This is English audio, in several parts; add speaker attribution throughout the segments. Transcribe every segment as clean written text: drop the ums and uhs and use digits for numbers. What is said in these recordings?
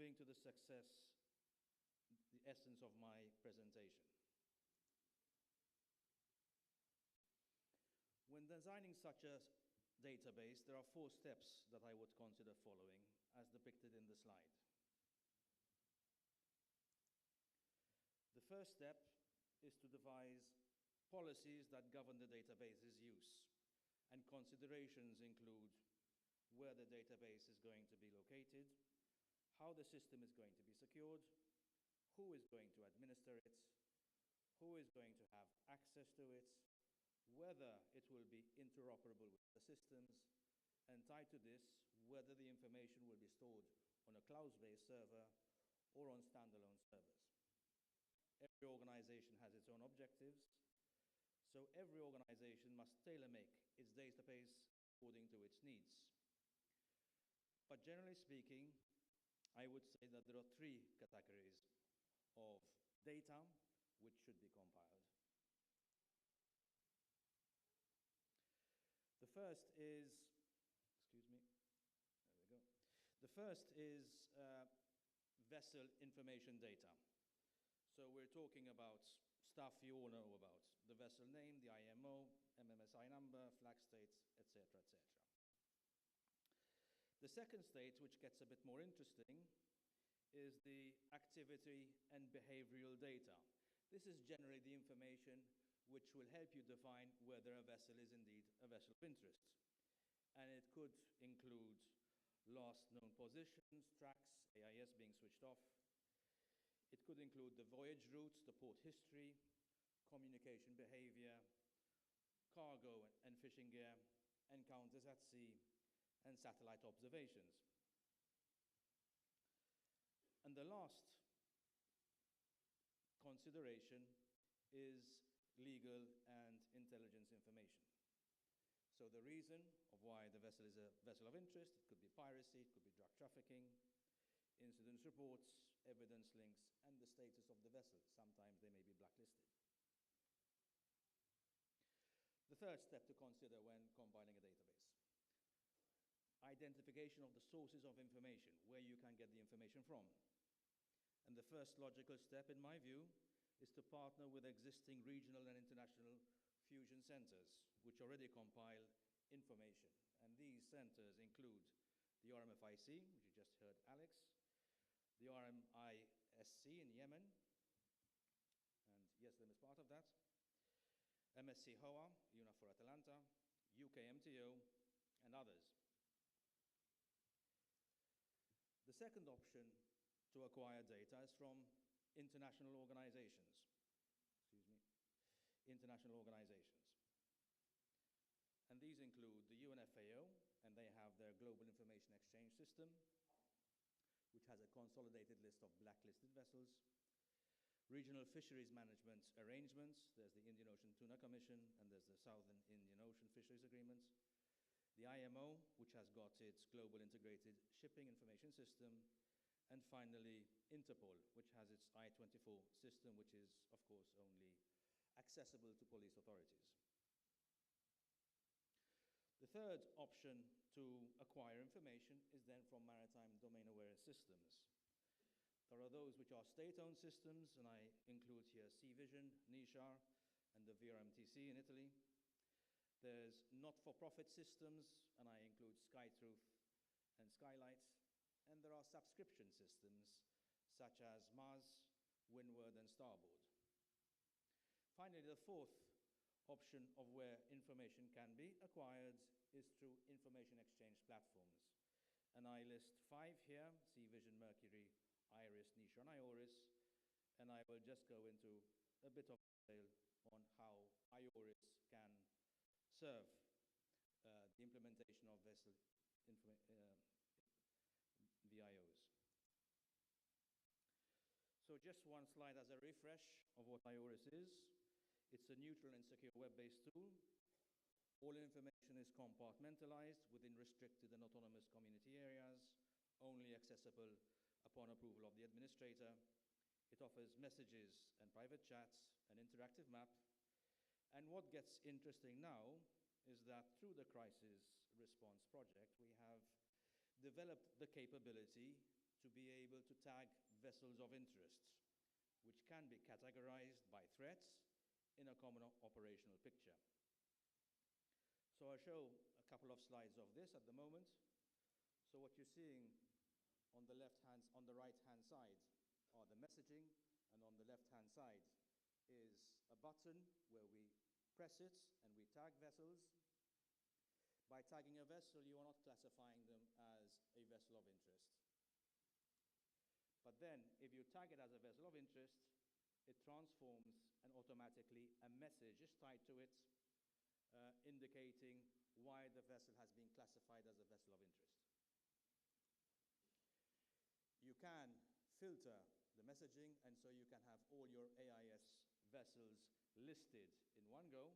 Speaker 1: moving to the essence of my presentation. When designing such a database, there are 4 steps that I would consider following, as depicted in the slide. The first step is to devise policies that govern the database's use, and considerations include where the database is going to be located, how the system is going to be secured, who is going to administer it, who is going to have access to it, whether it will be interoperable with the systems, and tied to this, whether the information will be stored on a cloud-based server or on standalone servers. Every organization has its own objectives, so every organization must tailor-make its database according to its needs. But generally speaking, I would say that there are 3 categories of data which should be compiled. The first is, there we go. The first is vessel information data. So we're talking about stuff you all know about: the vessel name, the IMO, MMSI number, flag states, etc., etc. The second state, which gets a bit more interesting, is the activity and behavioral data. This is generally the information which will help you define whether a vessel is indeed a vessel of interest. And it could include last known positions, tracks, AIS being switched off. It could include the voyage routes, the port history, communication behavior, cargo and fishing gear, encounters at sea, and satellite observations. And the last consideration is legal and intelligence information. So the reason of why the vessel is a vessel of interest, it could be piracy, it could be drug trafficking, incident reports, evidence links, and the status of the vessel. Sometimes they may be blacklisted. The third step to consider when compiling a database: identification of the sources of information, where you can get the information from. And the first logical step, in my view, is to partner with existing regional and international fusion centers, which already compile information. And these centers include the RMFIC, which you just heard Alex, the RMISC in Yemen, and Yeslim is part of that, MSC HOA, UNAFOR Atalanta, UK MTO, and others. The second option to acquire data is from international organizations. International organizations. And these include the UNFAO, and they have their Global Information Exchange System, which has a consolidated list of blacklisted vessels. Regional fisheries management arrangements. There's the Indian Ocean Tuna Commission, and there's the Southern Indian Ocean Fisheries Agreements. The IMO, which has got its Global Integrated Shipping Information System. And finally, Interpol, which has its I-24 system, which is, of course, only accessible to police authorities. The third option to acquire information is then from maritime domain-aware systems. There are those which are state-owned systems, and I include here SeaVision, NISHAR, and the VRMTC in Italy. There's not-for-profit systems, and I include SkyTruth and Skylight. And there are subscription systems, such as Mars, Windward, and Starboard. Finally, the fourth option of where information can be acquired is through information exchange platforms. And I list 5 here: SeaVision, Mercury, IRIS, NISHAR, and IORIS. And I will just go into a bit of detail on how IORIS can serve the implementation of vessel VIOs. So just one slide as a refresh of what IORIS is. It's a neutral and secure web-based tool. All information is compartmentalized within restricted and autonomous community areas, only accessible upon approval of the administrator. It offers messages and private chats, an interactive map. And what gets interesting now is that through the crisis response project, we have developed the capability to be able to tag vessels of interest, which can be categorized by threats in a common operational picture. So I'll show a couple of slides of this at the moment. So what you're seeing on the right-hand side are the messaging, and on the left-hand side is a button where we press it and we tag vessels. By tagging a vessel, you are not classifying them as a vessel of interest. But then, if you tag it as a vessel of interest, it transforms, and automatically a message is tied to it, indicating why the vessel has been classified as a vessel of interest. You can filter the messaging, and so you can have all your AIS vessels listed in one go.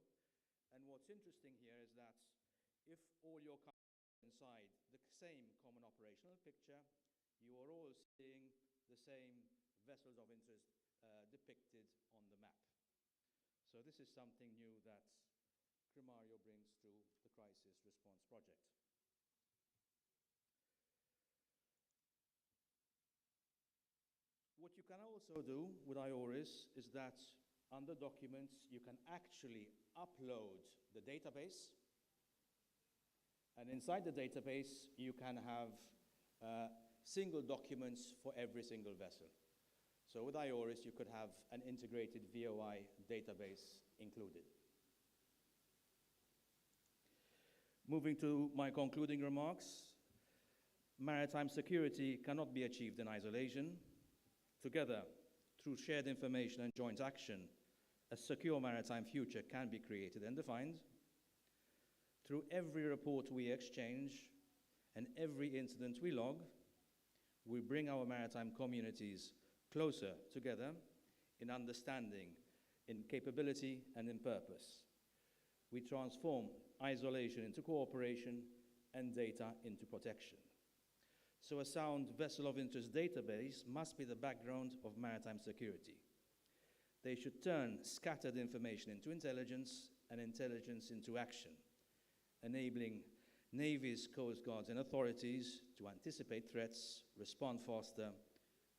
Speaker 1: And what's interesting here is that if all your countries are inside the same common operational picture, you are all seeing the same vessels of interest depicted on the map. So this is something new that Crimario brings to the crisis response project. What you can also do with IORIS is that under Documents, you can actually upload the database. And inside the database, you can have single documents for every single vessel. So with IORIS, you could have an integrated VOI database included. Moving to my concluding remarks, maritime security cannot be achieved in isolation. Together, through shared information and joint action, a secure maritime future can be created and defined. Through every report we exchange and every incident we log, we bring our maritime communities closer together in understanding, in capability, and in purpose. We transform isolation into cooperation and data into protection. So a sound vessel of interest database must be the background of maritime security. They should turn scattered information into intelligence and intelligence into action, enabling navies, coast guards, and authorities to anticipate threats, respond faster,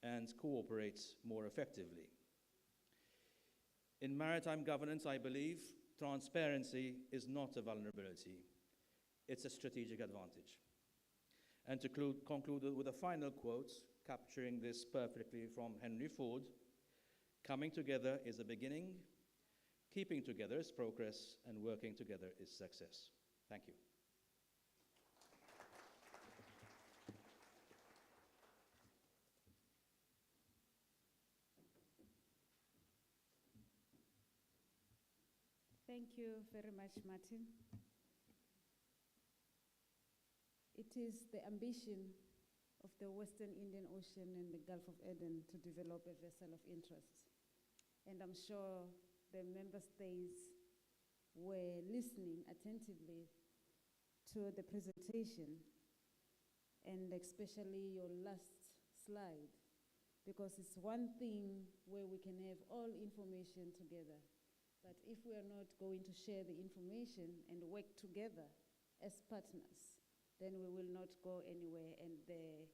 Speaker 1: and cooperate more effectively. In maritime governance, I believe transparency is not a vulnerability, it's a strategic advantage. And to conclude with a final quote, capturing this perfectly from Henry Ford, coming together is a beginning, keeping together is progress, and working together is success. Thank you.
Speaker 2: Thank you very much, Martin. It is the ambition of the Western Indian Ocean and the Gulf of Aden to develop a vessel of interest. And I'm sure the member states were listening attentively to the presentation, and especially your last slide, because it's one thing where we can have all information together. But if we are not going to share the information and work together as partners, then we will not go anywhere, and the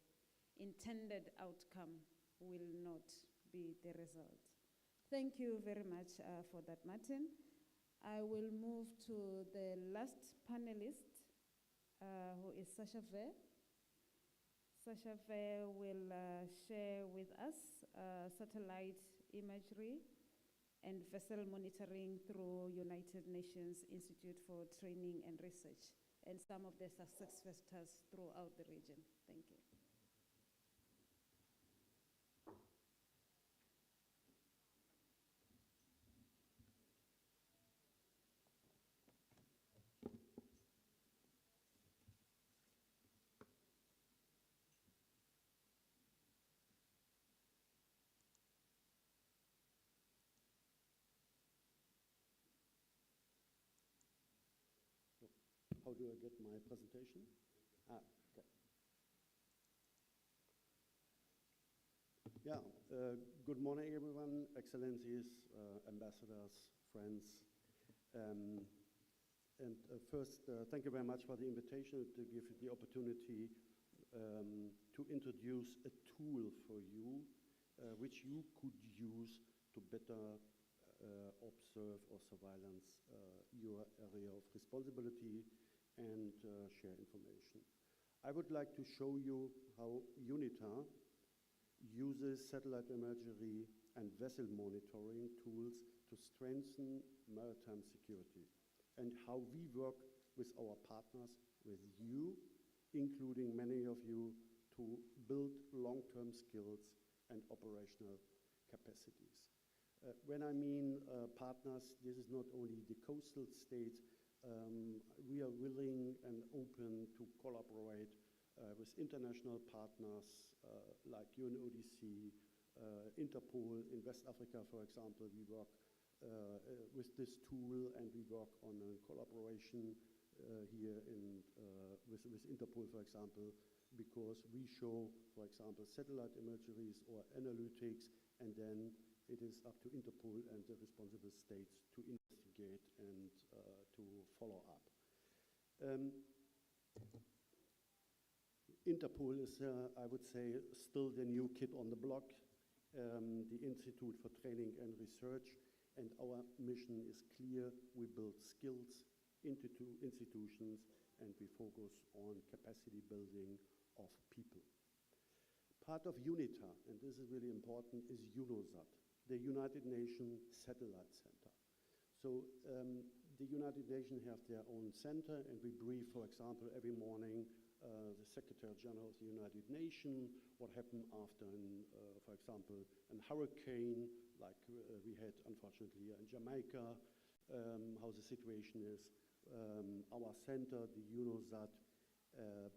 Speaker 2: intended outcome will not be the result. Thank you very much for that, Martin. I will move to the last panelist, who is Sasha Ver. Sasha Ver will share with us satellite imagery and vessel monitoring through United Nations Institute for Training and Research, and some of the success factors throughout the region. Thank you.
Speaker 3: How do I get my presentation? Okay. Yeah, good morning, everyone, Excellencies, ambassadors, friends. First, thank you very much for the invitation to give the opportunity to introduce a tool for you which you could use to better observe or surveillance your area of responsibility and share information. I would like to show you how UNITA uses satellite imagery and vessel monitoring tools to strengthen maritime security, and how we work with our partners, with you, including many of you, to build long-term skills and operational capacities. When I mean partners, this is not only the coastal states. We are willing and open to collaborate with international partners like UNODC, Interpol. In West Africa, for example, we work with this tool, and we work on a collaboration here with Interpol, for example, because we show, for example, satellite imageries or analytics, and then it is up to Interpol and the responsible states to investigate and to follow up. Interpol is, I would say, still the new kid on the block, the Institute for Training and Research, and our mission is clear. We build skills into institutions, and we focus on capacity building of people. Part of UNITA, and this is really important, is UNOSAT, the United Nations Satellite Center. So the United Nations have their own center, and we brief, for example, every morning the Secretary General of the United Nations, what happened after, for example, a hurricane, like we had, unfortunately, in Jamaica, how the situation is. Our center, the UNOSAT,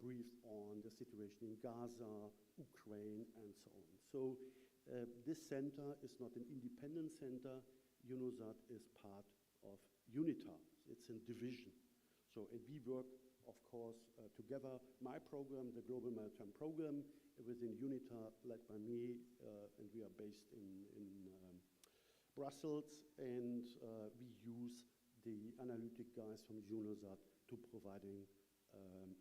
Speaker 3: briefs on the situation in Gaza, Ukraine, and so on. So this center is not an independent center. UNOSAT is part of UNITA. It's a division. So we work, of course, together. My program, the Global Maritime Program, within UNITA, led by me, and we are based in Brussels, and we use the analytic guys from UNOSAT to providing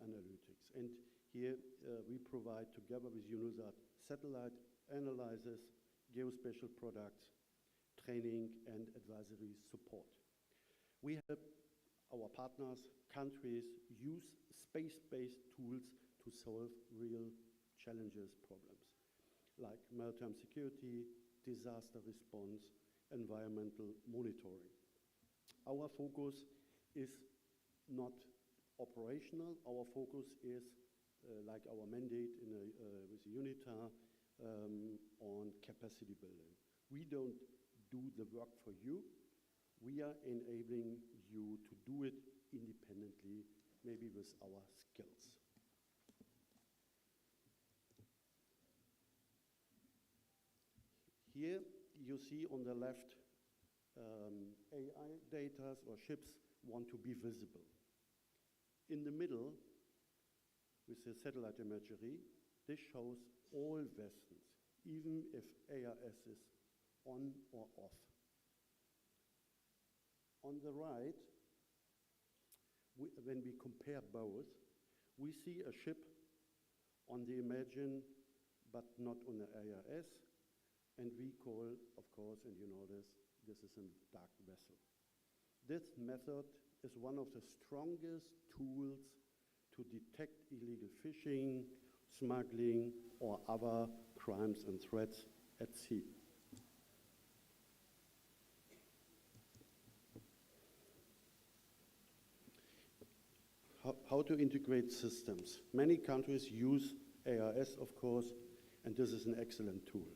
Speaker 3: analytics. And here we provide, together with UNOSAT, satellite analysis, geospatial products, training, and advisory support. We help our partners, countries, use space-based tools to solve real challenges, problems, like maritime security, disaster response, environmental monitoring. Our focus is not operational. Our focus is, like our mandate with UNITA, on capacity building. We don't do the work for you. We are enabling you to do it independently, maybe with our skills. Here you see on the left AI data or ships want to be visible. In the middle, with the satellite imagery, this shows all vessels, even if AIS is on or off. On the right, when we compare both, we see a ship on the Imagine, but not on the AIS, and we call, of course, and you know this is a dark vessel. This method is one of the strongest tools to detect illegal fishing, smuggling, or other crimes and threats at sea. How to integrate systems. Many countries use AIS, of course, and this is an excellent tool.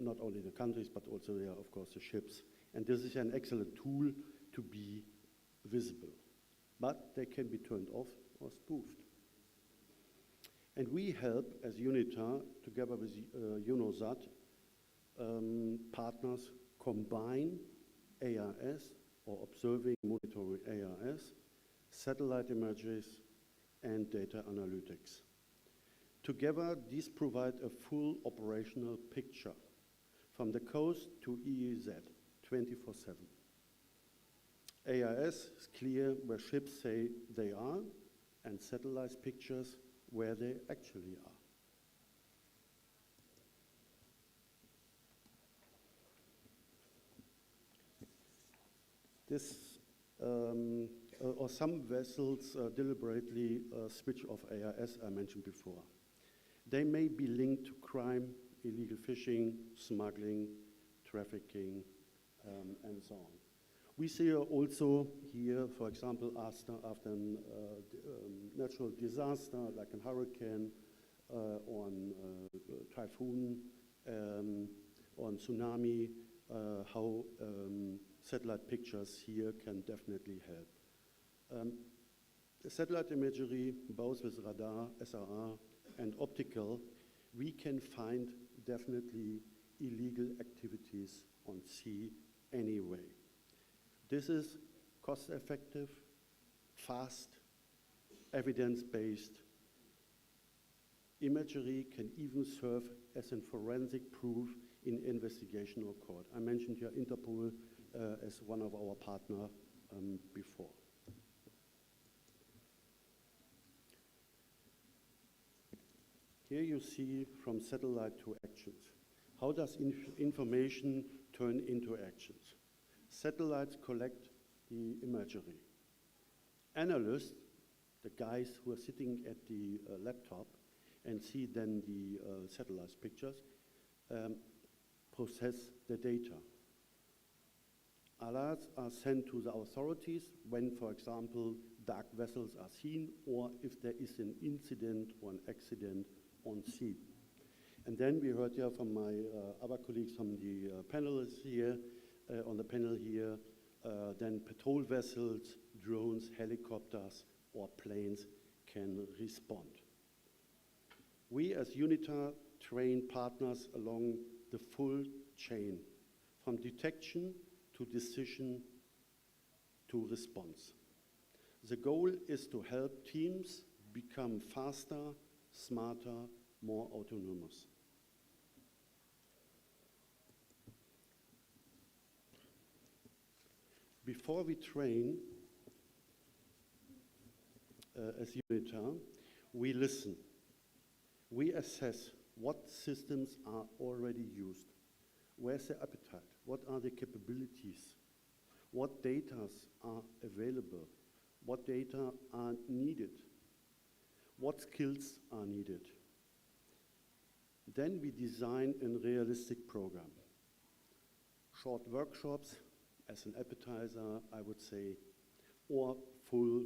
Speaker 3: Not only the countries, but also, of course, the ships. And this is an excellent tool to be visible. But they can be turned off or spoofed. And we help, as UNITA, together with UNOSAT, partners combine AIS, or observing, monitoring AIS, satellite images, and data analytics. Together, these provide a full operational picture from the coast to EEZ, 24/7. AIS is clear where ships say they are, and satellite pictures where they actually are. This, or some vessels deliberately switch off AIS, I mentioned before. They may be linked to crime, illegal fishing, smuggling, trafficking, and so on. We see also here, for example, after a natural disaster like a hurricane or a typhoon or a tsunami, how satellite pictures here can definitely help. Satellite imagery, both with radar, SRR, and optical, we can find definitely illegal activities on sea anyway. This is cost-effective, fast, evidence-based. Imagery can even serve as a forensic proof in investigation or court. I mentioned here Interpol as one of our partners before. Here you see from satellite to actions. How does information turn into actions? Satellites collect the imagery. Analysts, the guys who are sitting at the laptop and see then the satellite pictures, process the data. Alerts are sent to the authorities when, for example, dark vessels are seen or if there is an incident or an accident on sea. And then we heard here from my other colleagues from the panelists here, on the panel here, then patrol vessels, drones, helicopters, or planes can respond. We as UNITA train partners along the full chain, from detection to decision to response. The goal is to help teams become faster, smarter, more autonomous. Before we train, as UNITA, we listen. We assess what systems are already used. Where's the appetite? What are the capabilities? What data are available? What data are needed? What skills are needed? Then we design a realistic program. Short workshops, as an appetizer, I would say, or full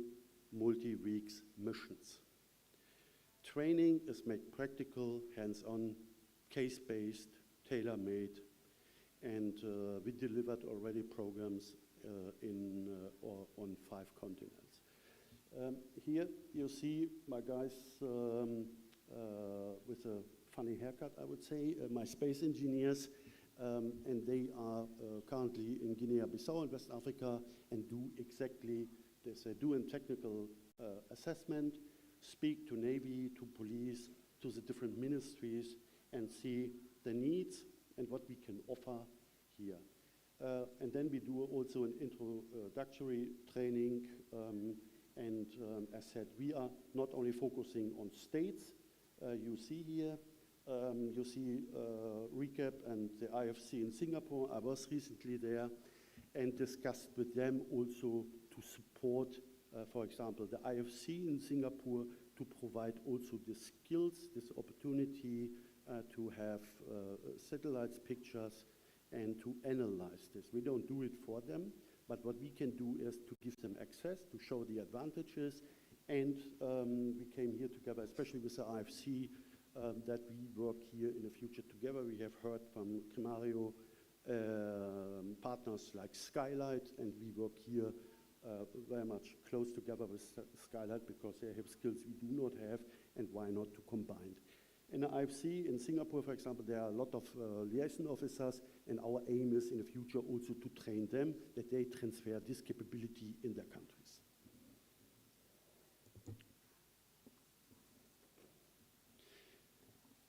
Speaker 3: multi-weeks missions. Training is made practical, hands-on, case-based, tailor-made, and we delivered already programs on 5 continents. Here you see my guys with a funny haircut, I would say, my space engineers, and they are currently in Guinea-Bissau in West Africa and do exactly this. They do a technical assessment, speak to Navy, to police, to the different ministries, and see the needs and what we can offer here. And then we do also an introductory training, and as said, we are not only focusing on states, you see here, you see recap and the IFC in Singapore. I was recently there and discussed with them also to support, for example, the IFC in Singapore to provide also the skills, this opportunity to have satellites pictures and to analyze this. We don't do it for them, but what we can do is to give them access, to show the advantages, and we came here together, especially with the IFC, that we work here in the future together. We have heard from Crimario partners like Skylight, and we work here very much close together with Skylight because they have skills we do not have, and why not to combine. In the IFC in Singapore, for example, there are a lot of liaison officers, and our aim is in the future also to train them that they transfer this capability in their countries.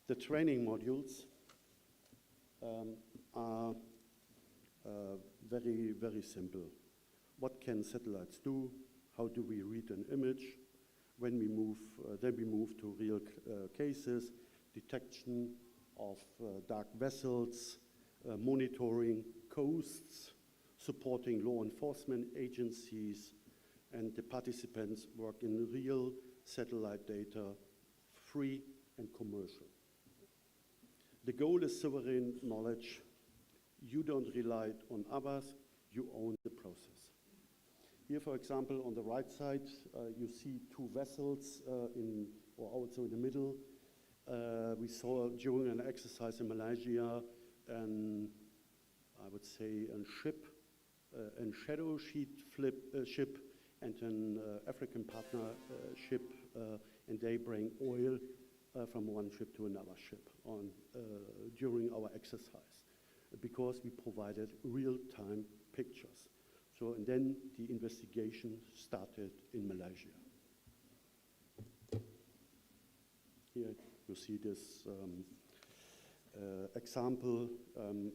Speaker 3: The training modules are very, very simple. What can satellites do? How do we read an image? when we move, then we move to real cases, detection of dark vessels, monitoring coasts, supporting law enforcement agencies, and the participants work in real satellite data, free and commercial. The goal is sovereign knowledge. You don't rely on others, you own the process. Here, for example, on the right side, you see two vessels or also in the middle. We saw during an exercise in Malaysia, I would say a ship, a shadow sheet ship, and an African partner ship, and they bring oil from one ship to another ship during our exercise, because we provided real-time pictures. So, and then the investigation started in Malaysia. Here you see this example.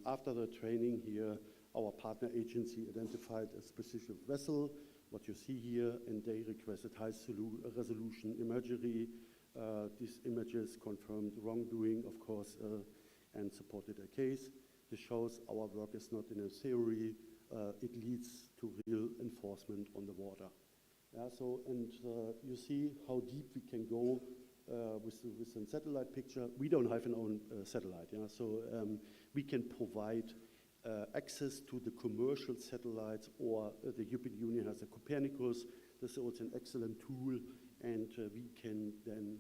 Speaker 3: After the training here, our partner agency identified a specific vessel, what you see here, and they requested high-resolution imagery. These images confirmed wrongdoing, of course, and supported a case. This shows our work is not in a theory. It leads to real enforcement on the water. Yeah, so, and you see how deep we can go with a satellite picture. We don't have an own satellite, yeah? So we can provide access to the commercial satellites, or the European Union has a Copernicus. This is also an excellent tool, and we can then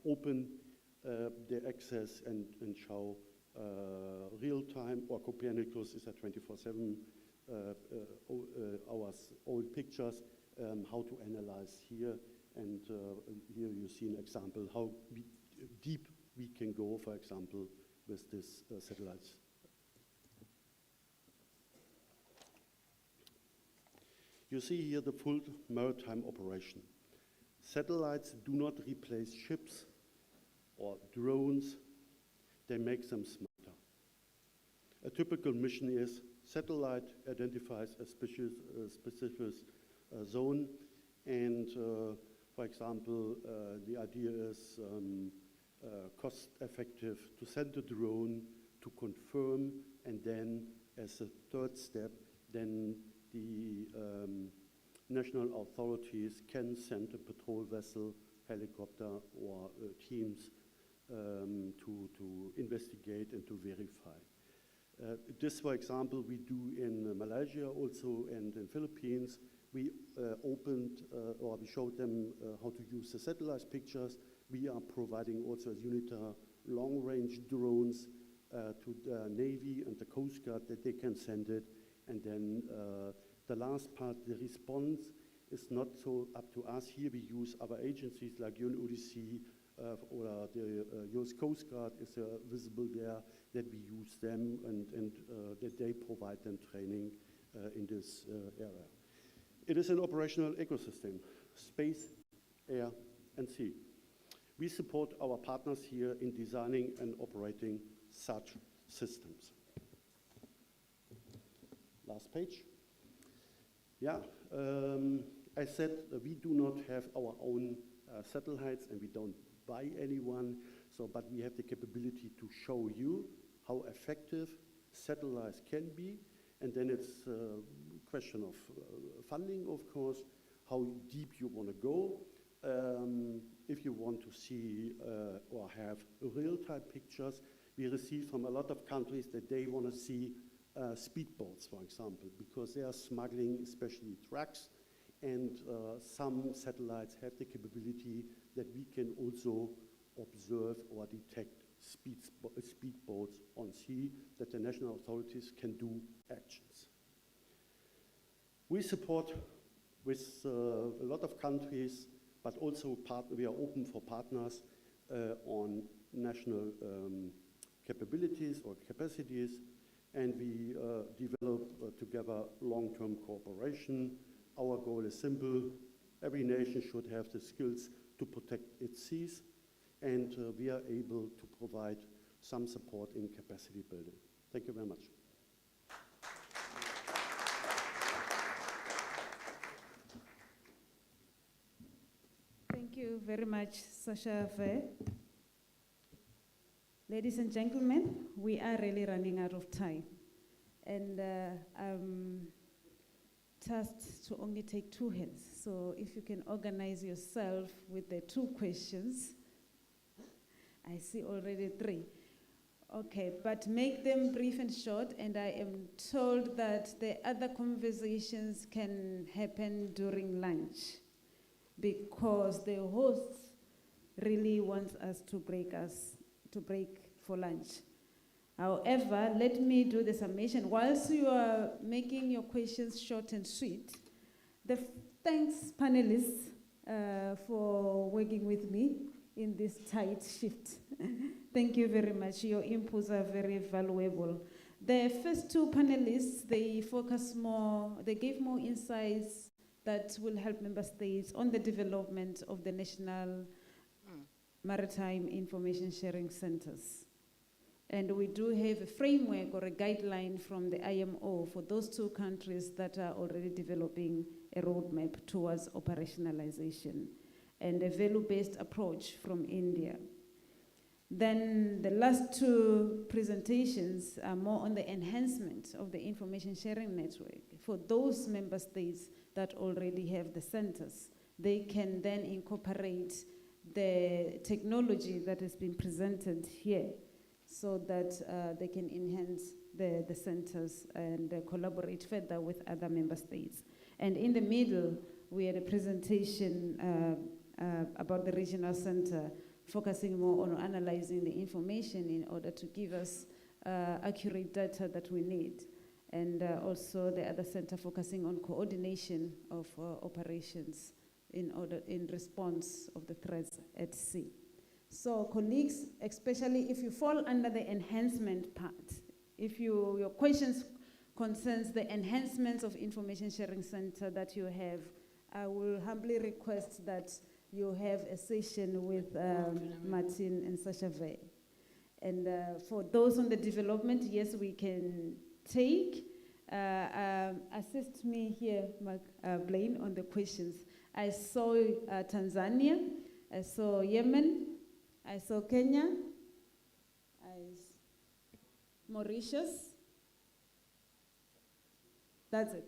Speaker 3: open the access and show real-time, or Copernicus is a 24/7 hours old pictures, how to analyze here. And here you see an example how deep we can go, for example, with these satellites. You see here the full maritime operation. Satellites do not replace ships or drones, they make them smarter. A typical mission is satellite identifies a specific zone, and for example, the idea is cost effective to send a drone to confirm, and then as a third step, then the national authorities can send a patrol vessel, helicopter, or teams to investigate and to verify. This, for example, we do in Malaysia also, and in Philippines. We opened or we showed them how to use the satellite pictures. We are providing also as UNITA long-range drones to the Navy and the Coast Guard, that they can send it. And then the last part, the response, is not so up to us. Here we use other agencies like UNODC or the US Coast Guard is visible there, that we use them and that they provide them training in this area. It is an operational ecosystem, space, air, and sea. We support our partners here in designing and operating such systems. Last page. Yeah, I said we do not have our own satellites, and we don't buy anyone, but we have the capability to show you how effective satellites can be. And then it's a question of funding, of course, how deep you want to go. If you want to see or have real-time pictures, we receive from a lot of countries that they want to see speedboats, for example, because they are smuggling, especially trucks, and some satellites have the capability that we can also observe or detect speedboats on sea, that the national authorities can do actions. We support with a lot of countries, but also we are open for partners on national capabilities or capacities, and we develop together long-term cooperation. Our goal is simple. Every nation should have the skills to protect its seas, and we are able to provide some support in capacity building. Thank you very much.
Speaker 2: very much, Sasha Ve. Ladies and gentlemen, we are really running out of time. And I'm tasked to only take 2 hands. So if you can organize yourself with the 2 questions. I see already 3. Okay, but make them brief and short, and I am told that the other conversations can happen during lunch because the hosts really wants us to break for lunch. However, let me do the summation. Whilst you are making your questions short and sweet, thanks panelists for working with me in this tight shift. Thank you very much. Your inputs are very valuable. The first 2 panelists, they gave more insights that will help member states on the development of the national maritime information sharing centers. And we do have a framework or a guideline from the IMO for those 2 countries that are already developing a roadmap towards operationalization, and a value-based approach from India. Then the last 2 presentations are more on the enhancement of the information sharing network. For those member states that already have the centers, they can then incorporate the technology that has been presented here so that they can enhance the centers and collaborate further with other member states. And in the middle, we had a presentation about the regional center, focusing more on analyzing the information in order to give us accurate data that we need. And also the other center focusing on coordination of operations in response of the threats at sea. So colleagues, especially if you fall under the enhancement part, if your questions concerns the enhancements of information sharing center that you have, I will humbly request that you have a session with Martin and Sasha Ve. And for those on the development, yes, we can take. Assist me here, Mark Blaine, on the questions. I saw Tanzania, I saw Yemen, I saw Kenya, Mauritius. That's it,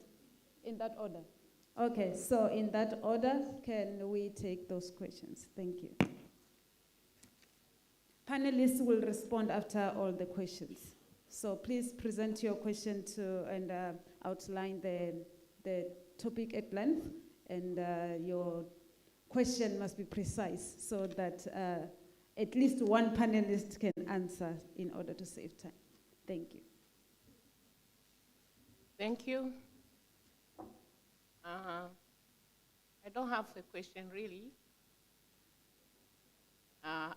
Speaker 2: in that order. Okay, so in that order, can we take those questions? Thank you. Panelists will respond after all the questions. So please present your question and outline the topic at length, and your question must be precise so that at least one panelist can answer in order to save time. Thank you.
Speaker 4: Thank you. I don't have a question really.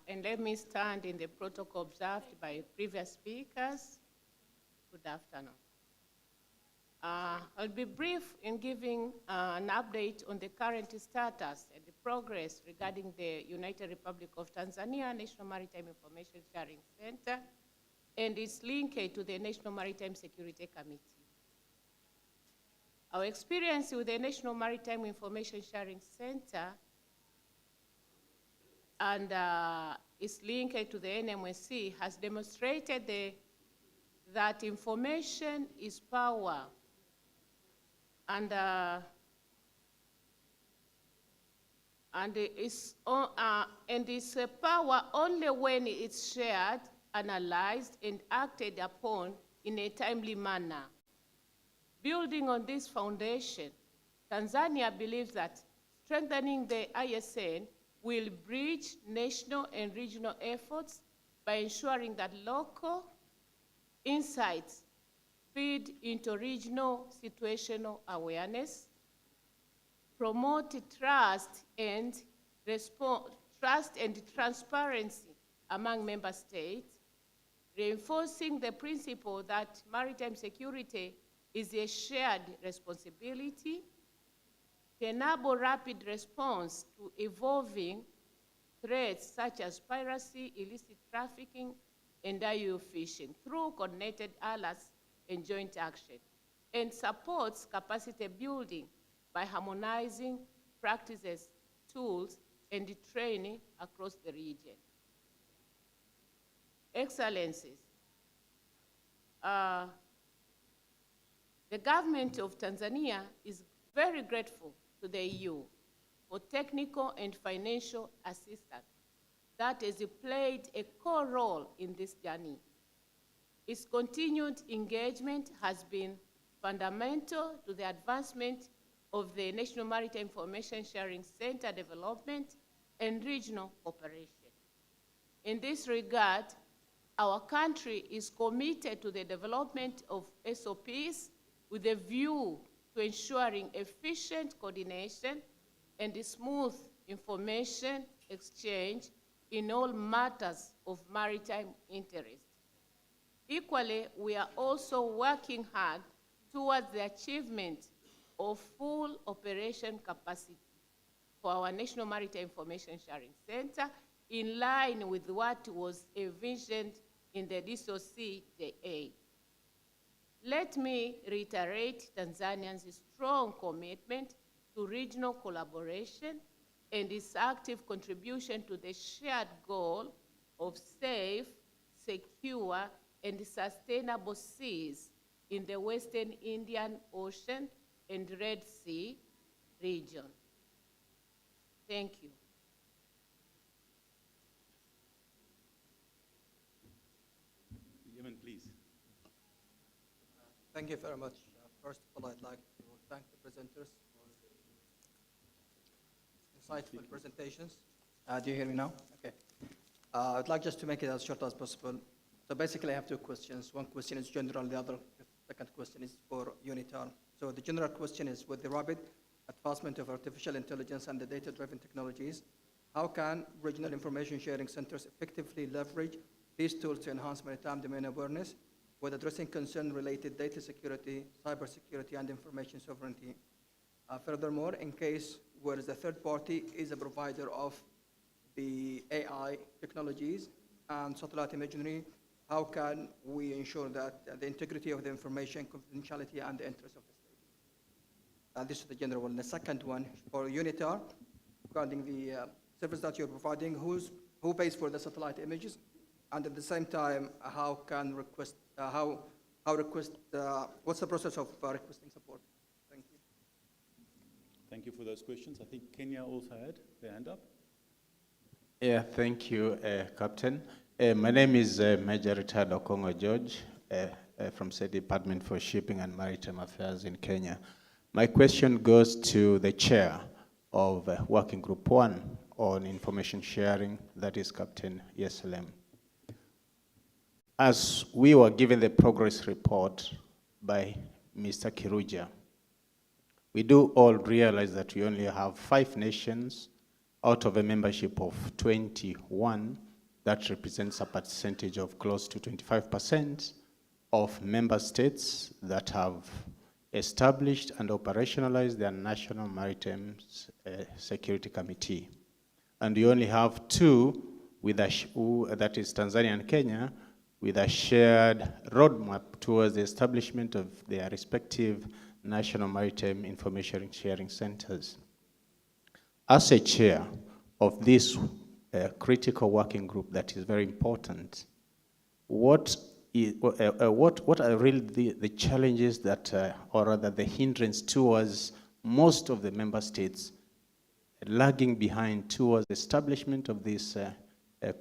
Speaker 4: And let me stand in the protocol observed by previous speakers. Good afternoon. I'll be brief in giving an update on the current status and the progress regarding the United Republic of Tanzania National Maritime Information Sharing Center and its linkage to the National Maritime Security Committee. Our experience with the National Maritime Information Sharing Center and its linkage to the NMSC has demonstrated that information is power, and it's power only when it's shared, analyzed, and acted upon in a timely manner. Building on this foundation, Tanzania believes that strengthening the ISN will bridge national and regional efforts by ensuring that local insights feed into regional situational awareness, promote trust and transparency among member states, reinforcing the principle that maritime security is a shared responsibility, to enable rapid response to evolving threats such as piracy, illicit trafficking, and IUU fishing through coordinated alerts and joint action, and supports capacity building by harmonizing practices, tools, and training across the region. Excellencies, the government of Tanzania is very grateful to the EU for technical and financial assistance that has played a core role in this journey. Its continued engagement has been fundamental to the advancement of the National Maritime Information Sharing Center development and regional cooperation. In this regard, our country is committed to the development of SOPs with a view to ensuring efficient coordination and smooth information exchange in all matters of maritime interest. Equally, we are also working hard towards the achievement of full operation capacity for our National Maritime Information Sharing Center in line with what was envisioned in the DSOC-JA. Let me reiterate Tanzania's strong commitment to regional collaboration and its active contribution to the shared goal of safe, secure, and sustainable seas in the Western Indian Ocean and Red Sea region. Thank you.
Speaker 5: Yemen, please.
Speaker 6: Thank you very much. First of all, I'd like to thank the presenters for insightful presentations. Do you hear me now? Okay. I'd like just to make it as short as possible. So basically, I have two questions. One question is general, the second question is for UNITAR. So the general question is, with the rapid advancement of artificial intelligence and the data-driven technologies, how can regional information sharing centers effectively leverage these tools to enhance maritime domain awareness with addressing concern-related data security, cybersecurity, and information sovereignty? Furthermore, in case where the third party is a provider of the AI technologies and satellite imagery, how can we ensure that the integrity of the information, confidentiality, and the interest of the state? This is the general one. The second one for UNITAR, regarding the service that you're providing, who pays for the satellite images? And at the same time, how can request, what's the process of requesting support? Thank you.
Speaker 5: Thank you for those questions. I think Kenya also had their hand up.
Speaker 7: Yeah, thank you, Captain. My name is Major Retired Okongo George from State Department for Shipping and Maritime Affairs in Kenya. My question goes to the chair of Working Group 1 on information sharing, that is Captain Yeselem. As we were given the progress report by Mr. Kiruja, we do all realize that we only have 5 nations out of a membership of 21. That represents a percentage of close to 25% of member states that have established and operationalized their National Maritime Security Committee. And we only have 2, with that is Tanzania and Kenya, with a shared roadmap towards the establishment of their respective National Maritime Information Sharing Centers. As a chair of this critical working group that is very important, what are really the challenges that, or rather the hindrance towards most of the member states lagging behind towards the establishment of these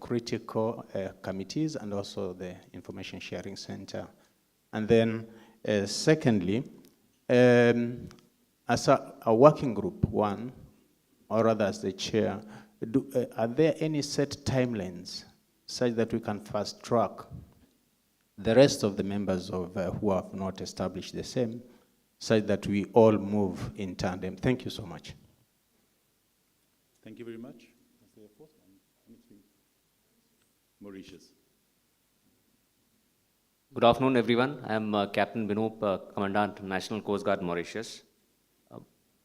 Speaker 7: critical committees and also the information sharing center? And then secondly, as a working group 1, or rather as the chair, are there any set timelines such that we can fast track the rest of the members of who have not established the same, such that we all move in tandem? Thank you so much.
Speaker 5: Thank you very much. Is there a fourth one? Mauritius.
Speaker 8: Good afternoon, everyone. I am Captain Binoop, Commandant, National Coast Guard, Mauritius.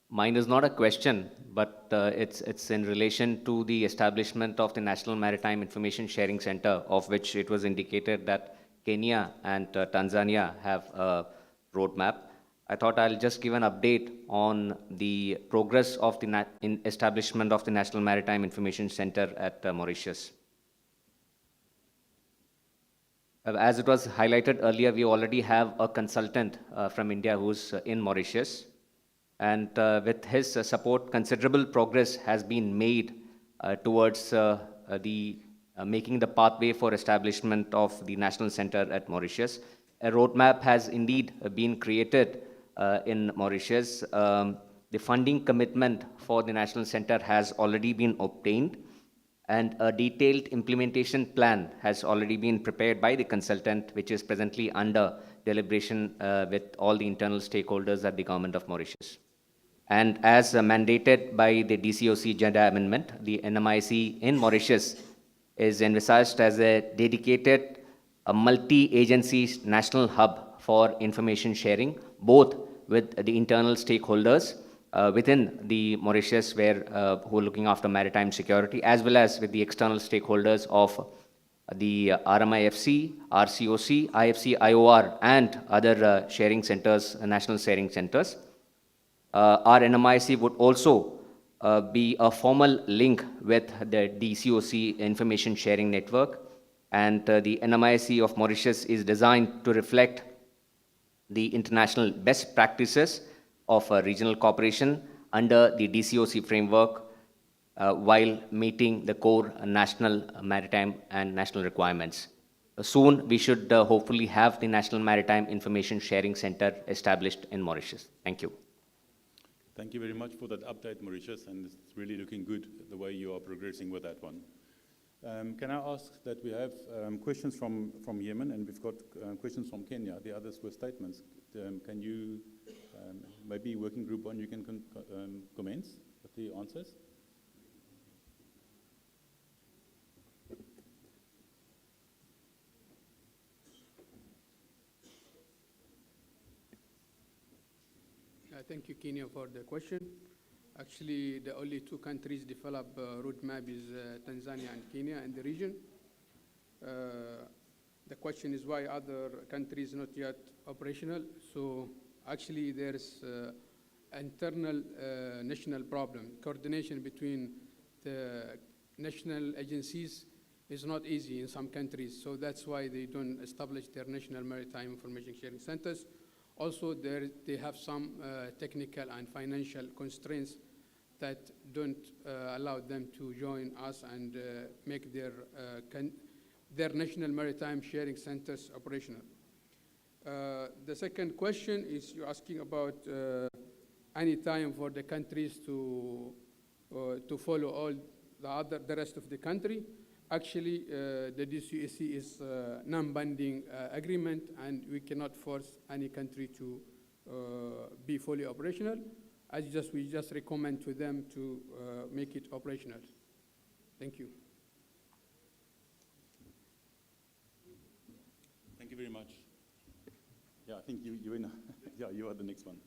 Speaker 8: Mine is not a question, but it's in relation to the establishment of the National Maritime Information Sharing Center, of which it was indicated that Kenya and Tanzania have a roadmap. I thought I'll just give an update on the progress of the establishment of the National Maritime Information Center at Mauritius. As it was highlighted earlier, we already have a consultant from India who's in Mauritius. And with his support, considerable progress has been made towards making the pathway for establishment of the National Center at Mauritius. A roadmap has indeed been created in Mauritius. The funding commitment for the National Center has already been obtained, and a detailed implementation plan has already been prepared by the consultant, which is presently under deliberation with all the internal stakeholders at the government of Mauritius. And as mandated by the DCOC Jeddah Amendment, the NMIC in Mauritius is envisaged as a dedicated multi-agency national hub for information sharing, both with the internal stakeholders within the Mauritius who are looking after maritime security, as well as with the external stakeholders of the RMIFC, RCOC, IFC, IOR, and other sharing centers, national sharing centers. Our NMIC would also be a formal link with the DCOC information sharing network, and the NMIC of Mauritius is designed to reflect the international best practices of regional cooperation under the DCOC framework while meeting the core national maritime and national requirements. Soon, we should hopefully have the National Maritime Information Sharing Center established in Mauritius. Thank you.
Speaker 5: Thank you very much for that update, Mauritius, and it's really looking good the way you are progressing with that one. Can I ask that we have questions from Yemen, and we've got questions from Kenya. The others were statements. Can you, maybe working group one, you can commence with the answers?
Speaker 9: Thank you, Kenya, for the question. Actually, the only two countries develop roadmap is Tanzania and Kenya in the region. The question is why other countries not yet operational. So actually, there's internal national problem. Coordination between the national agencies is not easy in some countries. So that's why they don't establish their national maritime information sharing centers. Also, they have some technical and financial constraints that don't allow them to join us and make their national maritime sharing centers operational. The second question is you're asking about any time for the countries to follow all the rest of the country. Actually, the DCOC is a non-binding agreement, and we cannot force any country to be fully operational. We just recommend to them to make it operational. Thank you.
Speaker 5: Thank you very much. Yeah, I think you're in. Yeah, you are the next one.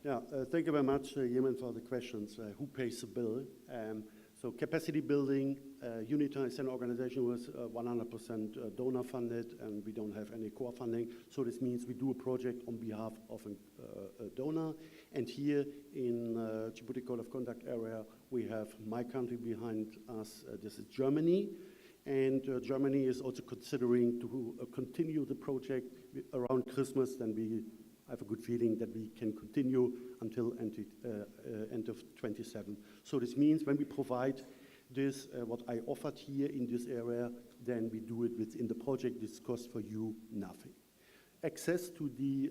Speaker 3: Yeah, thank you very much, Yemen, for the questions. Who pays the bill? So capacity building, UNITA is an organization with 100% donor funded, and we don't have any core funding. So this means we do a project on behalf of a donor. And here in Djibouti Code of Conduct area, we have my country behind us. This is Germany. And Germany is also considering to continue the project around Christmas. Then I have a good feeling that we can continue until end of 27. So this means when we provide this, what I offered here in this area, then we do it within the project. This costs for you nothing. Access to the,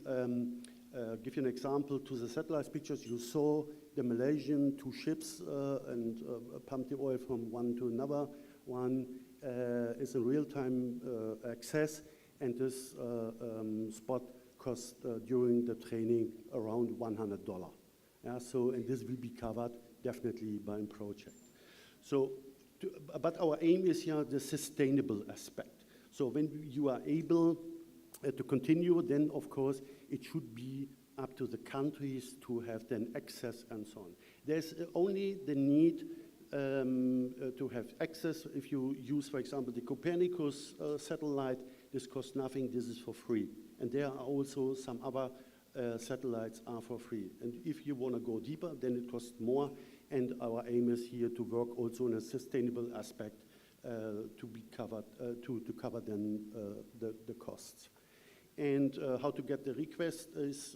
Speaker 3: give you an example, to the satellite pictures, you saw the Malaysian two ships and pump the oil from one to another. One is a real-time access, and this spot cost during the training around $100. Yeah, so, and this will be covered definitely by a project. So, but our aim is here the sustainable aspect. So when you are able to continue, then of course it should be up to the countries to have then access and so on. There's only the need to have access if you use, for example, the Copernicus satellite. this costs nothing, this is for free. And there are also some other satellites are for free. And if you want to go deeper, then it costs more. And our aim is here to work also in a sustainable aspect to be covered, to cover then the costs. And how to get the request is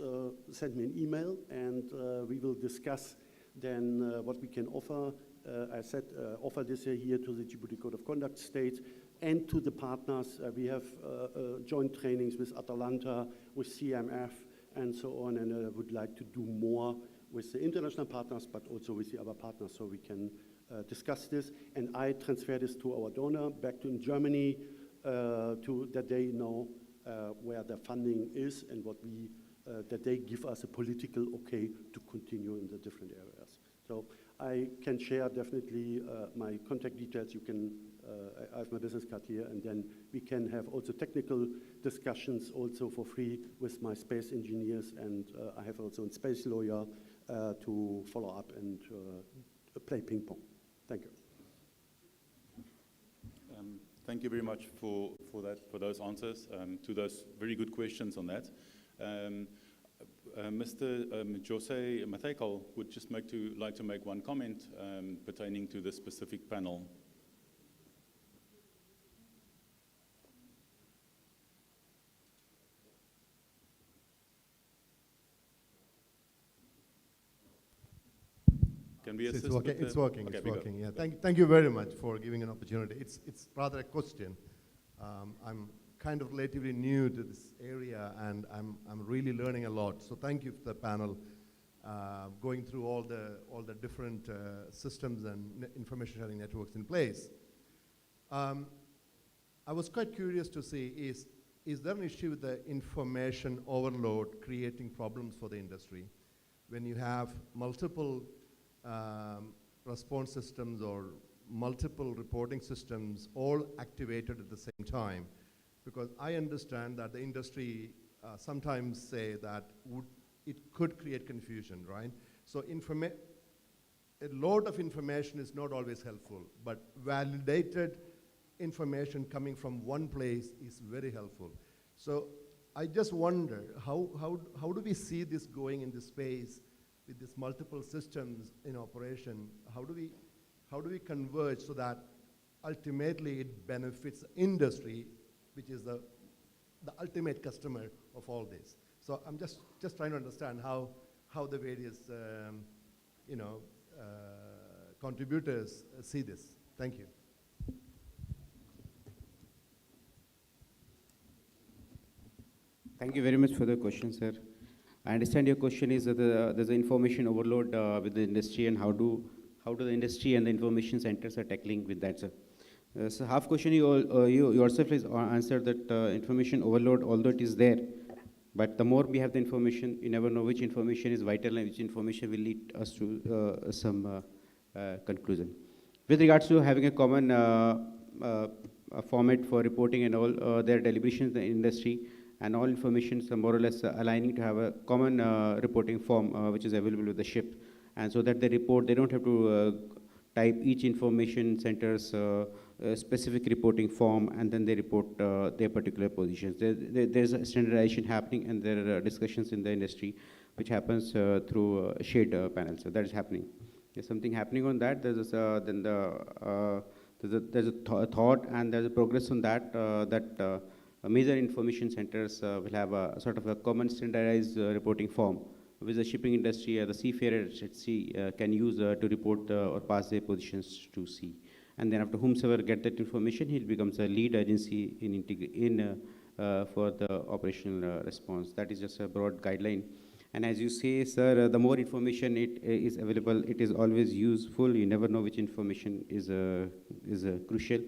Speaker 3: send me an email, and we will discuss then what we can offer. I said offer this year here to the Djibouti Code of Conduct State and to the partners. We have joint trainings with Atalanta, with CMF, and so on, and I would like to do more with the international partners, but also with the other partners, so we can discuss this. And I transfer this to our donor back to Germany, that they know where the funding is and what we, that they give us a political okay to continue in the different areas. So I can share definitely my contact details. You can, I have my business card here, and then we can have also technical discussions also for free with my space engineers, and I have also a space lawyer to follow up and play ping pong. Thank you.
Speaker 5: Thank you very much for those answers to those very good questions on that. Mr. Jose Mathekal would just like to make one comment pertaining to the specific panel. Can we assist?
Speaker 10: It's working.
Speaker 5: Okay,
Speaker 10: it's working. Yeah. Thank you very much for giving an opportunity. It's rather a question. I'm kind of relatively new to this area, and I'm really learning a lot. So thank you for the panel, going through all the different systems and information sharing networks in place. I was quite curious to see, is there an issue with the information overload creating problems for the industry when you have multiple response systems or multiple reporting systems all activated at the same time? Because I understand that the industry sometimes say that it could create confusion, right? So a load of information is not always helpful, but validated information coming from one place is very helpful. So I just wonder, how do we see this going in this space with these multiple systems in operation? How do we converge so that ultimately it benefits the industry, which is the ultimate customer of all this? So I'm just trying to understand how the various contributors see this. Thank you.
Speaker 11: Thank you very much for the question, sir. I understand your question is that there's an information overload with the industry, and how do the industry and the information centers are tackling with that, sir. So half question you yourself has answered that information overload, although it is there, but the more we have the information, you never know which information is vital and which information will lead us to some conclusion. With regards to having a common format for reporting and all, there are deliberations in the industry, and all information is more or less aligning to have a common reporting form which is available with the ship, and so that they report, they don't have to type each information center's specific reporting form, and then they report their particular positions. There's a standardization happening, and there are discussions in the industry which happens through shared panels. So that is happening. There's something happening on that. There's a thought and there's a progress on that, major information centers will have a sort of a common standardized reporting form, which the shipping industry or the seafarers at sea can use to report or pass their positions to sea. And then after whomsoever get that information, he becomes a lead agency for the operational response. That is just a broad guideline. And as you say, sir, the more information it is available, it is always useful. You never know which information is crucial.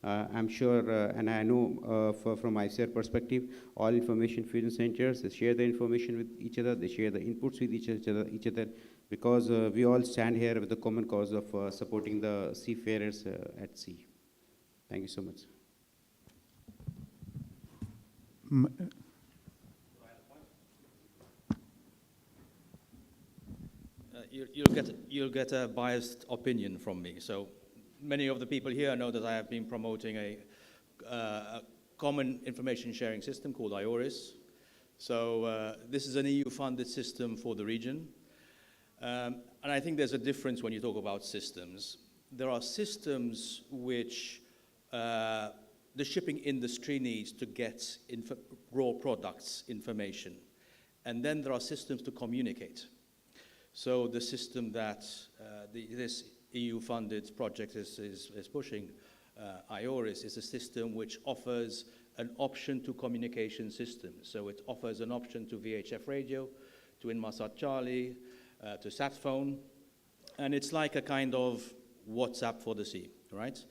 Speaker 11: I'm sure, and I know from ICR perspective, all information fusion centers, they share the information with each other, they share the inputs with each other, because we all stand here with the common cause of supporting the seafarers at sea. Thank you so much.
Speaker 1: You'll get a biased opinion from me. So many of the people here know that I have been promoting a common information sharing system called IORIS. So this is an EU-funded system for the region. And I think there's a difference when you talk about systems. There are systems which the shipping industry needs to get raw products information. And then there are systems to communicate. So the system that this EU-funded project is pushing, IORIS, is a system which offers an option to communication systems. So it offers an option to VHF radio, to Inmarsat Charlie, to sat phone, and it's like a kind of WhatsApp for the sea, right?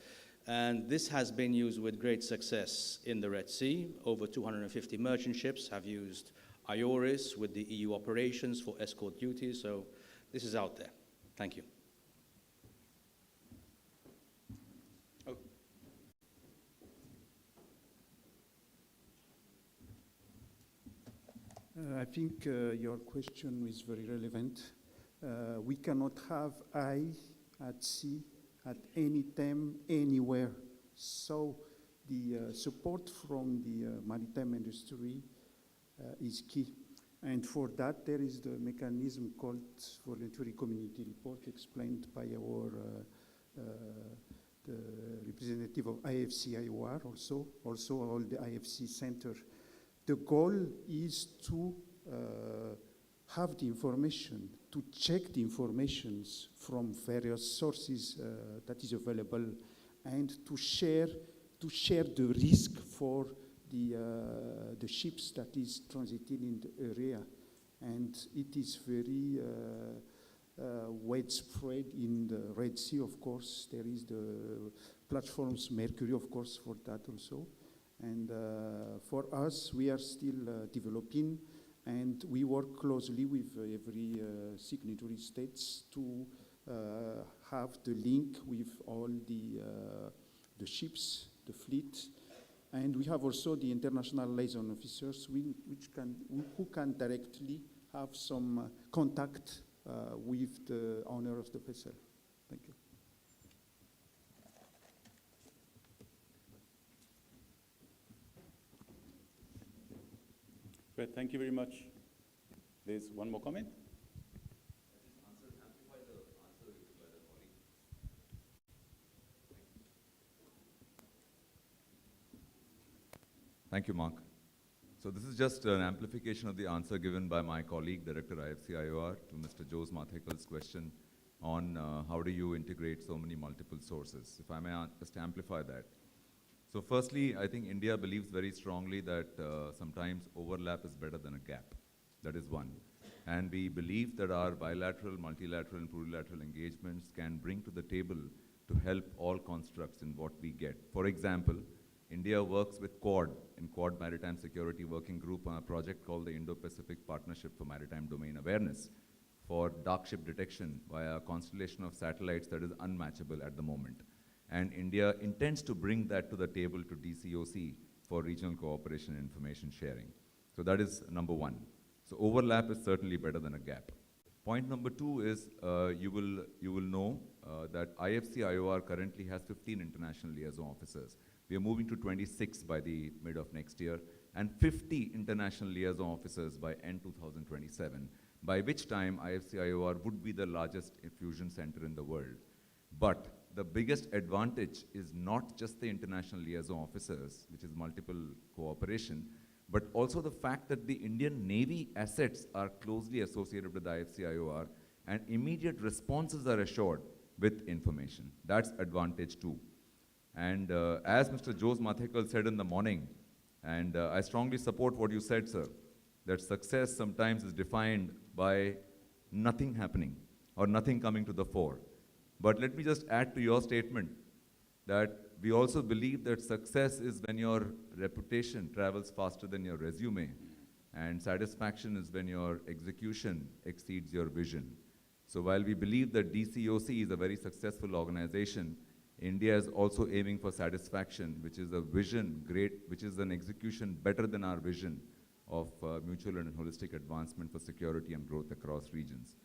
Speaker 1: And this has been used with great success in the Red Sea. Over 250 merchant ships have used IORIS with the EU operations for escort duties, so this is out there. Thank you. Oh.
Speaker 12: I think your question is very relevant. We cannot have eye at sea at any time, anywhere. So the support from the maritime industry is key. And for that, there is the mechanism called voluntary community report explained by our the representative of IFC-IOR also all the IFC center. The goal is to have the information, to check the informations from various sources that is available, and to share the risk for the ships that is transiting in the area. And it is very widespread in the Red Sea, of course. There is the platforms Mercury, of course, for that also. And for us, we are still developing, and we work closely with every signatory states to have the link with all the ships, the fleet. And we have also the international liaison officers who can directly have some contact with the owner of the vessel. Thank you.
Speaker 5: Great, thank you very much. There's one more comment.
Speaker 13: Thank you, Mark. So this is just an amplification of the answer given by my colleague, Director IFC-IOR, to Mr. Jose Mathekel's question on how do you integrate so many multiple sources. If I may just amplify that. So firstly, I think India believes very strongly that sometimes overlap is better than a gap. That is one. And we believe that our bilateral, multilateral, and plurilateral engagements can bring to the table to help all constructs in what we get. For example, India works with Quad, in Quad Maritime Security Working Group, on a project called the Indo-Pacific Partnership for Maritime Domain Awareness for dark ship detection via a constellation of satellites that is unmatchable at the moment. And India intends to bring that to the table to DCOC for regional cooperation and information sharing. So that is number one. So overlap is certainly better than a gap. Point number two is you will know that IFC-IOR currently has 15 international liaison officers. We are moving to 26 by the mid of next year, and 50 international liaison officers by end 2027, by which time IFC-IOR would be the largest infusion center in the world. But the biggest advantage is not just the international liaison officers, which is multiple cooperation, but also the fact that the Indian Navy assets are closely associated with IFC-IOR, and immediate responses are assured with information. That's advantage two. And as Mr. Jose Mathekel said in the morning, and I strongly support what you said, sir, that success sometimes is defined by nothing happening or nothing coming to the fore. But let me just add to your statement that we also believe that success is when your reputation travels faster than your resume, and satisfaction is when your execution exceeds your vision. So while we believe that DCOC is a very successful organization, India is also aiming for satisfaction, which is a vision which is an execution better than our vision of mutual and holistic advancement for security and growth across regions.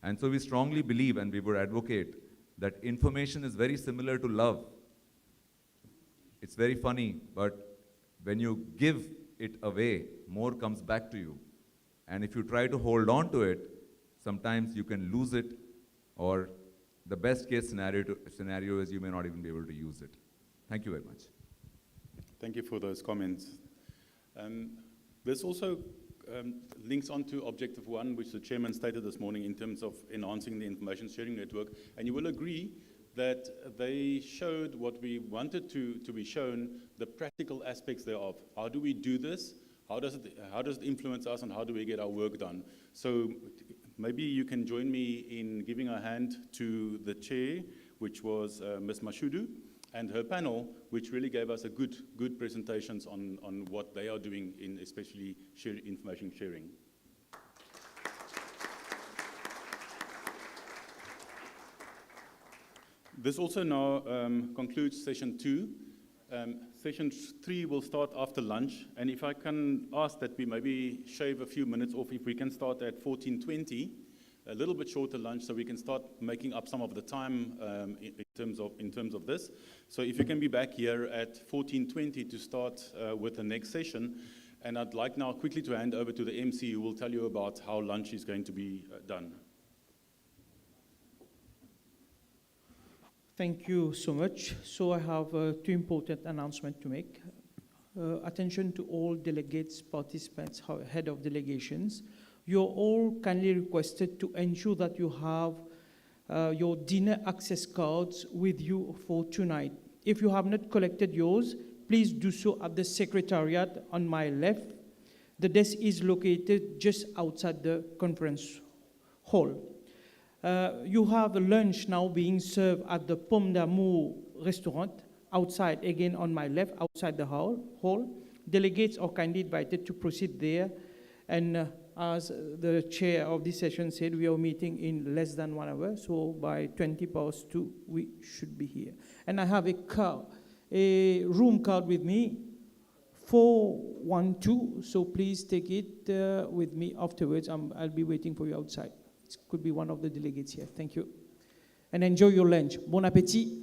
Speaker 13: And so we strongly believe, and we would advocate, that information is very similar to love. It's very funny, but when you give it away, more comes back to you. And if you try to hold on to it, sometimes you can lose it, or the best case scenario is you may not even be able to use it. Thank you very much.
Speaker 5: Thank you for those comments. This also links on to Objective 1, which the Chairman stated this morning in terms of enhancing the information sharing network. And you will agree that they showed what we wanted to be shown, the practical aspects thereof. How do we do this? How does it influence us, and how do we get our work done? So maybe you can join me in giving a hand to the chair, which was Ms. Mashudu, and her panel, which really gave us a good presentations on what they are doing in especially information sharing. This also now concludes session 2. Session 3 will start after lunch, and if I can ask that we maybe shave a few minutes off, if we can start at 14:20, a little bit shorter lunch, so we can start making up some of the time in terms of this. So if you can be back here at 14:20 to start with the next session, and I'd like now quickly to hand over to the MC, who will tell you about how lunch is going to be done.
Speaker 14: Thank you so much. So I have two important announcements to make. Attention to all delegates, participants, head of delegations. You're all kindly requested to ensure that you have your dinner access cards with you for tonight. If you have not collected yours, please do so at the secretariat on my left. The desk is located just outside the conference hall. You have lunch now being served at the Pomme d'Amour restaurant, outside, again on my left, outside the hall. Delegates are kindly invited to proceed there. And as the chair of this session said, we are meeting in less than 1 hour, so by 2:20, we should be here. And I have a room card with me, 412, so please take it with me afterwards. I'll be waiting for you outside. It could be one of the delegates here. Thank you. And enjoy your lunch. Bon appétit.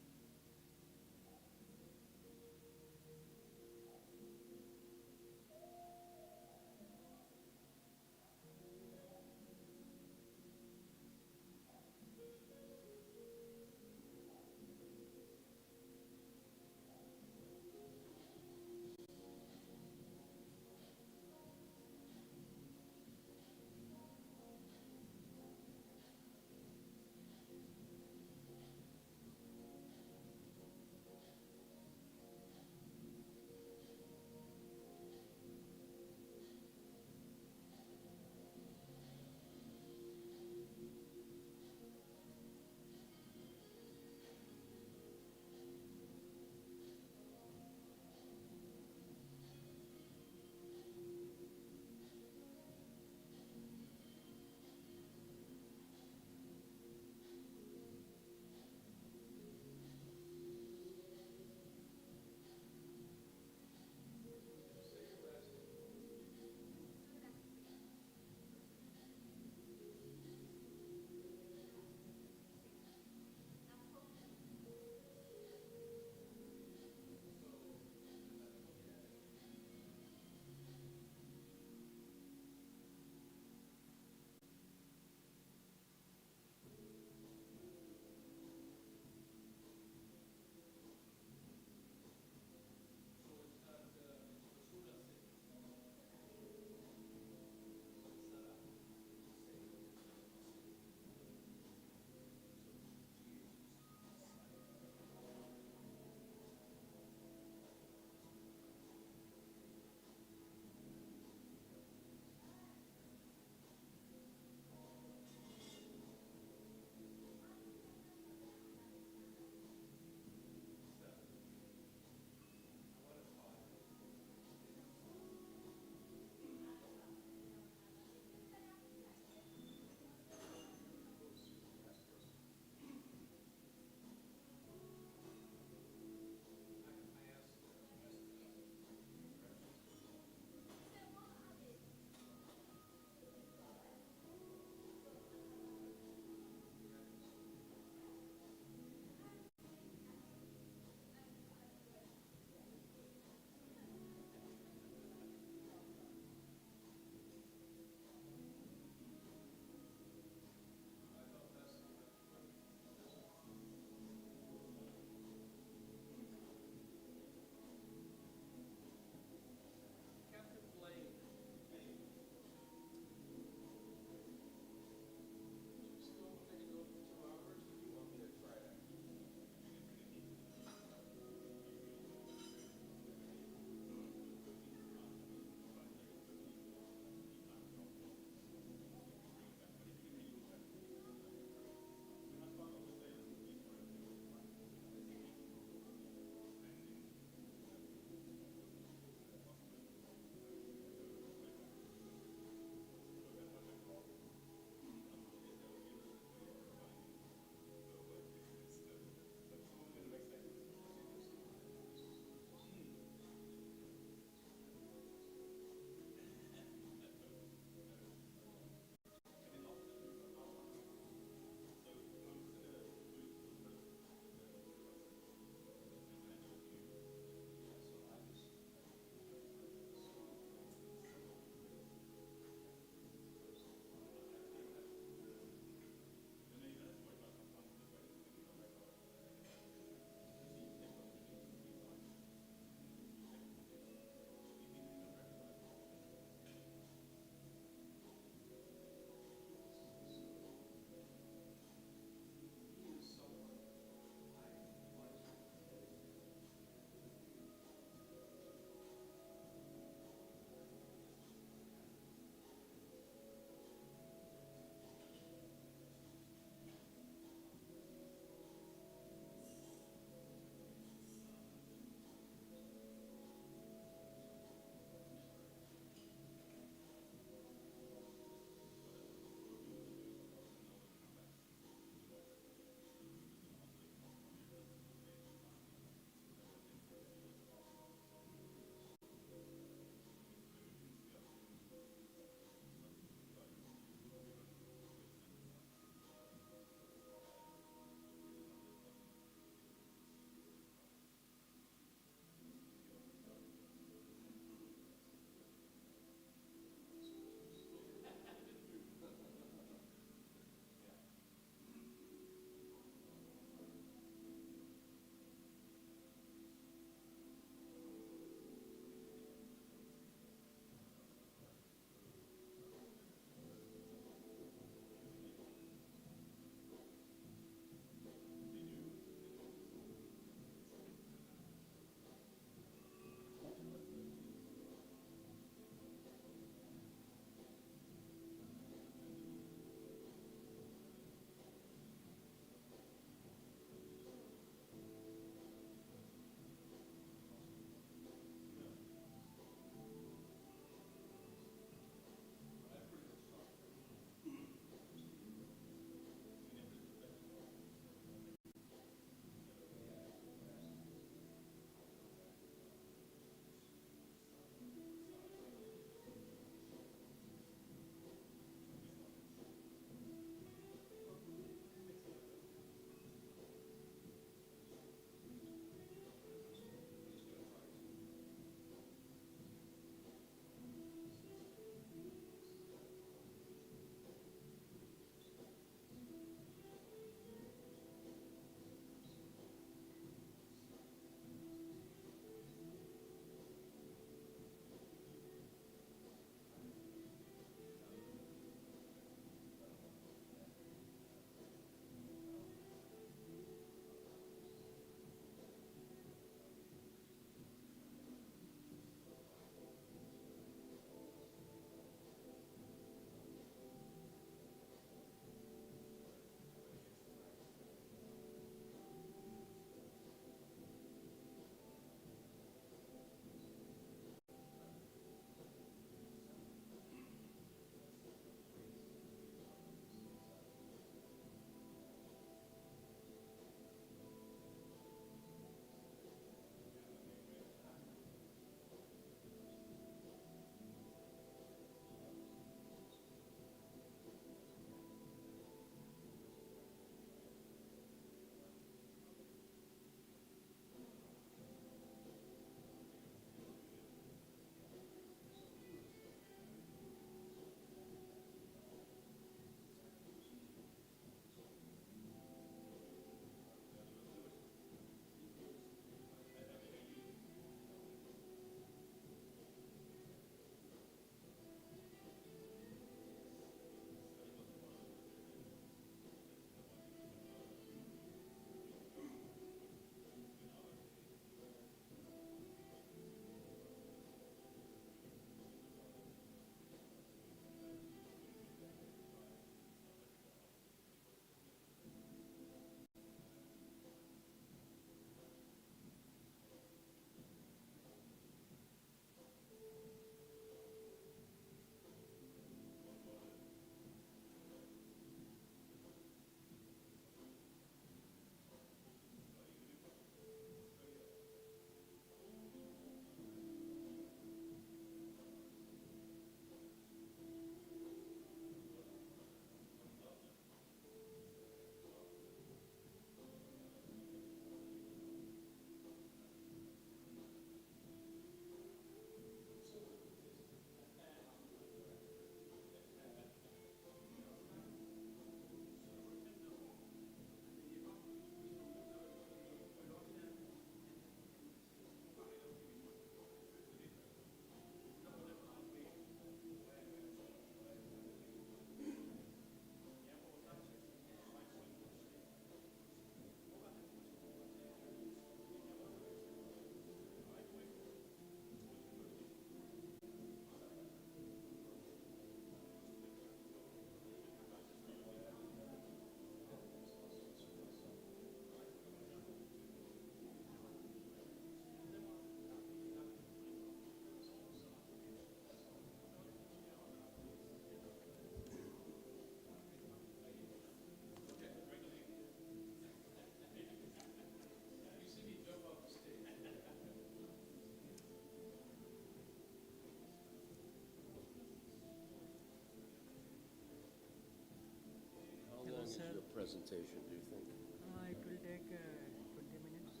Speaker 15: your presentation, do you think?
Speaker 16: It will take 20 minutes.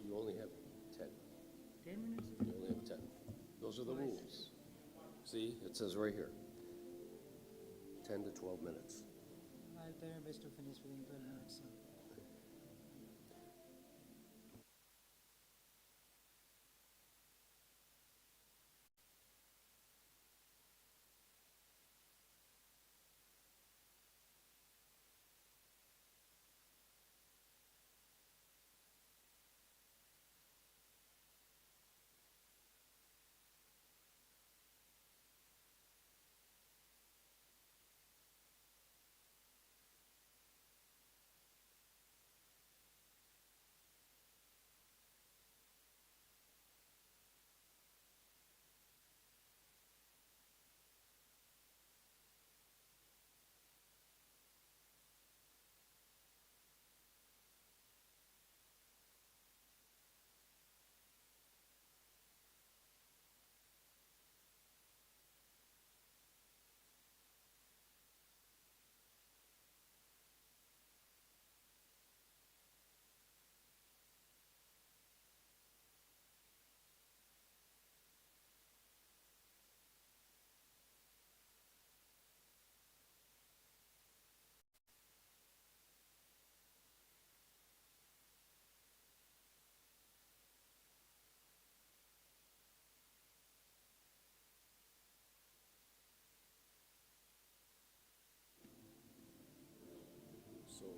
Speaker 15: You only have 10.
Speaker 16: 10 minutes?
Speaker 15: You only have 10. Those are the rules. See, it says right here, 10 to 12 minutes.
Speaker 16: I'll try my best to finish within 12 minutes.
Speaker 15: So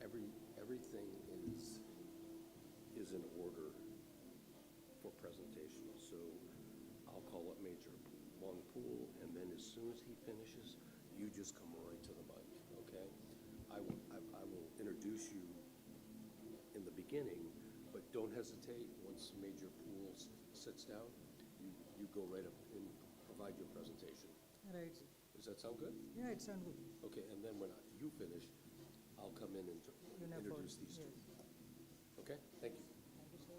Speaker 15: everything is in order for presentation. So I'll call it Major One Pool, and then as soon as he finishes, you just come right to the mic, okay? I will introduce you in the beginning, but don't hesitate. Once Major Pool sits down, you go right up and provide your presentation.
Speaker 16: Right.
Speaker 15: Does that sound good?
Speaker 16: Yeah, it sounds good.
Speaker 15: Okay, and then when you finish, I'll come in and introduce these two. Okay, thank you.
Speaker 16: Thank you, sir.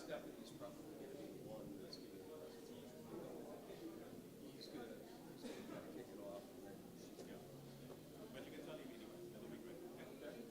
Speaker 15: step is probably going to be the one that's giving the presentation. He's going to kind of kick it off, and then
Speaker 5: But you can tell him anyway. That would be great. Thank you.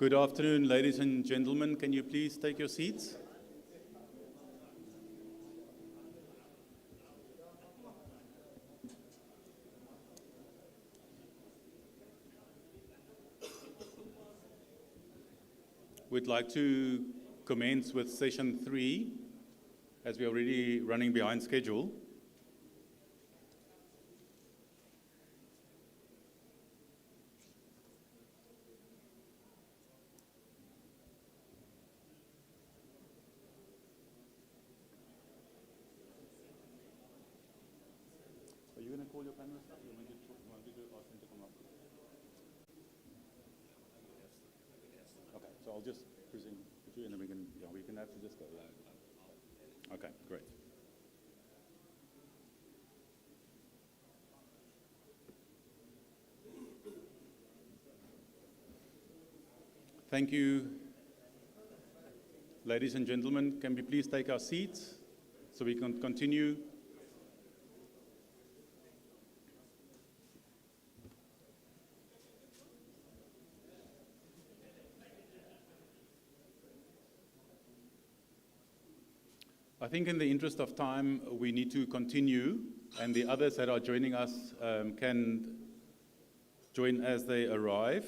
Speaker 5: Good afternoon, ladies and gentlemen. Can you please take your seats? We'd like to commence with session 3, as we're already running behind schedule. Are you going to call your panelists up? You want me to ask them to come up? Okay, so I'll just present you, and then we can have to just go. Okay, great. Thank you, ladies and gentlemen. Can we please take our seats so we can continue? I think in the interest of time, we need to continue, and the others that are joining us can join as they arrive.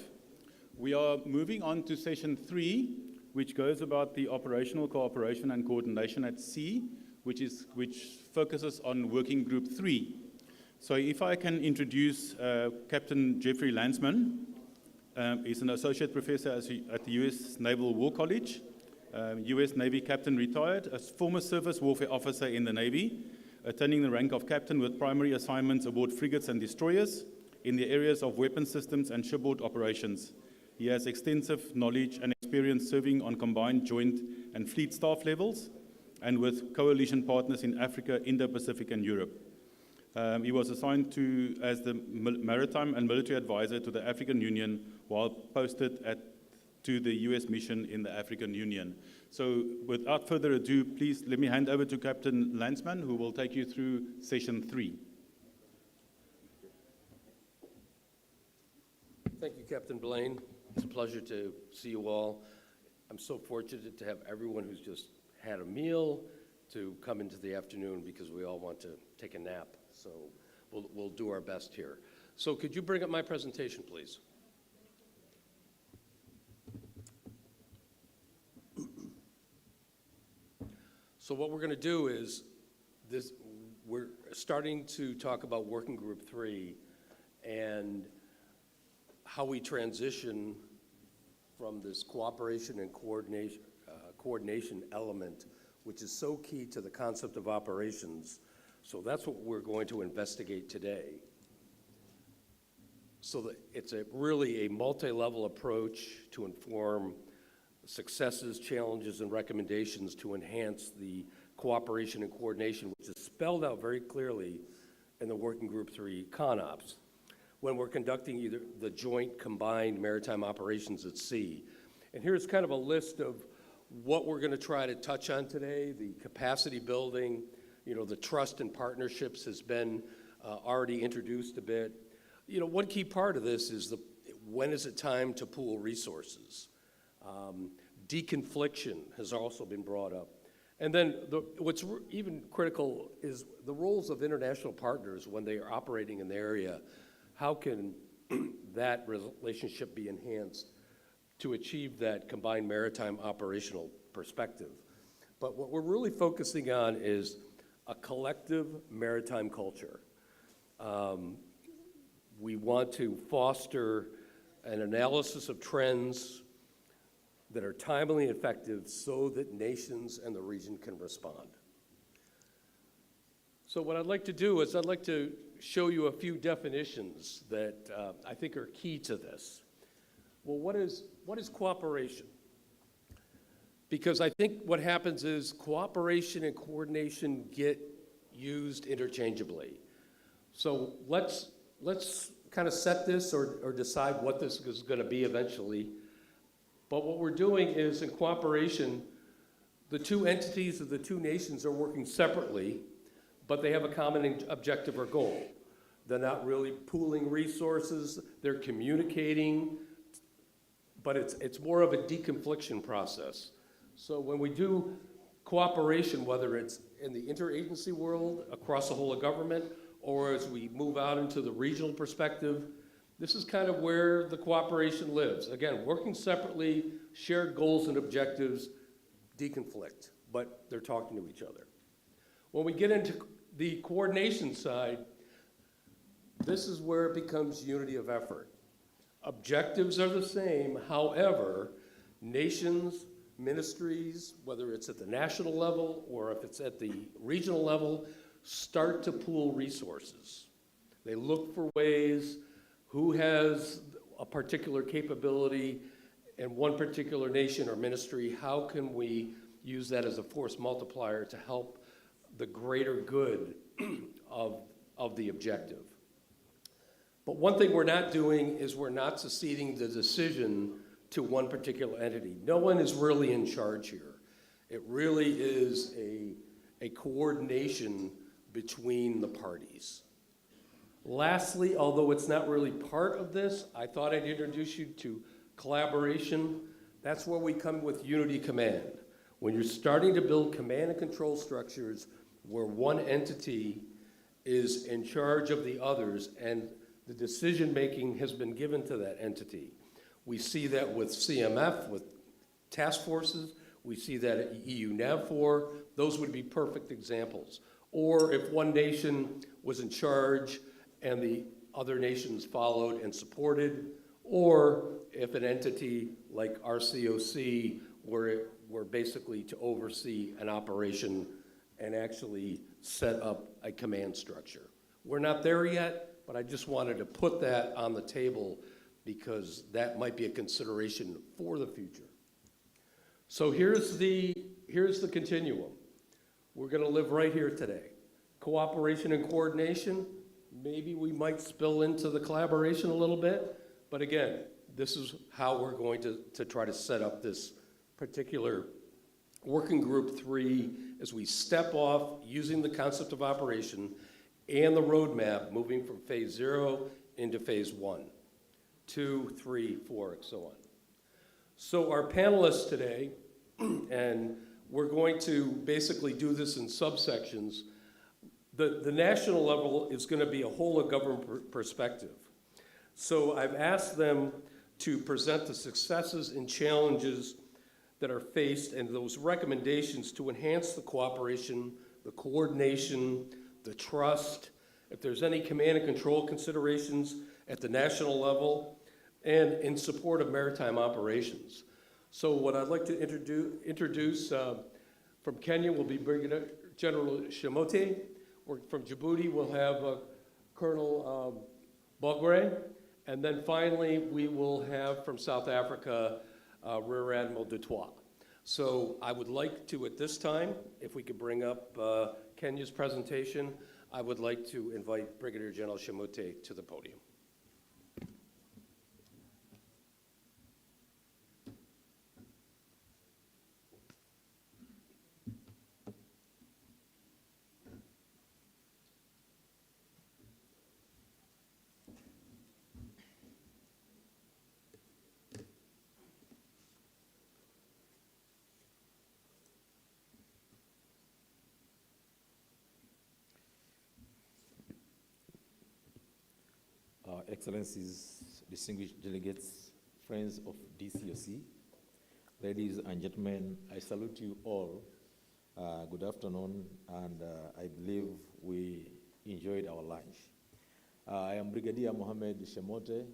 Speaker 5: We are moving on to session 3, which goes about the operational cooperation and coordination at sea, which focuses on working group 3. So if I can introduce Captain Jeffrey Landsman. He's an associate professor at the U.S. Naval War College. U.S. Navy captain retired, a former surface warfare officer in the Navy, attaining the rank of captain with primary assignments aboard frigates and destroyers in the areas of weapon systems and shipboard operations. He has extensive knowledge and experience serving on combined joint and fleet staff levels and with coalition partners in Africa, Indo-Pacific, and Europe. He was assigned as the maritime and military advisor to the African Union while posted to the U.S. mission in the African Union. So without further ado, please let me hand over to Captain Landsman, who will take you through session 3.
Speaker 15: Thank you, Captain Blaine. It's a pleasure to see you all. I'm so fortunate to have everyone who's just had a meal to come into the afternoon because we all want to take a nap. So we'll do our best here. So could you bring up my presentation, please? So what we're going to do is we're starting to talk about Working Group 3 and how we transition from this cooperation and coordination element, which is so key to the concept of operations. So that's what we're going to investigate today. So that it's really a multi-level approach to inform successes, challenges, and recommendations to enhance the cooperation and coordination, which is spelled out very clearly in the Working Group 3 CONOPS, when we're conducting either the joint combined maritime operations at sea. And here's kind of a list of what we're going to try to touch on today. The capacity building, the trust and partnerships has been already introduced a bit. One key part of this is when is it time to pool resources? Deconfliction has also been brought up. And then what's even critical is the roles of international partners when they are operating in the area. How can that relationship be enhanced to achieve that combined maritime operational perspective? But what we're really focusing on is a collective maritime culture. We want to foster an analysis of trends that are timely and effective so that nations and the region can respond. So what I'd like to do is I'd like to show you a few definitions that I think are key to this. Well, what is cooperation? Because I think what happens is cooperation and coordination get used interchangeably. So let's kind of set this or decide what this is going to be eventually. But what we're doing is, in cooperation, the two entities of the two nations are working separately, but they have a common objective or goal. They're not really pooling resources, they're communicating but it's more of a deconfliction process. So when we do cooperation, whether it's in the interagency world, across the whole of government, or as we move out into the regional perspective, this is kind of where the cooperation lives. Again, working separately, shared goals and objectives, deconflict, but they're talking to each other. When we get into the coordination side, this is where it becomes unity of effort. Objectives are the same, however, nations, ministries, whether it's at the national level or if it's at the regional level, start to pool resources. They look for ways, who has a particular capability in one particular nation or ministry, how can we use that as a force multiplier to help the greater good of the objective. But one thing we're not doing is we're not seceding the decision to one particular entity. No one is really in charge here. It really is a coordination between the parties. Lastly, although it's not really part of this, I thought I'd introduce you to collaboration. That's where we come with unity command. When you're starting to build command and control structures where one entity is in charge of the others and the decision-making has been given to that entity. We see that with CMF, with task forces. We see that at EU NAVFOR. Those would be perfect examples. Or if one nation was in charge and the other nations followed and supported, or if an entity like RCOC were basically to oversee an operation and actually set up a command structure. We're not there yet, but I just wanted to put that on the table because that might be a consideration for the future. So here's the continuum. We're gonna live right here today. Cooperation and coordination, maybe we might spill into the collaboration a little bit, but again, this is how we're going to try to set up this particular working group 3 as we step off using the concept of operation and the roadmap moving from phase 0 into phase 1, 2, 3, 4, and so on. So our panelists today, and we're going to basically do this in subsections. The national level is going to be a whole of government perspective. So I've asked them to present the successes and challenges that are faced and those recommendations to enhance the cooperation, the coordination, the trust, if there's any command and control considerations at the national level, and in support of maritime operations. So what I'd like to introduce from Kenya will be Brigadier General Shemote. From Djibouti, we'll have Colonel Bogre. And then finally, we will have from South Africa, Rear Admiral Dutoit. So I would like to, at this time, if we could bring up Kenya's presentation, I would like to invite Brigadier General Shemote to the podium.
Speaker 17: Excellencies, distinguished delegates, friends of DCOC, ladies and gentlemen, I salute you all. Good afternoon, and I believe we enjoyed our lunch. I am Brigadier Mohammed Shemote,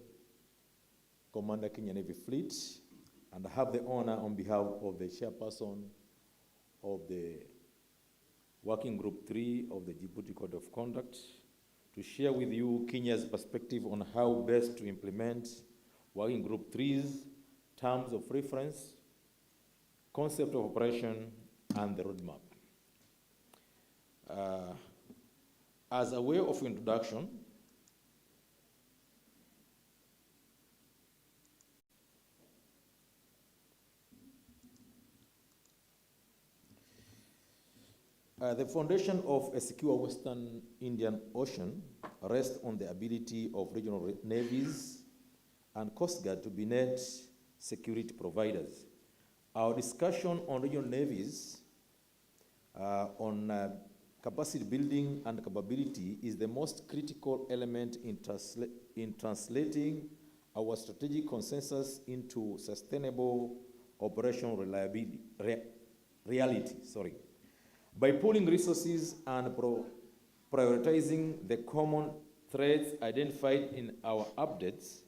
Speaker 17: Commander Kenya Navy Fleet, and I have the honor on behalf of the chairperson of the Working Group 3 of the Djibouti Code of Conduct to share with you Kenya's perspective on how best to implement Working Group 3's terms of reference, concept of operation, and the roadmap. As a way of introduction, the foundation of a secure Western Indian Ocean rests on the ability of regional navies and Coast Guard to be net security providers. Our discussion on regional navies on capacity building and capability is the most critical element in translating our strategic consensus into sustainable operational reality. By pooling resources and prioritizing the common threats identified in our updates,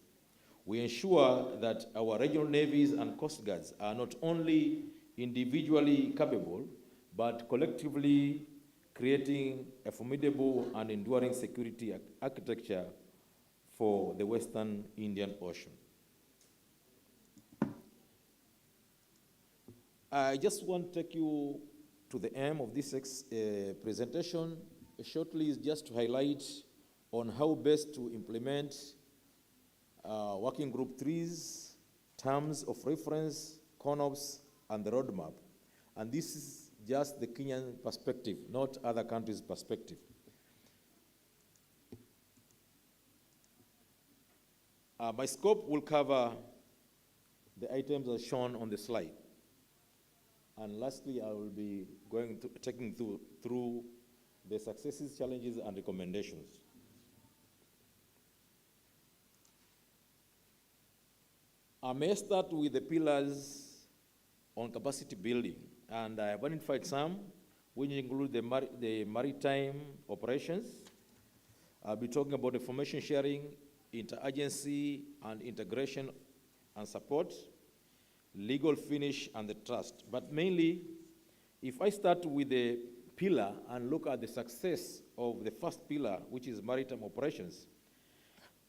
Speaker 17: we ensure that our regional navies and coast guards are not only individually capable, but collectively creating a formidable and enduring security architecture for the Western Indian Ocean. I just want to take you to the aim of this presentation. Shortly is just to highlight on how best to implement Working Group 3's terms of reference, CONOPS, and the roadmap. And this is just the Kenyan perspective, not other countries' perspective. My scope will cover the items as shown on the slide. And lastly, I will be taking through the successes, challenges, and recommendations. I may start with the pillars on capacity building, and I have identified some, which include the maritime operations. I'll be talking about information sharing, interagency and integration and support, legal finish, and the trust. But mainly, if I start with the pillar and look at the success of the first pillar, which is maritime operations,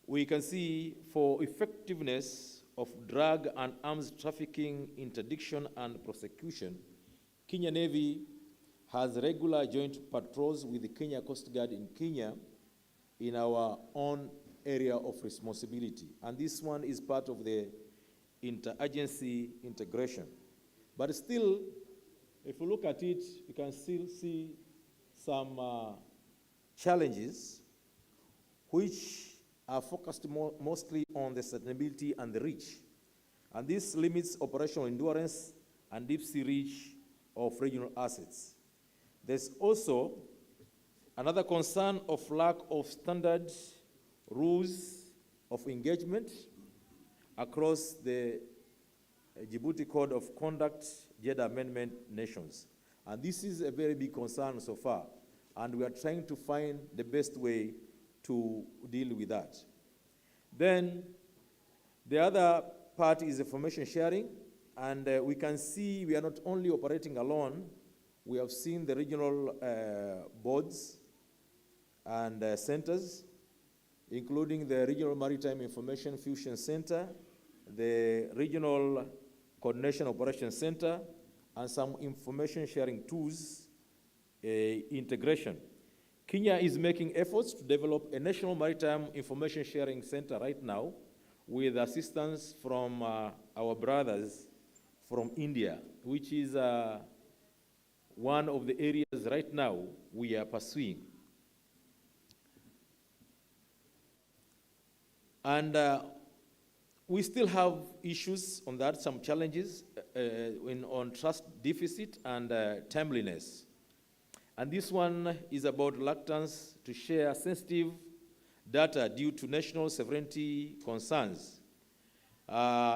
Speaker 17: we can see for effectiveness of drug and arms trafficking interdiction and prosecution, Kenya Navy has regular joint patrols with the Kenya Coast Guard in Kenya in our own area of responsibility. And this one is part of the interagency integration. But still, if you look at it, you can still see some challenges which are focused mostly on the sustainability and the reach. And this limits operational endurance and deep sea reach of regional assets. There's also another concern of lack of standard rules of engagement across the Djibouti Code of Conduct, Jeddah Amendment nations. And this is a very big concern so far. And we are trying to find the best way to deal with that. Then the other part is information sharing. And we can see we are not only operating alone, we have seen the regional boards and centers, including the Regional Maritime Information Fusion Center, the Regional Coordination Operations Center, and some information sharing tools integration. Kenya is making efforts to develop a National Maritime Information Sharing Center right now with assistance from our brothers from India, which is one of the areas right now we are pursuing. And we still have issues on that, some challenges on trust deficit and timeliness. And this one is about reluctance to share sensitive data due to national sovereignty concerns.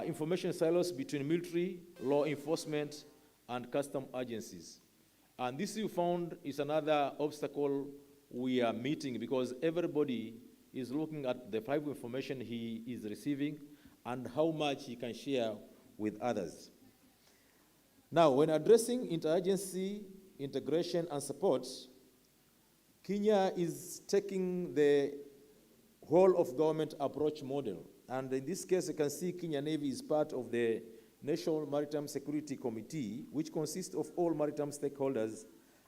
Speaker 17: Information silos between military, law enforcement, and custom agencies. And this we found is another obstacle we are meeting because everybody is looking at the private information he is receiving and how much he can share with others. Now, when addressing interagency, integration, and support, Kenya is taking the whole of government approach model. And in this case, you can see Kenya Navy is part of the National Maritime Security Committee, which consists of all maritime stakeholders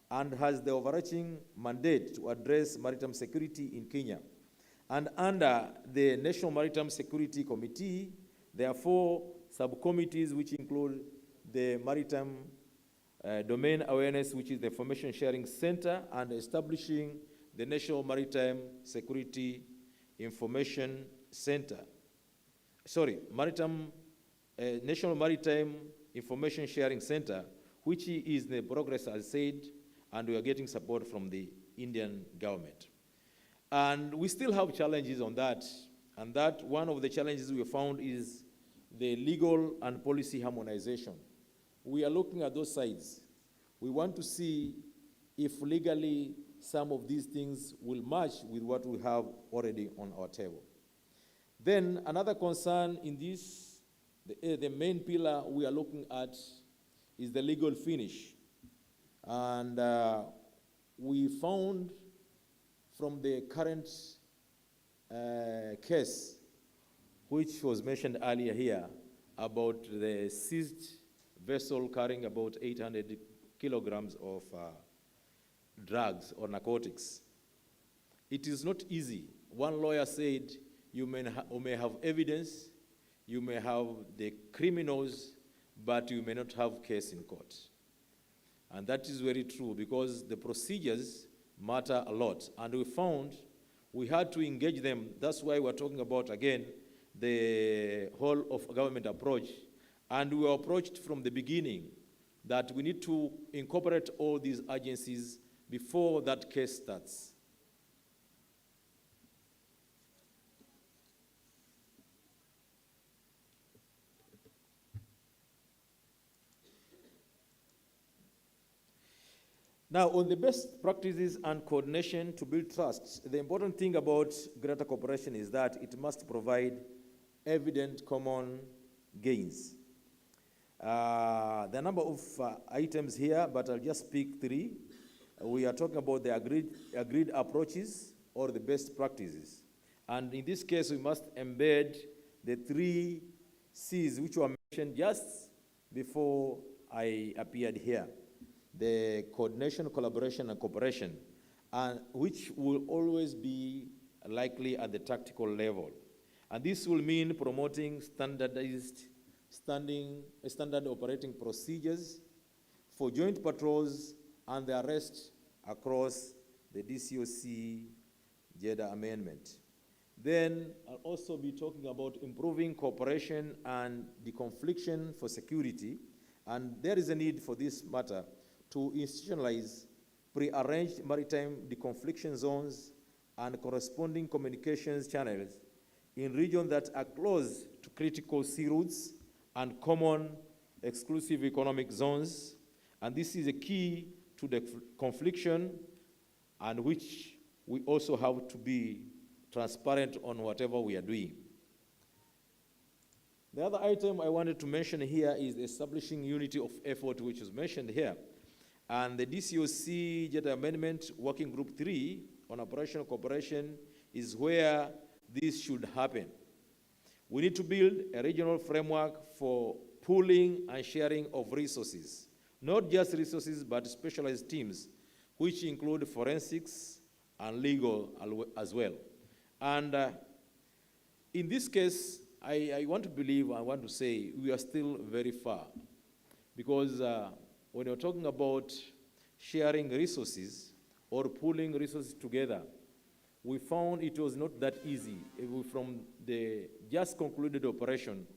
Speaker 17: and has the overarching mandate to address maritime security in Kenya. And under the National Maritime Security Committee, there are 4 subcommittees which include the Maritime Domain Awareness, which is the Information Sharing Center, and establishing the National Maritime Security Information Center. Maritime National Maritime Information Sharing Center, which is in progress, as said, and we are getting support from the Indian government. And we still have challenges on that, and that one of the challenges we found is the legal and policy harmonization. We are looking at those sides. We want to see if legally some of these things will match with what we have already on our table. Then another concern in this, the main pillar we are looking at is the legal finish. And we found from the current case, which was mentioned earlier here, about the seized vessel carrying about 800 kilograms of drugs or narcotics. It is not easy. One lawyer said you may have evidence, you may have the criminals, but you may not have case in court. And that is very true because the procedures matter a lot. And we found we had to engage them. That's why we're talking about, again, the whole of government approach. And we were approached from the beginning that we need to incorporate all these agencies before that case starts. Now, on the best practices and coordination to build trust, the important thing about greater cooperation is that it must provide evident common gains. There are a number of items here, but I'll just pick three. We are talking about the agreed approaches or the best practices. And in this case, we must embed the 3 C's which were mentioned just before I appeared here. The coordination, collaboration, and cooperation, and which will always be likely at the tactical level. And this will mean promoting standard operating procedures for joint patrols and the arrest across the DCOC Jeddah amendment. Then I'll also be talking about improving cooperation and deconfliction for security, and there is a need for this matter to institutionalize pre-arranged maritime deconfliction zones and corresponding communications channels in regions that are close to critical sea routes and common exclusive economic zones. And this is a key to the confliction, and which we also have to be transparent on whatever we are doing. The other item I wanted to mention here is establishing unity of effort, which was mentioned here. And the DCOC Jeddah Amendment Working Group 3 on operational cooperation is where this should happen. We need to build a regional framework for pooling and sharing of resources, not just resources, but specialized teams, which include forensics and legal as well. And in this case, I want to say we are still very far, because when you're talking about sharing resources or pooling resources together, we found it was not that easy. From the just concluded operation,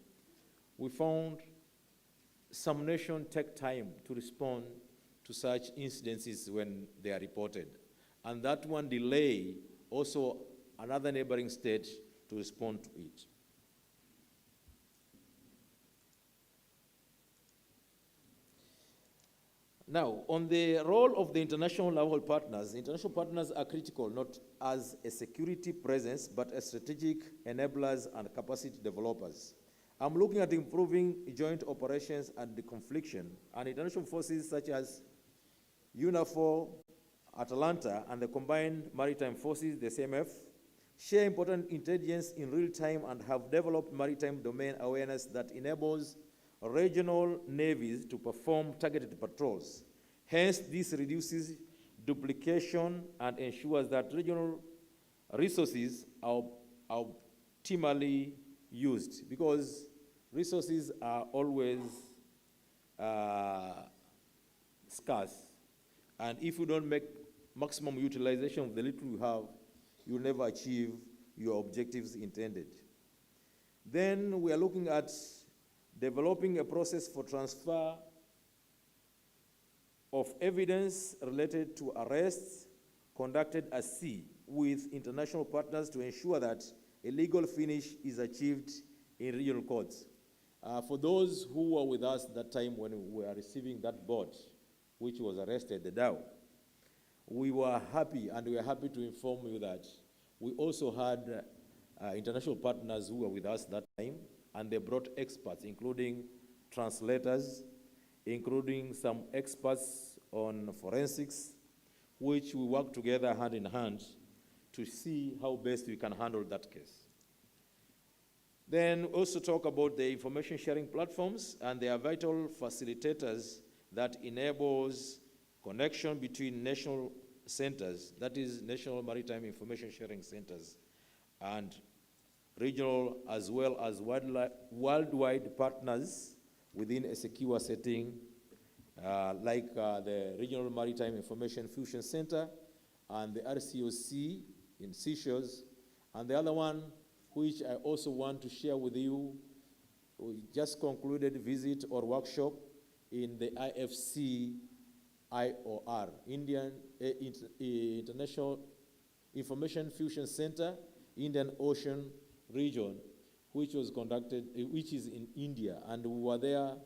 Speaker 17: we found some nations take time to respond to such incidences when they are reported. And that one delay also another neighboring state to respond to it. Now, on the role of the international level partners are critical not as a security presence, but as strategic enablers and capacity developers. I'm looking at improving joint operations and deconfliction, and international forces such as UNAFOR, Atalanta, and the Combined Maritime Forces, the CMF, share important intelligence in real time and have developed maritime domain awareness that enables regional navies to perform targeted patrols. Hence, this reduces duplication and ensures that regional resources are optimally used, because resources are always scarce. And if you don't make maximum utilization of the little you have, you'll never achieve your objectives intended. Then we are looking at developing a process for transfer of evidence related to arrests conducted at sea with international partners to ensure that a legal finish is achieved in regional courts. For those who were with us that time when we were receiving that boat, which was arrested, the Dow, we were happy, and we are happy to inform you that we also had international partners who were with us that time, and they brought experts, including translators, including some experts on forensics, which we work together hand in hand to see how best we can handle that case. Then also talk about the information sharing platforms, and they are vital facilitators that enables connection between national centers, that is National Maritime Information Sharing Centers, and regional as well as worldwide partners within a secure setting, like the Regional Maritime Information Fusion Center and the RCOC in Seychelles. And the other one, which I also want to share with you, we just concluded visit or workshop in the IFC IOR, International Information Fusion Center, Indian Ocean region, which was conducted, which is in India. And we were there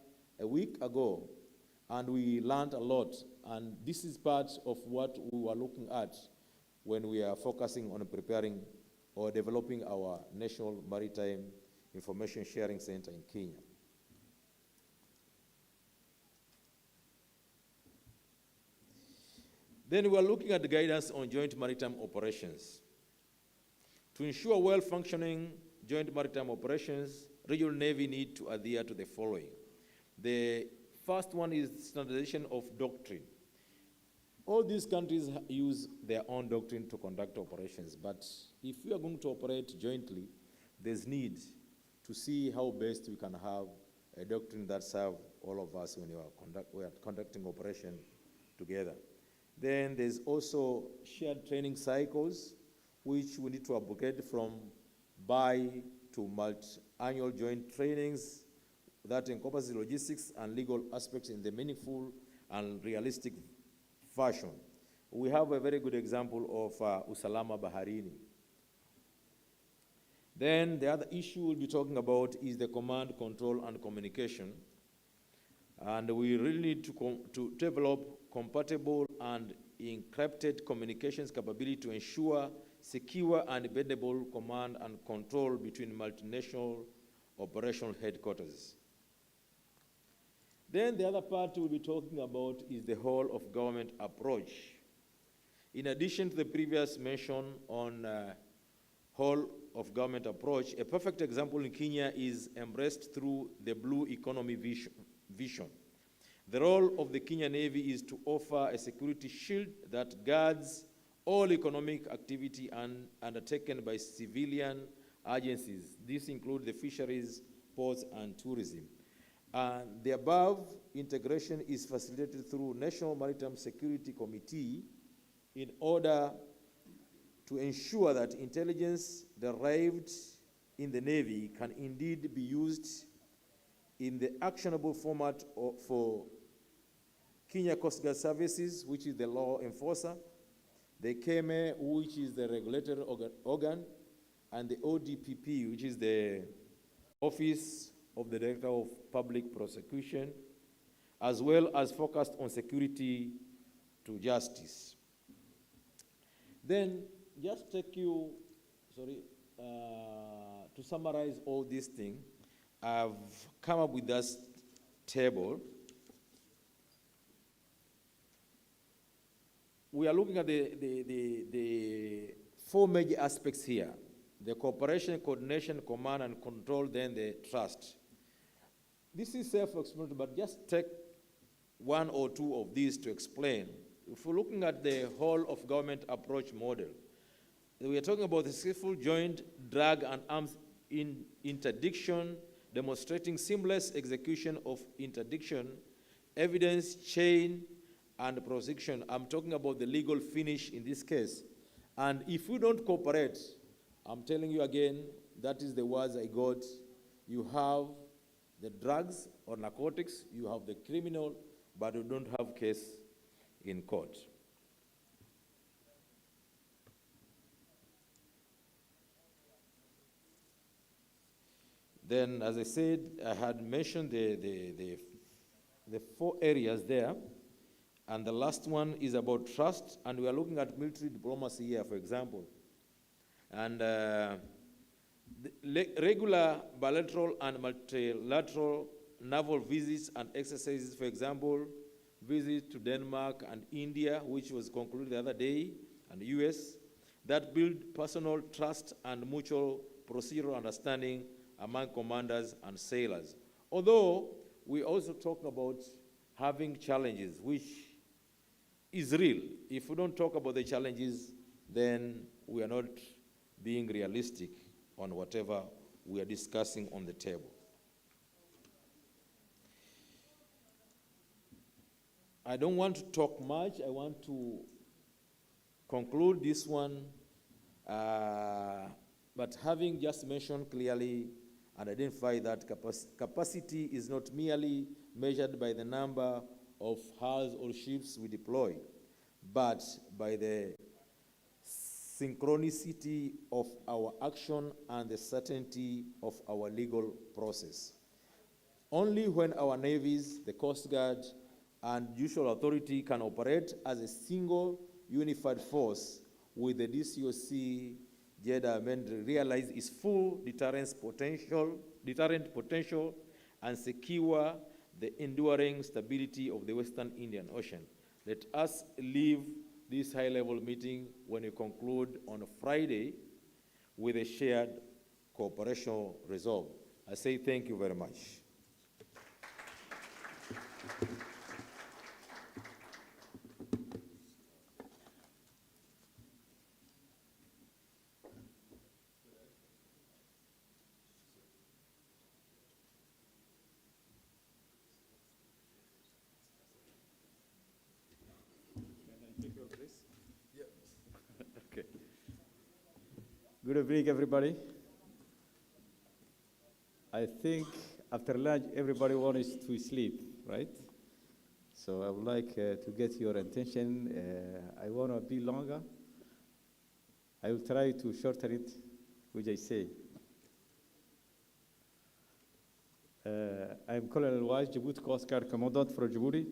Speaker 17: a week ago, and we learned a lot. And this is part of what we were looking at when we are focusing on preparing or developing our National Maritime Information Sharing Center in Kenya. Then we are looking at the guidance on joint maritime operations. To ensure well-functioning joint maritime operations, regional Navy need to adhere to the following. The first one is standardization of doctrine. All these countries use their own doctrine to conduct operations, but if we are going to operate jointly, there's need to see how best we can have a doctrine that serves all of us when we are conducting operation together. Then there's also shared training cycles, which we need to upgrade from bi to multi-annual joint trainings that encompasses logistics and legal aspects in the meaningful and realistic fashion. We have a very good example of Usalama Baharini. Then the other issue we'll be talking about is the command, control, and communication. And we really need to develop compatible and encrypted communications capability to ensure secure and dependable command and control between multinational operational headquarters. Then the other part we'll be talking about is the whole of government approach. In addition to the previous mention on whole of government approach, a perfect example in Kenya is embraced through the Blue Economy vision. The role of the Kenya Navy is to offer a security shield that guards all economic activity undertaken by civilian agencies. This includes the fisheries, ports, and tourism. The above integration is facilitated through National Maritime Security Committee in order to ensure that intelligence derived in the Navy can indeed be used in the actionable format for Kenya Coast Guard Services, which is the law enforcer, the KMA, which is the regulatory organ, and the ODPP, which is the Office of the Director of Public Prosecution, as well as focused on security to justice. Then, just take you, to summarize all these things, I've come up with this table. We are looking at the four major aspects here: the cooperation, coordination, command, and control, then the trust. This is self-explanatory, but just take one or two of these to explain. If we're looking at the whole of government approach model, we are talking about the successful joint drug and arms interdiction, demonstrating seamless execution of interdiction, evidence chain, and prosecution. I'm talking about the legal finish in this case. And if we don't cooperate, I'm telling you again, that is the words I got, you have the drugs or narcotics, you have the criminal, but you don't have case in court. Then, as I said, I had mentioned the 4 areas there, and the last one is about trust, and we are looking at military diplomacy here, for example. And regular bilateral and multilateral naval visits and exercises, for example, visits to Denmark and India, which was concluded the other day, and the US, that build personal trust and mutual procedural understanding among commanders and sailors. Although we also talk about having challenges, which is real. If we don't talk about the challenges, then we are not being realistic on whatever we are discussing on the table. I don't want to talk much. I want to conclude this one, but having just mentioned clearly and identify that capacity is not merely measured by the number of hulls or ships we deploy, but by the synchronicity of our action and the certainty of our legal process. Only when our navies, the Coast Guard, and judicial authority can operate as a single unified force with the DCOC Jeddah amendment realize its full deterrent potential and secure the enduring stability of the Western Indian Ocean. Let us leave this high-level meeting when we conclude on a Friday with a shared cooperation resolve. I say thank you very much.
Speaker 18: Okay. Good evening, everybody. I think after lunch, everybody wants to sleep, right? So I would like to get your attention. I want to be longer. I will try to shorten it, which I say. I'm Colonel Wise, Djibouti Coast Guard Commandant for Djibouti.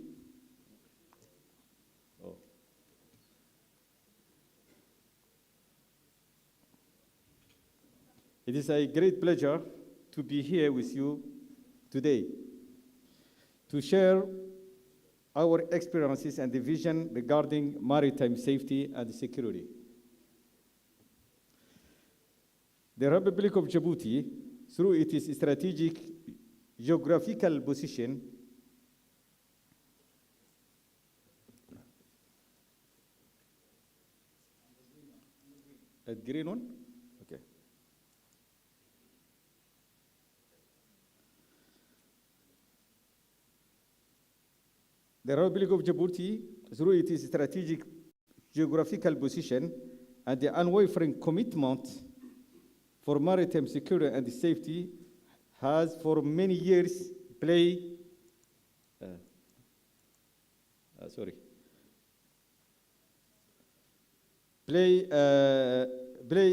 Speaker 18: It is a great pleasure to be here with you today to share our experiences and the vision regarding maritime safety and security. The Republic of Djibouti, through its strategic geographical position, green one? Okay. The Republic of Djibouti, through its strategic geographical position and the unwavering commitment for maritime security and safety, has for many years played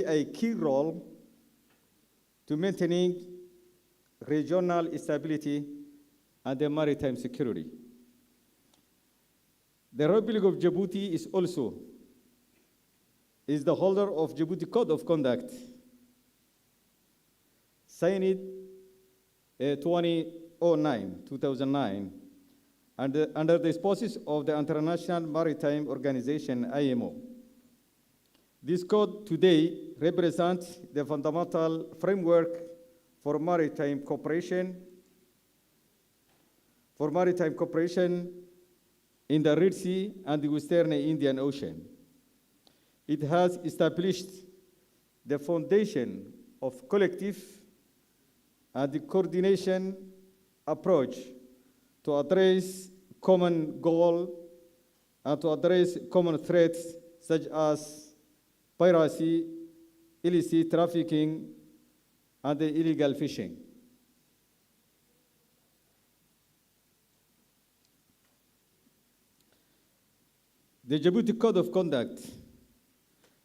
Speaker 18: a key role to maintaining regional stability and the maritime security. The Republic of Djibouti is also the holder of Djibouti Code of Conduct, signed 2009, and under the auspices of the International Maritime Organization, IMO. This code today represents the fundamental framework for maritime cooperation in the Red Sea and the Western Indian Ocean. It has established the foundation of collective and the coordination approach to address common goals and to address common threats such as piracy, illicit trafficking, and the illegal fishing. The Djibouti Code of Conduct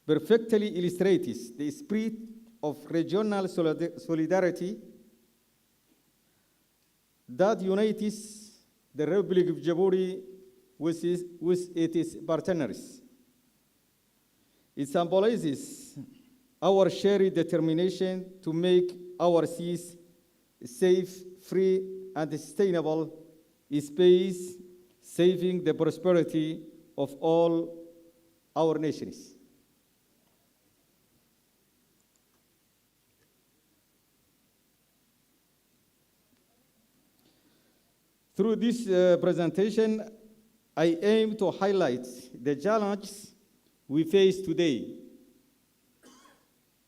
Speaker 18: perfectly illustrates the spirit of regional solidarity that unites the Republic of Djibouti with its partners. It symbolizes our shared determination to make our seas safe, free, and sustainable space, saving the prosperity of all our nations. Through this presentation, I aim to highlight the challenges we face today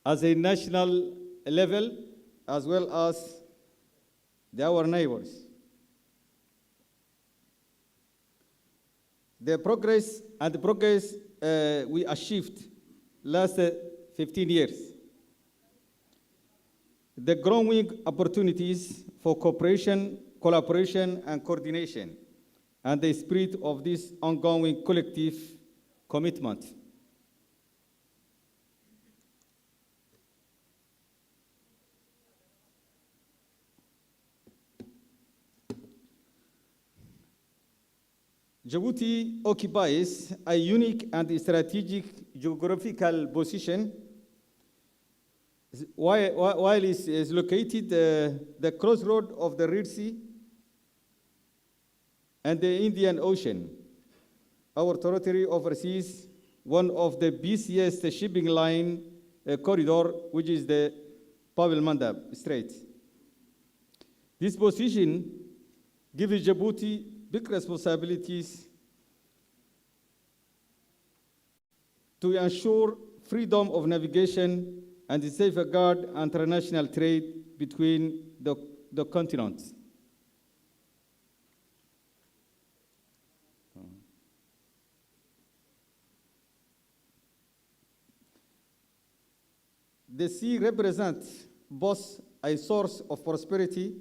Speaker 18: as a national level, as well as our neighbors. The progress we achieved last 15 years. The growing opportunities for cooperation, collaboration, and coordination, and the spirit of this ongoing collective commitment. Djibouti occupies a unique and strategic geographical position while it is located the crossroad of the Red Sea and the Indian Ocean. Our territory oversees one of the busiest shipping line corridor, which is the Bab el-Mandab Strait. This position gives Djibouti big responsibilities to ensure freedom of navigation and safeguard international trade between the continents. The sea represents both a source of prosperity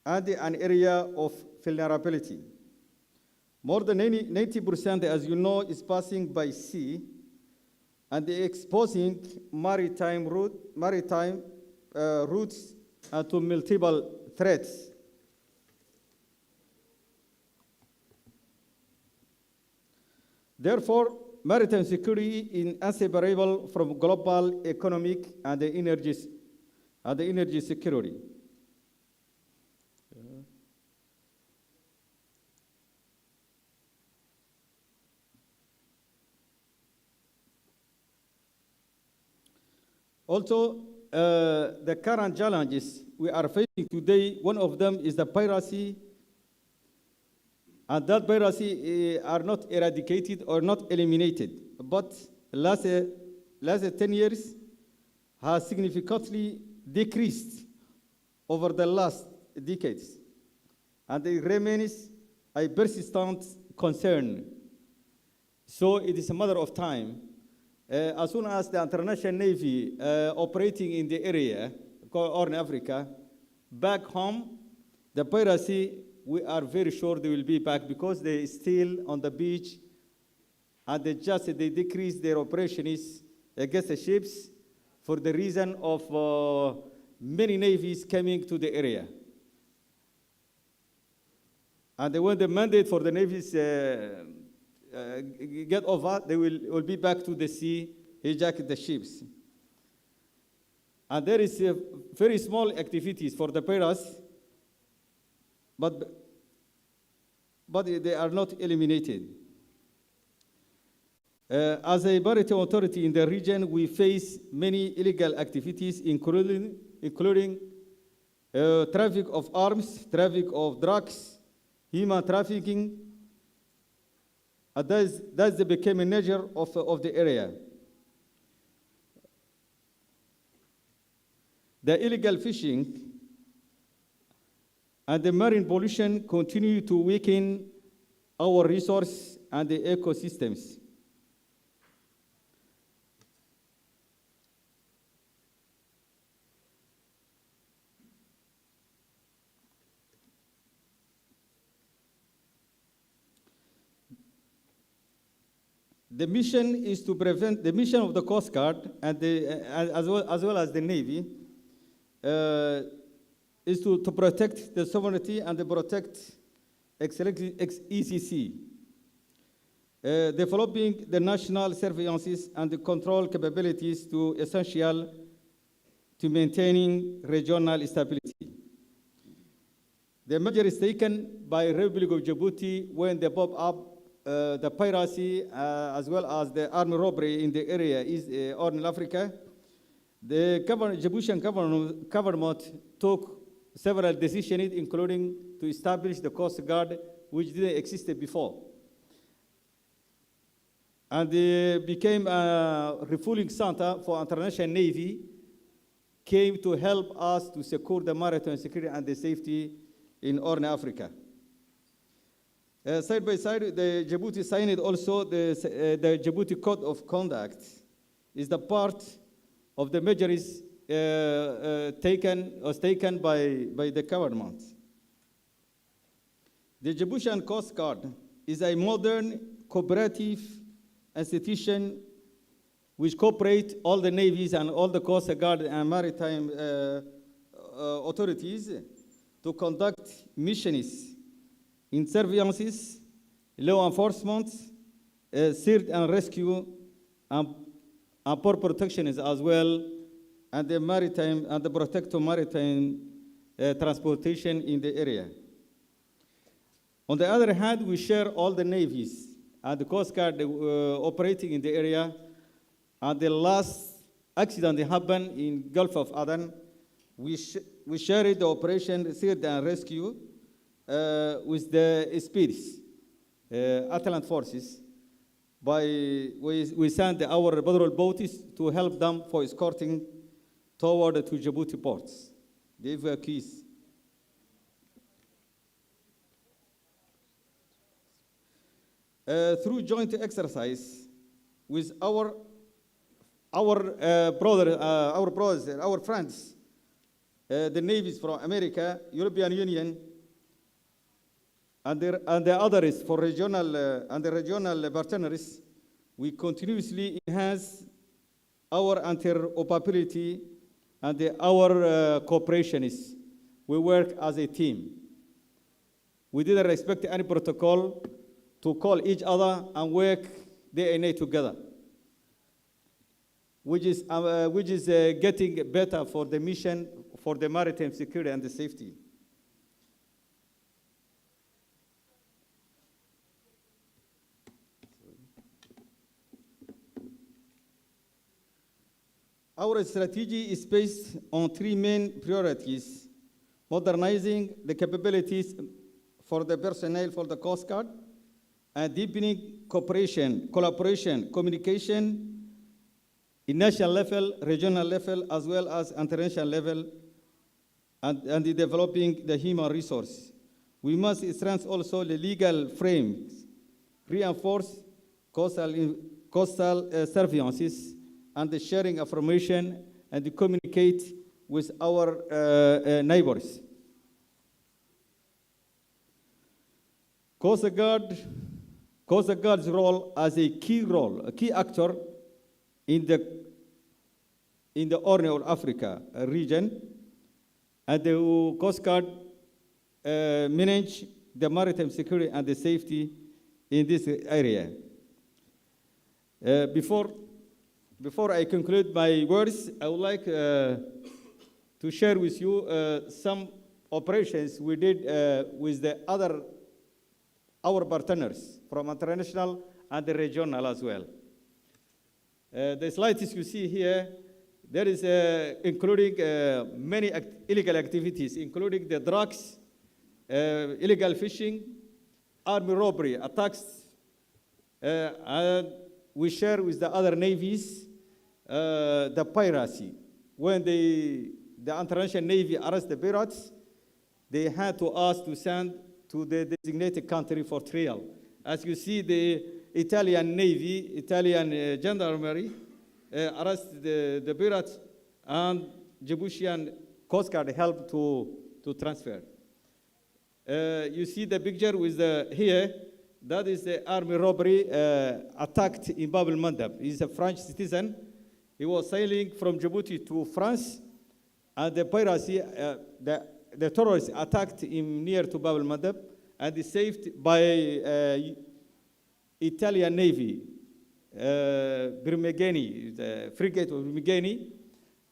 Speaker 18: and an area of vulnerability. More than 90%, as you know, is passing by sea and exposing maritime routes to multiple threats. Therefore, maritime security is inseparable from global economic and energy security. Also, the current challenges we are facing today, one of them is the piracy, and that piracy are not eradicated or not eliminated, but last 10 years has significantly decreased over the last decades, and it remains a persistent concern. So it is a matter of time. As soon as the International Navy operating in the area, or in Africa, back home, the piracy, we are very sure they will be back because they still on the beach and they decrease their operations against the ships for the reason of many navies coming to the area. And when the mandate for the navies get over, they will be back to the sea, hijack the ships. And there is very small activities for the pirates, but they are not eliminated. As a maritime authority in the region, we face many illegal activities, including traffic of arms, traffic of drugs, human trafficking. That's became a nature of the area. The illegal fishing and the marine pollution continue to weaken our resources and the ecosystems. The mission is to prevent, the mission of the Coast Guard and as well as the Navy is to protect the sovereignty and to protect ECC, developing the national surveillances and the control capabilities to essential to maintaining regional stability. The measure is taken by Republic of Djibouti when they pop up the piracy as well as the armed robbery in the area is Horn Africa. The Djiboutian government took several decisions, including to establish the Coast Guard, which didn't exist before. And they became a refueling center for international Navy, came to help us to secure the maritime security and the safety in Horn Africa. Side by side, the Djibouti signed also the Djibouti Code of Conduct is the part of the measures taken by the government. The Djiboutian Coast Guard is a modern cooperative institution which cooperates all the navies and all the Coast Guard and maritime authorities to conduct missions in surveillances, law enforcement, search and rescue, and port protection as well, and the maritime and the protect maritime transportation in the area. On the other hand, we share all the navies and the Coast Guard operating in the area. And the last accident happened in Gulf of Aden. We shared the operation search and rescue with the SPIRS, Atlant forces. We sent our patrol boats to help them for escorting toward to Djibouti ports, the evacuees. Through joint exercise with our friends, the navies from America, European Union, and the others for regional and the regional partners, we continuously enhance our interoperability and our cooperation. We work as a team. We didn't respect any protocol to call each other and work day and night together, which is getting better for the mission, for the maritime security and the safety. Our strategy is based on three main priorities: modernizing the capabilities for the personnel for the Coast Guard, and deepening cooperation, collaboration, communication in national level, regional level, as well as international level, and developing the human resource. We must strengthen also the legal frames, reinforce coastal surveillances, and the sharing information and communicate with our neighbors. Coast Guard's role as a key actor in the Horn of Africa region, and the Coast Guard manage the maritime security and the safety in this area. Before I conclude my words, I would like to share with you some operations we did with our partners from international and the regional as well. The slides you see here, there is including many illegal activities, including the drugs, illegal fishing, armed robbery, attacks, and we share with the other navies the piracy. When the international navy arrests the pirates, they had to ask to send to the designated country for trial. As you see, the Italian Navy, Italian Gendarmerie arrested the pirates, and Djiboutian Coast Guard helped to transfer. You see the picture with here, That is the army robbery attacked in Bab el-Mandab. He's a French citizen. He was sailing from Djibouti to France, and the piracy, the terrorists attacked him near to Bab el-Mandab, and he saved by Italian Navy, Birmegeni, the frigate of Birmegeni.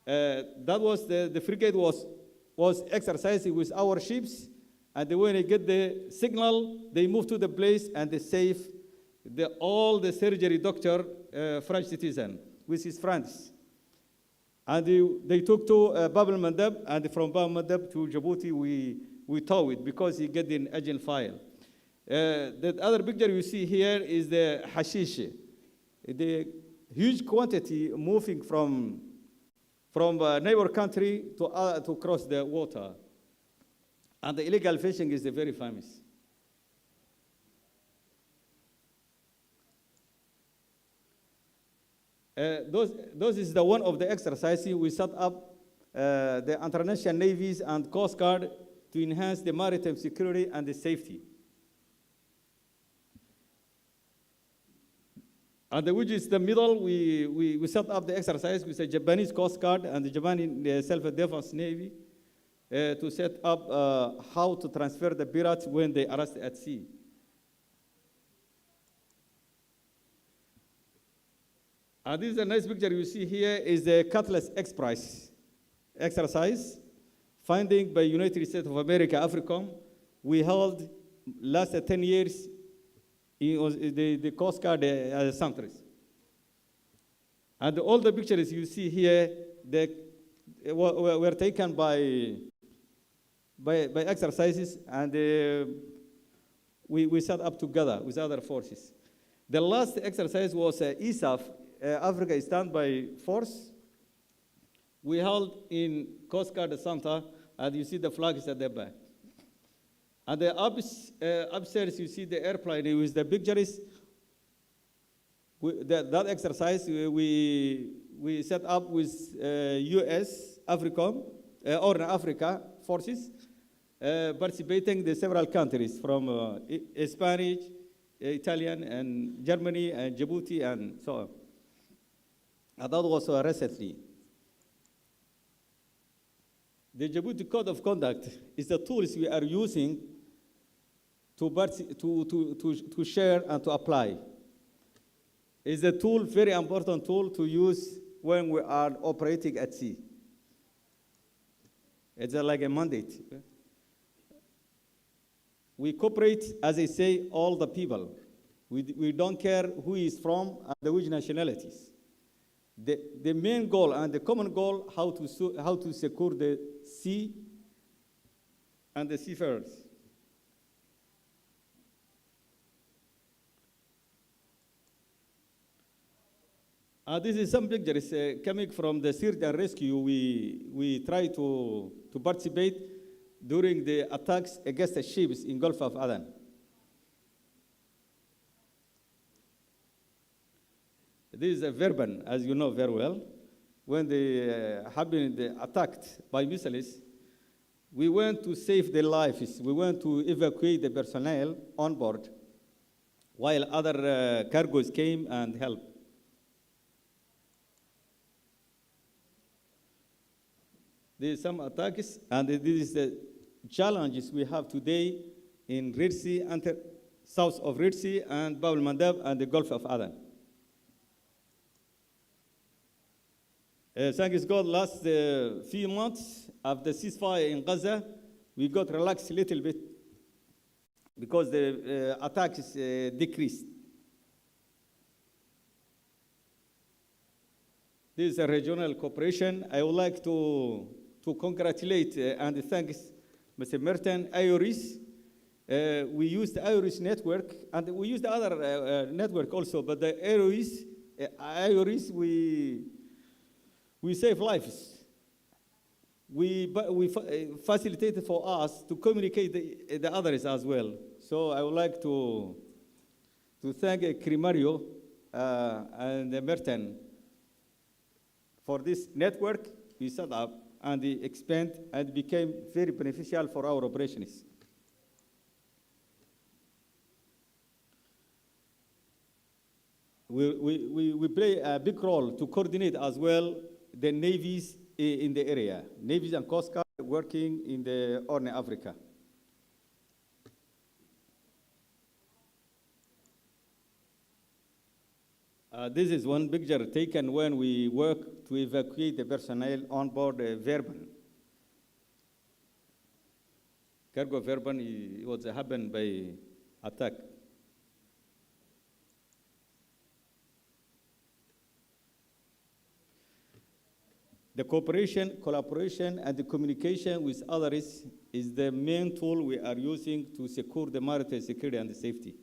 Speaker 18: That was the frigate was exercising with our ships, and when they get the signal, they move to the place and they save all the surgery doctor, French citizen, with his friends. And they took to Bab el-Mandab, and from Bab el-Mandab to Djibouti, we tow it because he get an agent file. The other picture you see here is the hashish, the huge quantity moving from a neighbor country to cross the water. And the illegal fishing is very famous. Those is the one of the exercises we set up the international navies and Coast Guard to enhance the maritime security and the safety. And which is the middle, we set up the exercise with the Japanese Coast Guard and the Japanese Self-Defense Navy to set up how to transfer the pirates when they arrest at sea. And this is a nice picture you see here is the Cutlass Express exercise, funding by United States of America, AFRICOM. We held last 10 years the Coast Guard centers. And all the pictures you see here were taken by exercises, and we set up together with other forces. The last exercise was ISAF, Africa Standby Force. We held in Coast Guard Center, and you see the flags at the back. And the upstairs, you see the airplane with the pictures. That exercise we set up with U.S., AFRICOM, or Africa forces, participating the several countries from Spanish, Italian, and Germany, and Djibouti, and so on. And that was recently. The Djibouti Code of Conduct is the tools we are using to share and to apply. It's a tool, very important tool to use when we are operating at sea. It's like a mandate. We cooperate, as I say, all the people. We don't care who is from and which nationalities. The main goal and the common goal, how to secure the sea and the seafarers. This is some pictures coming from the search and rescue. We try to participate during the attacks against the ships in Gulf of Aden. This is a Verban, as you know very well. When they have been attacked by missiles, we went to save their lives. We went to evacuate the personnel on board, while other cargoes came and helped. There are some attacks, and this is the challenges we have today in Red Sea, south of Red Sea, and Bab el-Mandab, and the Gulf of Aden. Thanks God, last few months of the ceasefire in Gaza, we got relaxed a little bit because the attacks decreased. This is a regional cooperation. I would like to congratulate and thank Mr. Merton, IORIS. We used the IORIS network, and we used the other network also, but the IORIS, we save lives. We facilitated for us to communicate the others as well. So I would like to thank Crimario and Merton for this network we set up, and they expand and became very beneficial for our operations. we play a big role to coordinate as well the navies in the area, navies and Coast Guard working in the Horn of Africa. This is one picture taken when we work to evacuate the personnel on board Verban. Cargo Verban was happened by attack. The cooperation, collaboration, and the communication with others is the main tool we are using to secure the maritime security and safety.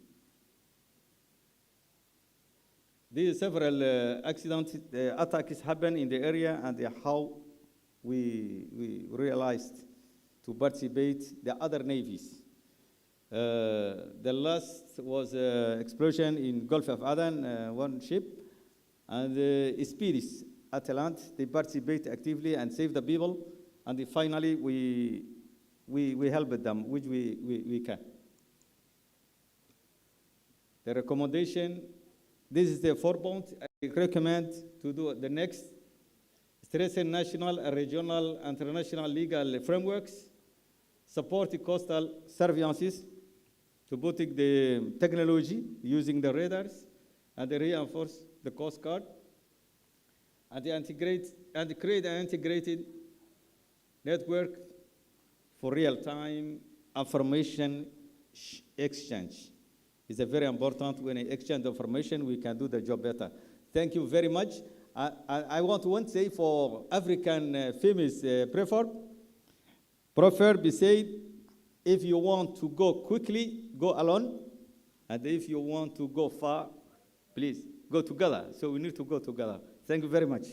Speaker 18: These several accidents, attacks happen in the area, and how we realized to participate the other navies. The last was explosion in Gulf of Aden, one ship, and Spiris Atalant, they participate actively and save the people, and finally we helped them, which we can. The recommendation, this is the 4 points I recommend to do the next. Strengthen national, regional, international legal frameworks, support the coastal surveillances, to putting the technology using the radars, and reinforce the Coast Guard, and create an integrated network for real-time information exchange. It's a very important. When we exchange information, we can do the job better. Thank you very much. I want to say for African famous proverb said, if you want to go quickly, go alone, and if you want to go far, please go together. So we need to go together. Thank you very much.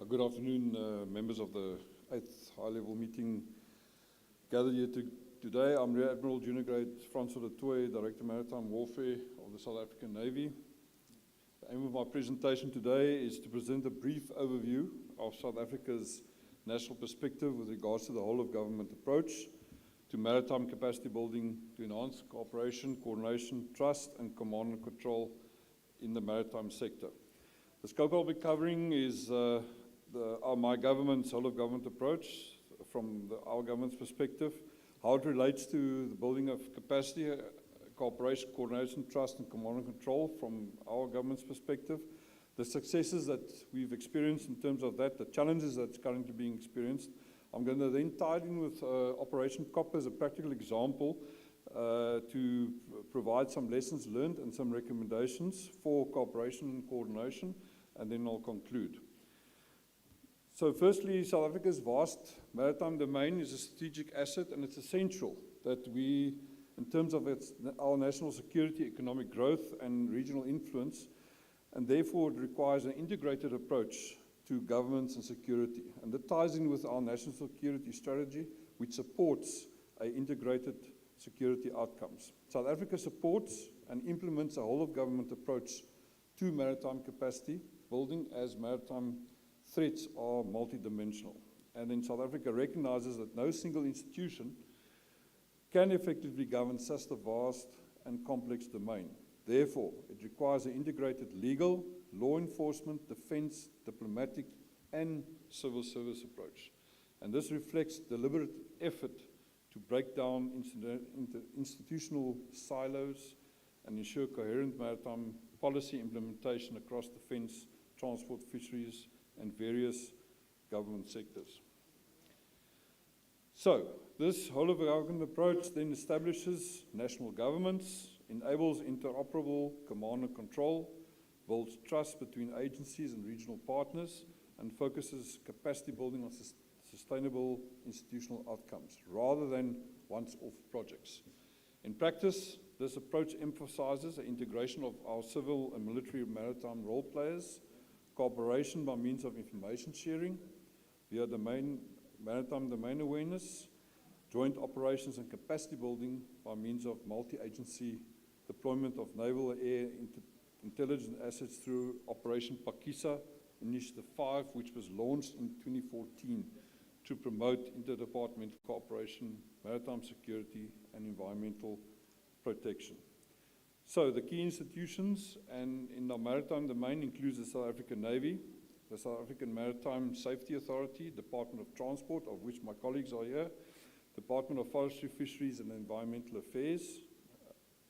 Speaker 19: Good afternoon, members of the 8th high-level meeting gathered here today. I'm Rear Admiral Junior Grade Francois de Tooy, Director Maritime Warfare of the South African Navy. The aim of my presentation today is to present a brief overview of South Africa's national perspective with regards to the whole-of-government approach to maritime capacity building to enhance cooperation, coordination, trust, and command and control in the maritime sector. The scope I'll be covering is my government's whole-of-government approach from our government's perspective, how it relates to the building of capacity, cooperation, coordination, trust, and command and control from our government's perspective, the successes that we've experienced in terms of that, the challenges that's currently being experienced. I'm going to then tie it in with Operation Copper as a practical example to provide some lessons learned and some recommendations for cooperation and coordination, and then I'll conclude. So firstly, South Africa's vast maritime domain is a strategic asset, and it's essential that we, in terms of our national security, economic growth, and regional influence, and therefore it requires an integrated approach to governance and security. And that ties in with our national security strategy, which supports integrated security outcomes. South Africa supports and implements a whole-of-government approach to maritime capacity building as maritime threats are multidimensional. And then South Africa recognizes that no single institution can effectively govern such a vast and complex domain. Therefore, it requires an integrated legal, law enforcement, defense, diplomatic, and civil service approach. And this reflects deliberate effort to break down institutional silos and ensure coherent maritime policy implementation across defense, transport, fisheries, and various government sectors. So, this whole-of-government approach then establishes national governments, enables interoperable command and control, builds trust between agencies and regional partners, and focuses capacity building on sustainable institutional outcomes, rather than once-off projects. In practice, this approach emphasizes the integration of our civil and military maritime role players, cooperation by means of information sharing, via maritime domain awareness, joint operations and capacity building by means of multi-agency deployment of naval air intelligence assets through Operation Pakisa, Initiative 5, which was launched in 2014 to promote interdepartmental cooperation, maritime security, and environmental protection. So the key institutions and in the maritime domain includes the South African Navy, the South African Maritime Safety Authority, Department of Transport, of which my colleagues are here, Department of Forestry, Fisheries and Environmental Affairs,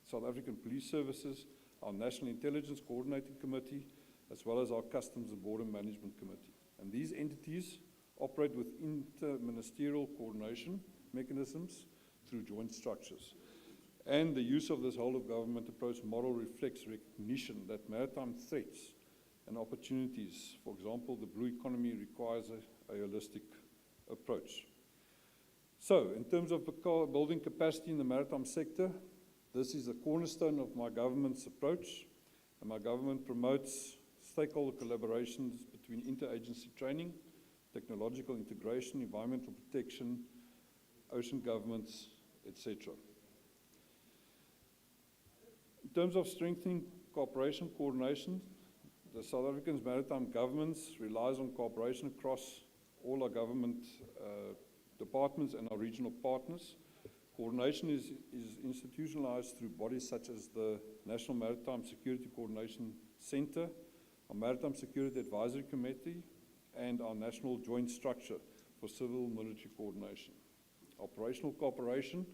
Speaker 19: South African Police Services, our National Intelligence Coordinating Committee, as well as our Customs and Border Management Committee. And these entities operate with inter-ministerial coordination mechanisms through joint structures. And the use of this whole-of-government approach model reflects recognition that maritime threats and opportunities, for example, the blue economy, requires a holistic approach. So, in terms of building capacity in the maritime sector, this is the cornerstone of my government's approach, and my government promotes stakeholder collaborations between interagency training, technological integration, environmental protection, ocean governments, etc. In terms of strengthening cooperation coordination, the South African maritime governments relies on cooperation across all our government departments and our regional partners. Coordination is institutionalized through bodies such as the National Maritime Security Coordination Center, our Maritime Security Advisory Committee, and our National Joint Structure for Civil-Military Coordination. Operational cooperation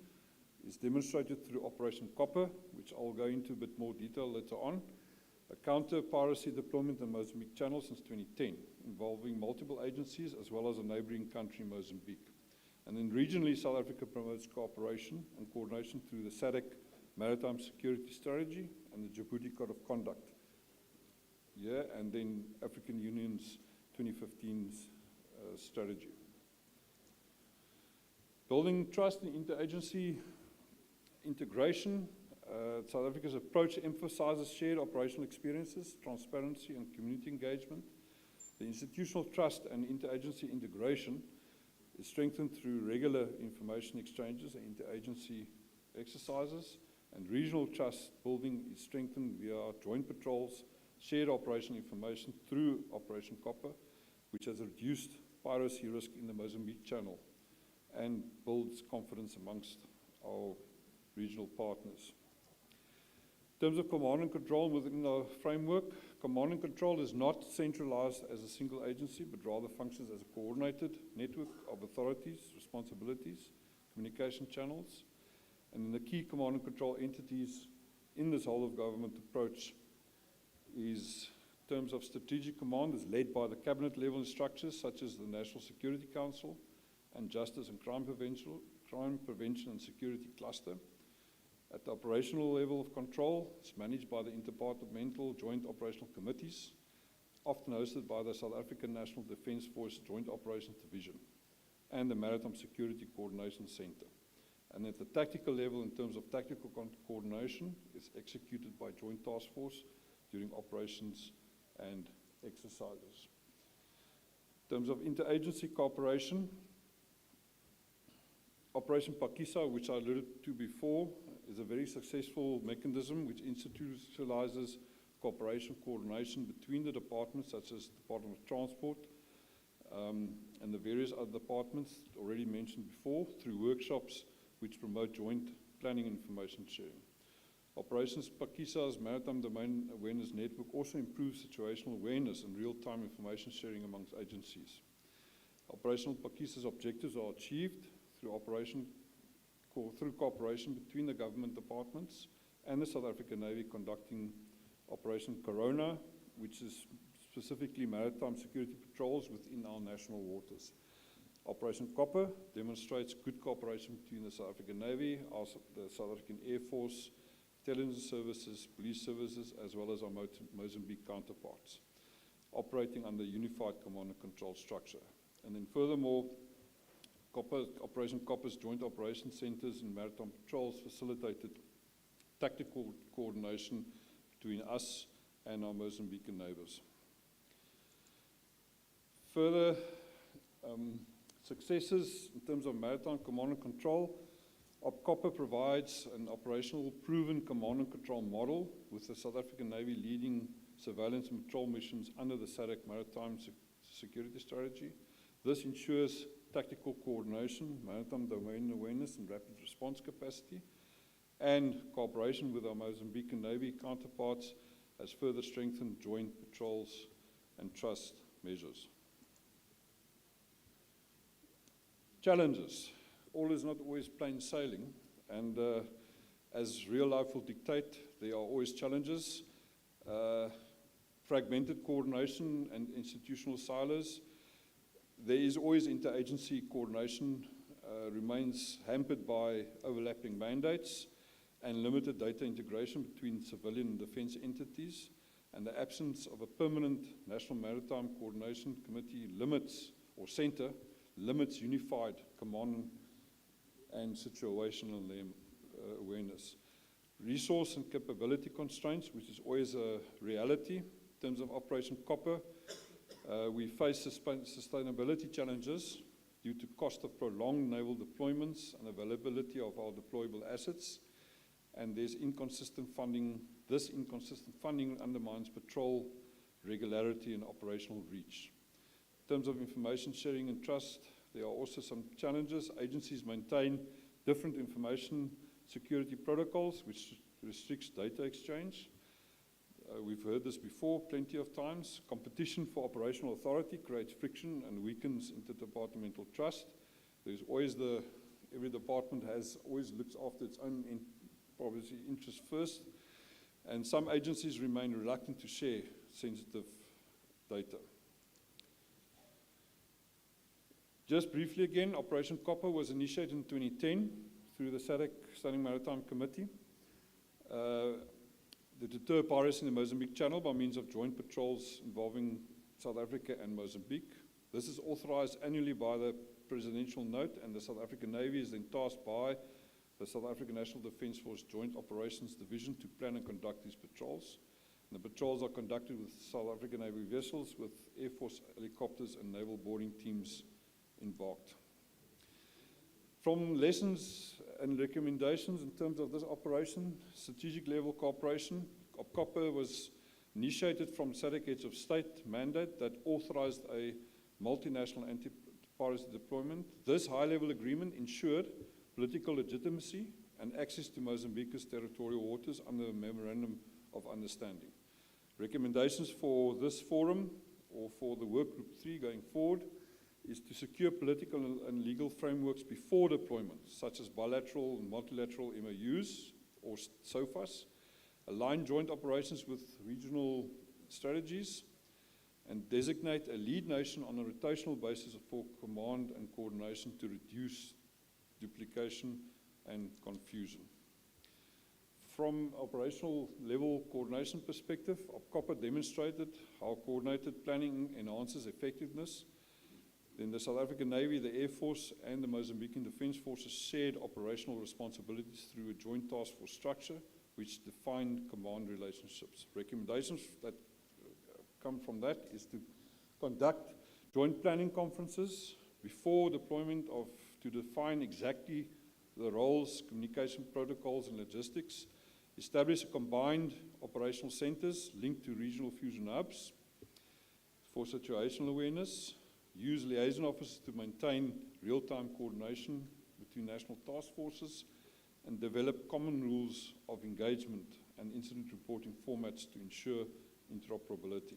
Speaker 19: is demonstrated through Operation Copper, which I'll go into a bit more detail later on, a counter-piracy deployment in Mozambique Channel since 2010, involving multiple agencies as well as a neighboring country, Mozambique. And then regionally, South Africa promotes cooperation and coordination through the SADC Maritime Security Strategy and the Djibouti Code of Conduct. Yeah, and then African Union's 2015's strategy. Building trust in interagency integration. South Africa's approach emphasizes shared operational experiences, transparency, and community engagement. The institutional trust and interagency integration is strengthened through regular information exchanges and interagency exercises, and regional trust building is strengthened via joint patrols, shared operational information through Operation Copper, which has reduced piracy risk in the Mozambique Channel and builds confidence amongst our regional partners. In terms of command and control within the framework, command and control is not centralized as a single agency, but rather functions as a coordinated network of authorities, responsibilities, communication channels, and then the key command and control entities in this whole-of-government approach is, in terms of strategic command, is led by the cabinet level structures such as the National Security Council and Justice and Crime Prevention and Security Cluster. At the operational level of control, it's managed by the Interdepartmental Joint Operational Committees, often hosted by the South African National Defence Force Joint Operations Division and the Maritime Security Coordination Center. And at the tactical level, in terms of tactical coordination, it's executed by Joint Task Force during operations and exercises. In terms of interagency cooperation, Operation Pakisa, which I alluded to before, is a very successful mechanism which institutionalizes cooperation, coordination between the departments, such as the Department of Transport and the various other departments already mentioned before, through workshops which promote joint planning and information sharing. Operations Pakisa's Maritime Domain Awareness Network also improves situational awareness and real-time information sharing amongst agencies. Operational Pakisa's objectives are achieved through cooperation between the government departments and the South African Navy conducting Operation Corona, which is specifically maritime security patrols within our national waters. Operation Copper demonstrates good cooperation between the South African Navy, the South African Air Force, intelligence services, police services, as well as our Mozambique counterparts, operating under a unified command and control structure. And then furthermore, Operation Copper's joint operation centers and maritime patrols facilitated tactical coordination between us and our Mozambican neighbors. Further successes in terms of maritime command and control, OPCOPPER provides an operational proven command and control model with the South African Navy leading surveillance and patrol missions under the SADC Maritime Security Strategy. This ensures tactical coordination, maritime domain awareness and rapid response capacity, and cooperation with our Mozambican Navy counterparts has further strengthened joint patrols and trust measures. Challenges. All is not always plain sailing, and as real life will dictate, there are always challenges. Fragmented coordination and institutional silos. There is always interagency coordination, remains hampered by overlapping mandates and limited data integration between civilian and defense entities, and the absence of a permanent National Maritime Coordination Committee limits, or center, limits unified command and situational awareness. Resource and capability constraints, which is always a reality. In terms of Operation Copper, we face sustainability challenges due to cost of prolonged naval deployments and availability of our deployable assets, and there's inconsistent funding. This inconsistent funding undermines patrol regularity and operational reach. In terms of information sharing and trust, there are also some challenges. Agencies maintain different information security protocols, which restricts data exchange. We've heard this before plenty of times. Competition for operational authority creates friction and weakens interdepartmental trust. There's always every department always looks after its own obviously interest first, and some agencies remain reluctant to share sensitive data. Just briefly again, Operation Copper was initiated in 2010 through the SADC Standing Maritime Committee to deter piracy in the Mozambique Channel by means of joint patrols involving South Africa and Mozambique. This is authorized annually by the Presidential Note, and the South African Navy is then tasked by the South African National Defence Force Joint Operations Division to plan and conduct these patrols. And the patrols are conducted with South African Navy vessels, with Air Force helicopters and naval boarding teams embarked. From lessons and recommendations in terms of this operation, strategic level cooperation, OPCOPPER was initiated from SADC Heads of State mandate that authorized a multinational anti-piracy deployment. This high-level agreement ensured political legitimacy and access to Mozambique's territorial waters under a memorandum of understanding. Recommendations for this forum, or for the Work Group 3 going forward, is to secure political and legal frameworks before deployment, such as bilateral and multilateral MOUs or SOFAs, align joint operations with regional strategies, and designate a lead nation on a rotational basis for command and coordination to reduce duplication and confusion. From operational level coordination perspective, OPCOPPER demonstrated how coordinated planning enhances effectiveness. Then the South African Navy, the Air Force, and the Mozambican Defence Forces shared operational responsibilities through a joint task force structure, which defined command relationships. Recommendations that come from that is to conduct joint planning conferences before deployment to define exactly the roles, communication protocols, and logistics. Establish combined operational centers linked to regional fusion hubs for situational awareness. Use liaison officers to maintain real-time coordination between national task forces, and develop common rules of engagement and incident reporting formats to ensure interoperability.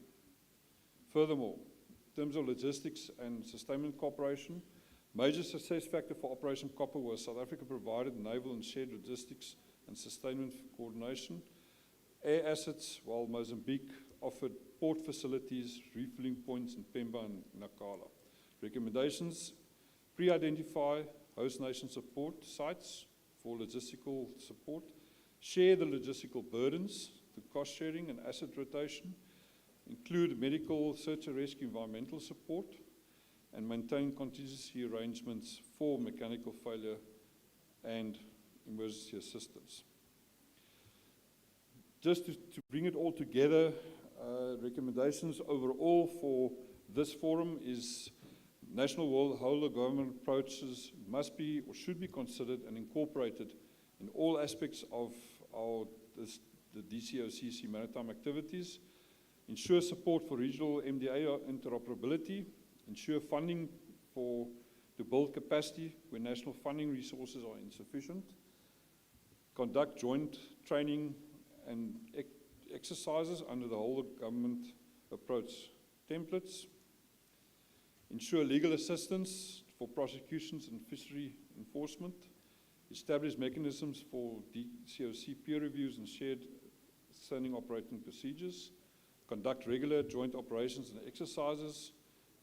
Speaker 19: Furthermore, in terms of logistics and sustainment cooperation, major success factor for Operation Copper was South Africa provided naval and shared logistics and sustainment coordination, air assets, while Mozambique offered port facilities, refueling points in Pemba and Nacala. Recommendations: pre-identify host nation support sites for logistical support, share the logistical burdens through cost sharing and asset rotation, include medical, search and rescue, environmental support, and maintain contingency arrangements for mechanical failure and emergency assistance. Just to bring it all together, recommendations overall for this forum is national whole of government approaches must be or should be considered and incorporated in all aspects of the DCOCC maritime activities, ensure support for regional MDA interoperability, ensure funding to build capacity when national funding resources are insufficient, conduct joint training and exercises under the whole of government approach templates, ensure legal assistance for prosecutions and fishery enforcement, establish mechanisms for DCOC peer reviews and shared standing operating procedures, conduct regular joint operations and exercises,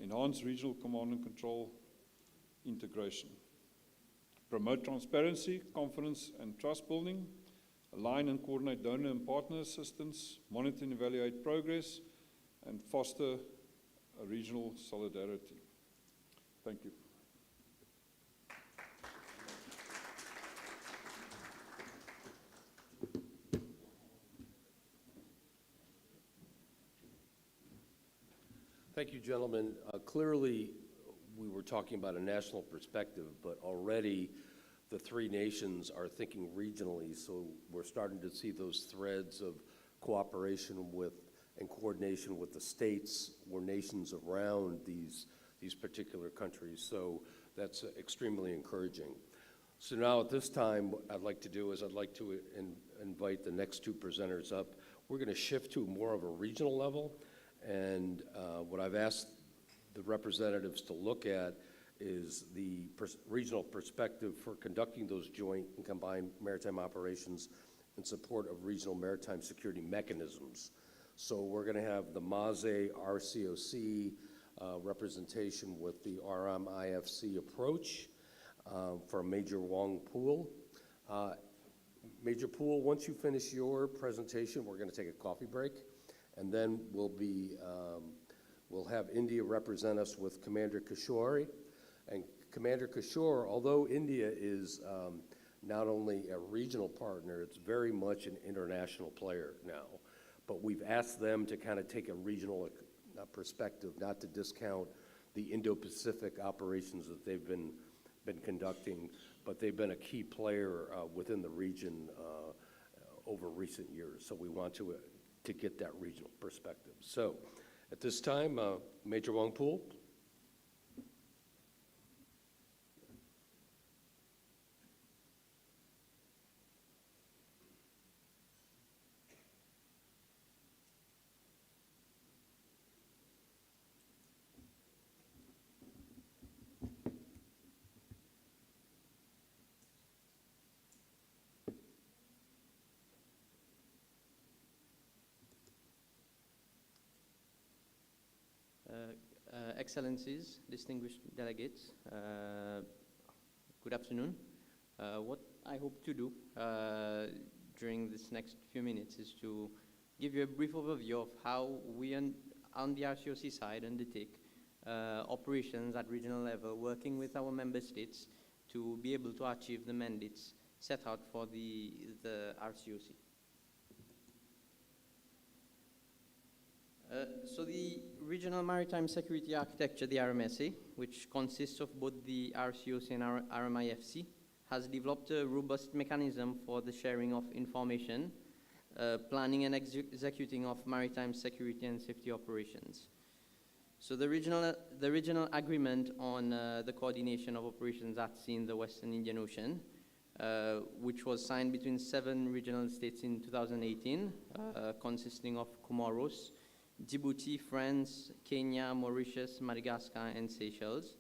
Speaker 19: enhance regional command and control integration, promote transparency, confidence and trust building, align and coordinate donor and partner assistance, monitor and evaluate progress, and foster a regional solidarity. Thank you.
Speaker 15: Thank you, gentlemen. Clearly, we were talking about a national perspective, but already the three nations are thinking regionally, so we're starting to see those threads of cooperation with and coordination with the states or nations around these particular countries. So that's extremely encouraging. So now at this time, what I'd like to do is I'd like to invite the next two presenters up. We're going to shift to more of a regional level, and what I've asked the representatives to look at is the regional perspective for conducting those joint and combined maritime operations in support of regional maritime security mechanisms. So we're going to have the MASE RCOC representation with the RMIFC approach from Major Wong Pool. Major Pool, once you finish your presentation, we're going to take a coffee break, and then we'll have India represent us with Commander Kishore. And Commander Kishore, although India is not only a regional partner, it's very much an international player now. But we've asked them to kind of take a regional perspective, not to discount the Indo-Pacific operations that they've been conducting, but they've been a key player within the region over recent years. So we want to get that regional perspective. So at this time, Major Wong Pool.
Speaker 20: Excellencies, distinguished delegates, good afternoon. What I hope to do during this next few minutes is to give you a brief overview of how we on the RCOC side undertake operations at regional level, working with our member states to be able to achieve the mandates set out for the RCOC. So the Regional Maritime Security Architecture, the RMSA, which consists of both the RCOC and RMIFC, has developed a robust mechanism for the sharing of information, planning and executing of maritime security and safety operations. So the regional agreement on the coordination of operations at sea in the Western Indian Ocean, which was signed between 7 regional states in 2018, consisting of Comoros, Djibouti, France, Kenya, Mauritius, Madagascar, and Seychelles,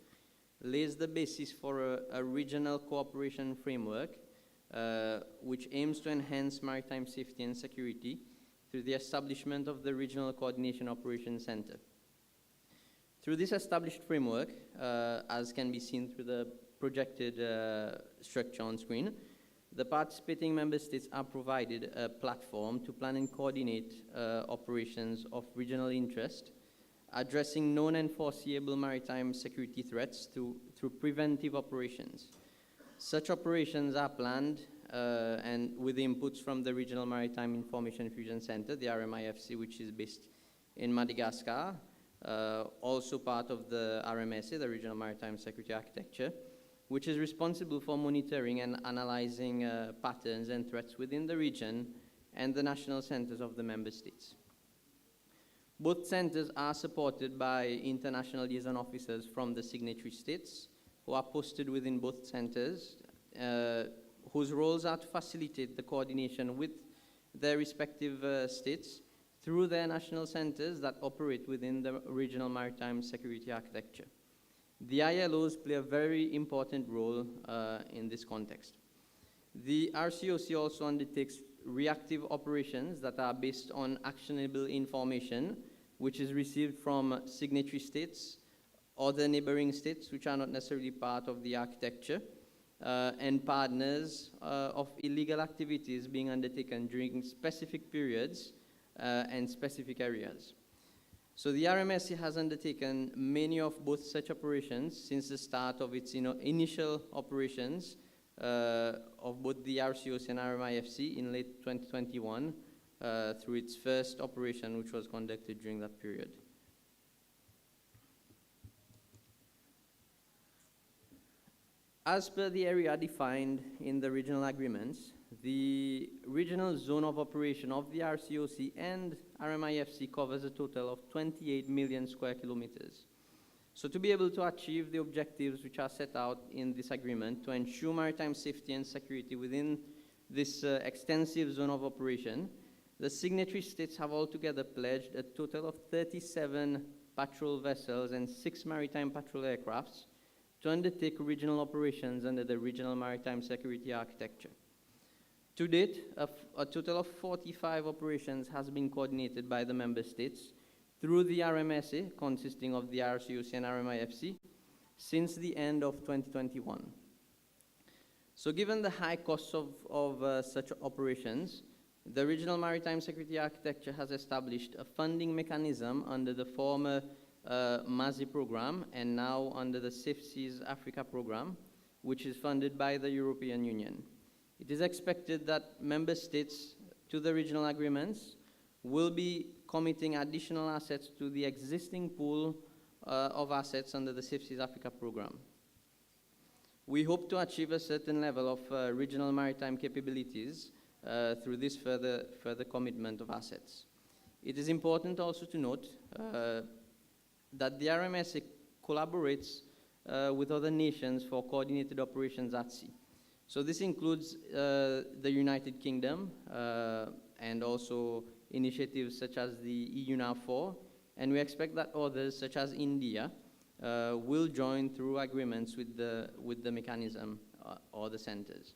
Speaker 20: lays the basis for a regional cooperation framework which aims to enhance maritime safety and security through the establishment of the Regional Coordination Operations Center. Through this established framework, as can be seen through the projected structure on screen, the participating member states are provided a platform to plan and coordinate operations of regional interest, addressing known and foreseeable maritime security threats through preventive operations. Such operations are planned and with inputs from the Regional Maritime Information Fusion Center, the RMIFC, which is based in Madagascar, also part of the RMSA, the Regional Maritime Security Architecture, which is responsible for monitoring and analyzing patterns and threats within the region and the national centers of the member states. Both centers are supported by international liaison officers from the signatory states who are posted within both centers, whose roles are to facilitate the coordination with their respective states through their national centers that operate within the Regional Maritime Security Architecture. The ILOs play a very important role in this context. The RCOC also undertakes reactive operations that are based on actionable information, which is received from signatory states or the neighboring states, which are not necessarily part of the architecture, and partners of illegal activities being undertaken during specific periods and specific areas. So the RMSC has undertaken many of both such operations since the start of its initial operations of both the RCOC and RMIFC in late 2021 through its first operation, which was conducted during that period. As per the area defined in the regional agreements, the regional zone of operation of the RCOC and RMIFC covers a total of 28 million square kilometers. So to be able to achieve the objectives which are set out in this agreement to ensure maritime safety and security within this extensive zone of operation, the signatory states have altogether pledged a total of 37 patrol vessels and 6 maritime patrol aircrafts to undertake regional operations under the Regional Maritime Security Architecture. To date, a total of 45 operations has been coordinated by the member states through the RMSA, consisting of the RCOC and RMIFC, since the end of 2021. So given the high costs of such operations, the Regional Maritime Security Architecture has established a funding mechanism under the former MASI program and now under the Safe Seas Africa program, which is funded by the European Union. It is expected that member states to the regional agreements will be committing additional assets to the existing pool of assets under the Safe Seas Africa program. We hope to achieve a certain level of regional maritime capabilities through this further commitment of assets. It is important also to note that the RMSA collaborates with other nations for coordinated operations at sea. So this includes the United Kingdom and also initiatives such as the EU NAV4, and we expect that others such as India will join through agreements with the mechanism or the centers.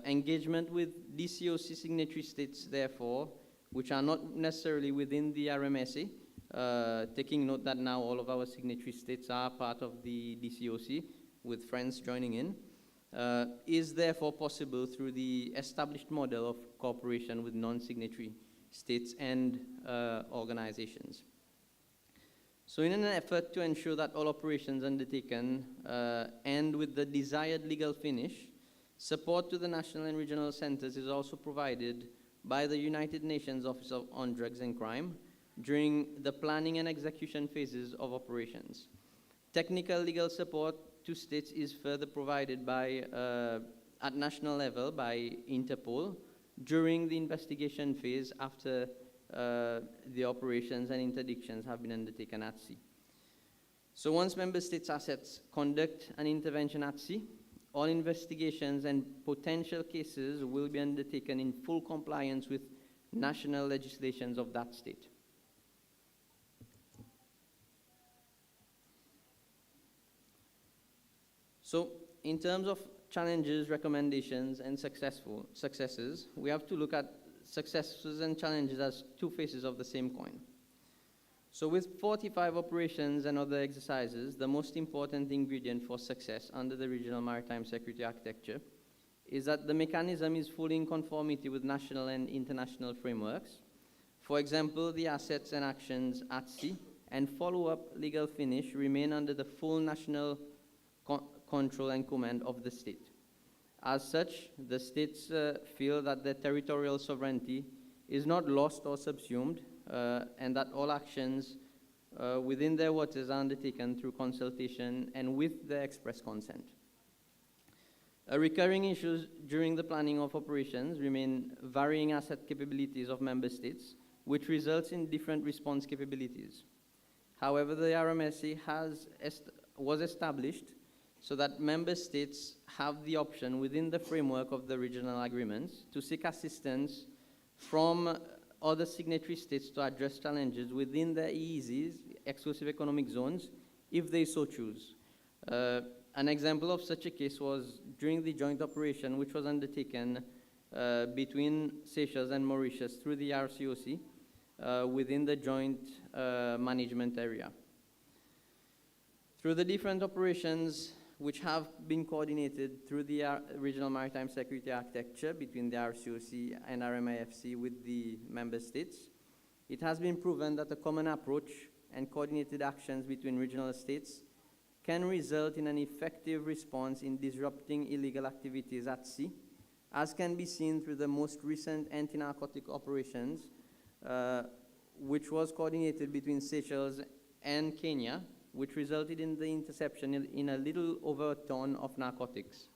Speaker 20: Engagement with DCOC signatory states, therefore, which are not necessarily within the RMSA, taking note that now all of our signatory states are part of the DCOC, with France joining in, is therefore possible through the established model of cooperation with non-signatory states and organizations. So in an effort to ensure that all operations undertaken end with the desired legal finish, support to the national and regional centers is also provided by the United Nations Office on Drugs and Crime during the planning and execution phases of operations. Technical legal support to states is further provided by, at national level by Interpol during the investigation phase after the operations and interdictions have been undertaken at sea. So once member states' assets conduct an intervention at sea, all investigations and potential cases will be undertaken in full compliance with national legislations of that state. So in terms of challenges, recommendations, and successes, we have to look at successes and challenges as two faces of the same coin. So with 45 operations and other exercises, the most important ingredient for success under the regional maritime security architecture is that the mechanism is fully in conformity with national and international frameworks. For example, the assets and actions at sea and follow-up legal finish remain under the full national control and command of the state. As such, the states feel that their territorial sovereignty is not lost or subsumed, and that all actions within their waters are undertaken through consultation and with their express consent. Recurring issues during the planning of operations remain varying asset capabilities of member states, which results in different response capabilities. However, the RMSE was established so that member states have the option within the framework of the regional agreements to seek assistance from other signatory states to address challenges within their EEZs, exclusive economic zones, if they so choose. An example of such a case was during the joint operation which was undertaken between Seychelles and Mauritius through the RCOC within the joint management area. Through the different operations which have been coordinated through the regional maritime security architecture between the RCOC and RMIFC with the member states, it has been proven that a common approach and coordinated actions between regional states can result in an effective response in disrupting illegal activities at sea, as can be seen through the most recent anti-narcotic operations, which was coordinated between Seychelles and Kenya, which resulted in the interception in a little over a ton of narcotics.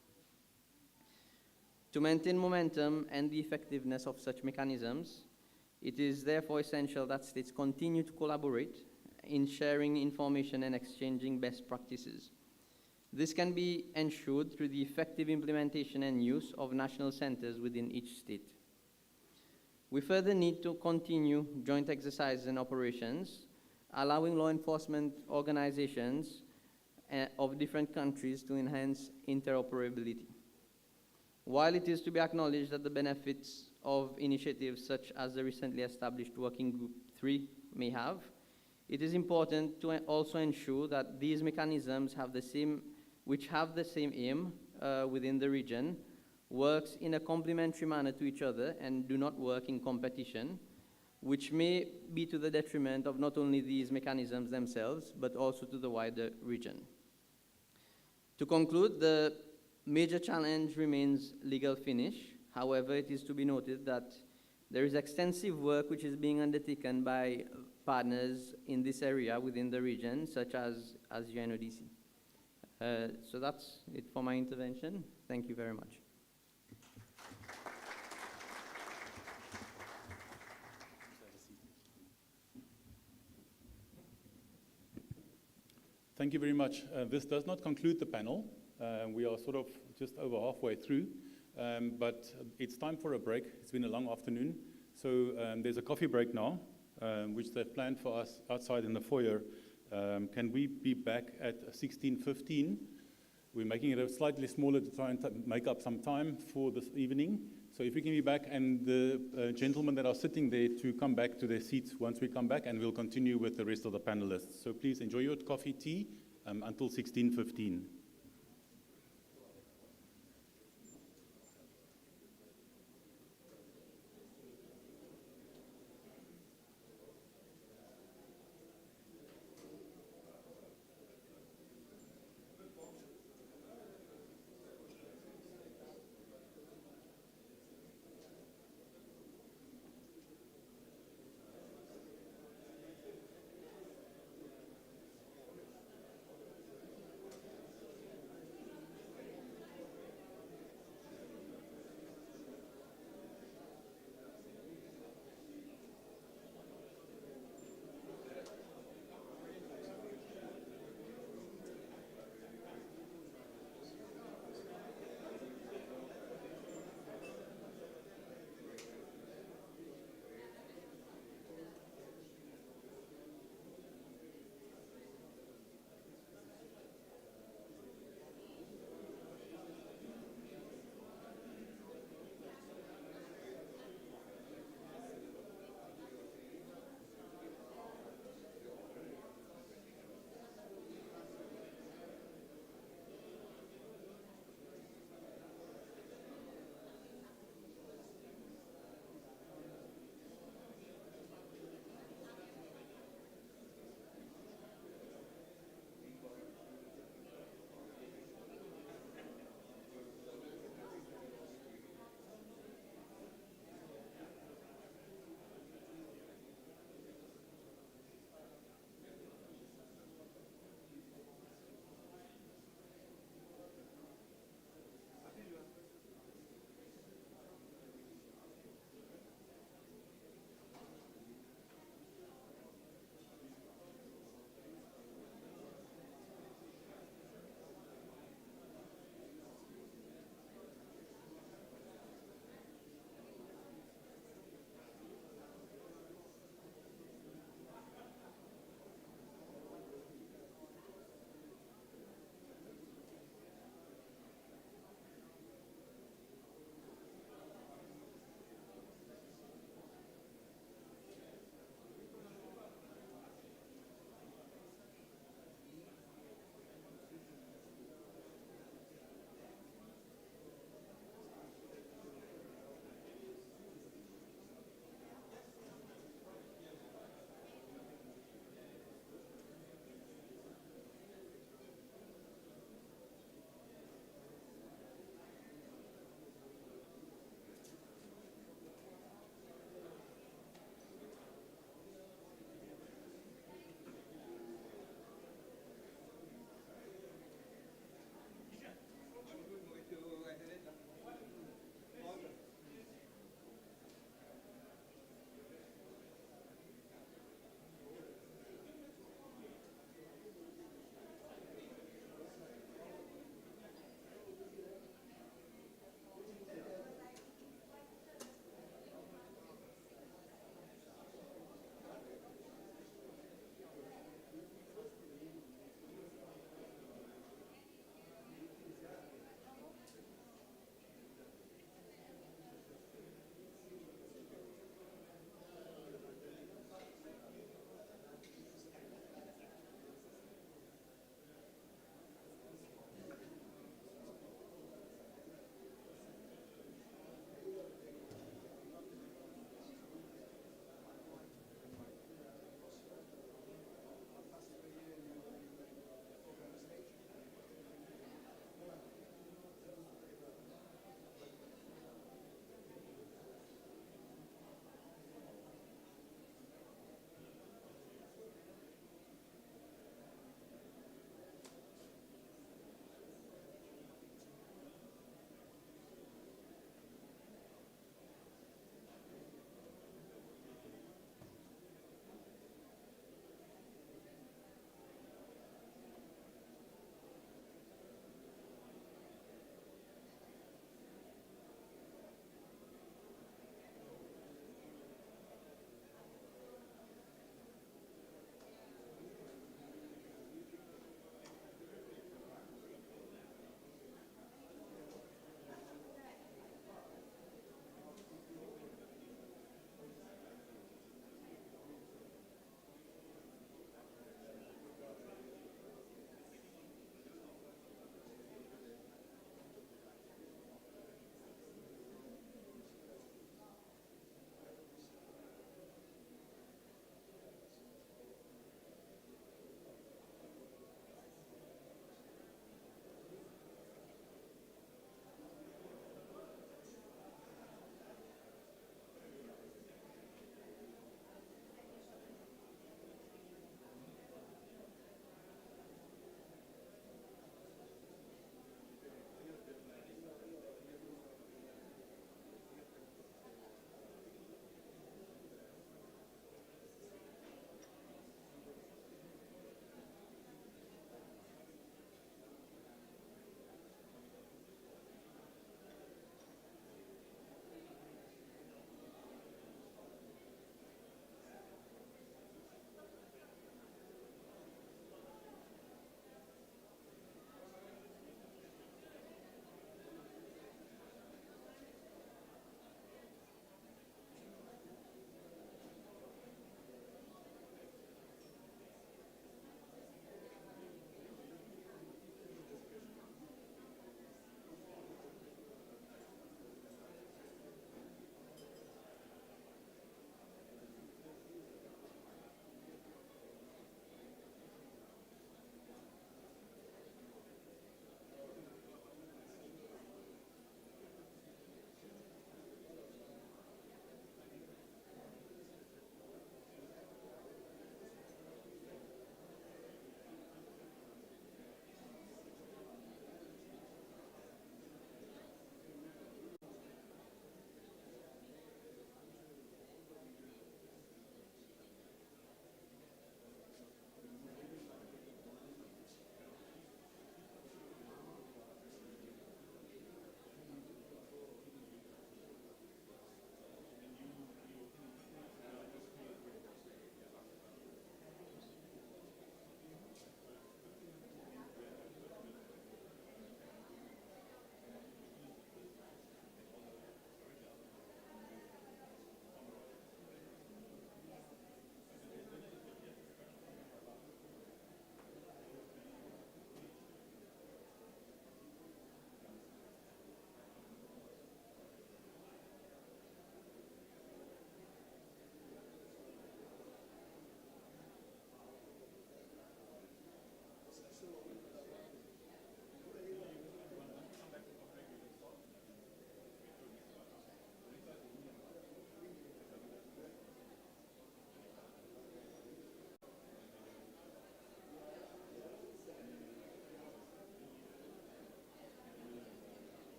Speaker 20: To maintain momentum and the effectiveness of such mechanisms, it is therefore essential that states continue to collaborate in sharing information and exchanging best practices. This can be ensured through the effective implementation and use of national centers within each state. We further need to continue joint exercises and operations, allowing law enforcement organizations of different countries to enhance interoperability. While it is to be acknowledged that the benefits of initiatives such as the recently established Working Group 3 may have, it is important to also ensure that these mechanisms have the same aim within the region, works in a complementary manner to each other and do not work in competition, which may be to the detriment of not only these mechanisms themselves, but also to the wider region. To conclude, the major challenge remains legal finish. However, it is to be noted that there is extensive work which is being undertaken by partners in this area within the region, such as UNODC. So that's it for my intervention. Thank you very much.
Speaker 5: Thank you very much. This does not conclude the panel. We are sort of just over halfway through, but it's time for a break. It's been a long afternoon. So there's a coffee break now, which they've planned for us outside in the foyer. Can we be back at 16:15? We're making it slightly smaller to try and make up some time for this evening. So if we can be back, and the gentlemen that are sitting there to come back to their seats once we come back, and we'll continue with the rest of the panelists. So please enjoy your coffee, tea, until 16:15.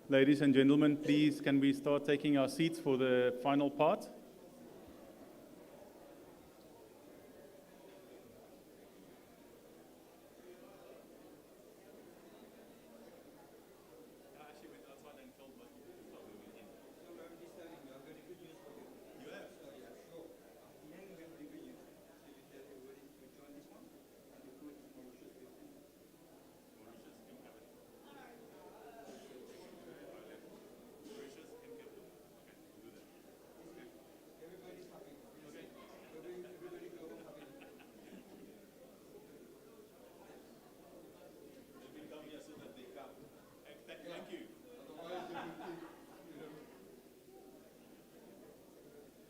Speaker 5: Ladies and gentlemen, please, can we start taking our seats for the final part?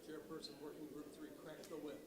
Speaker 15: Chairperson, Working Group 3, crack the whip.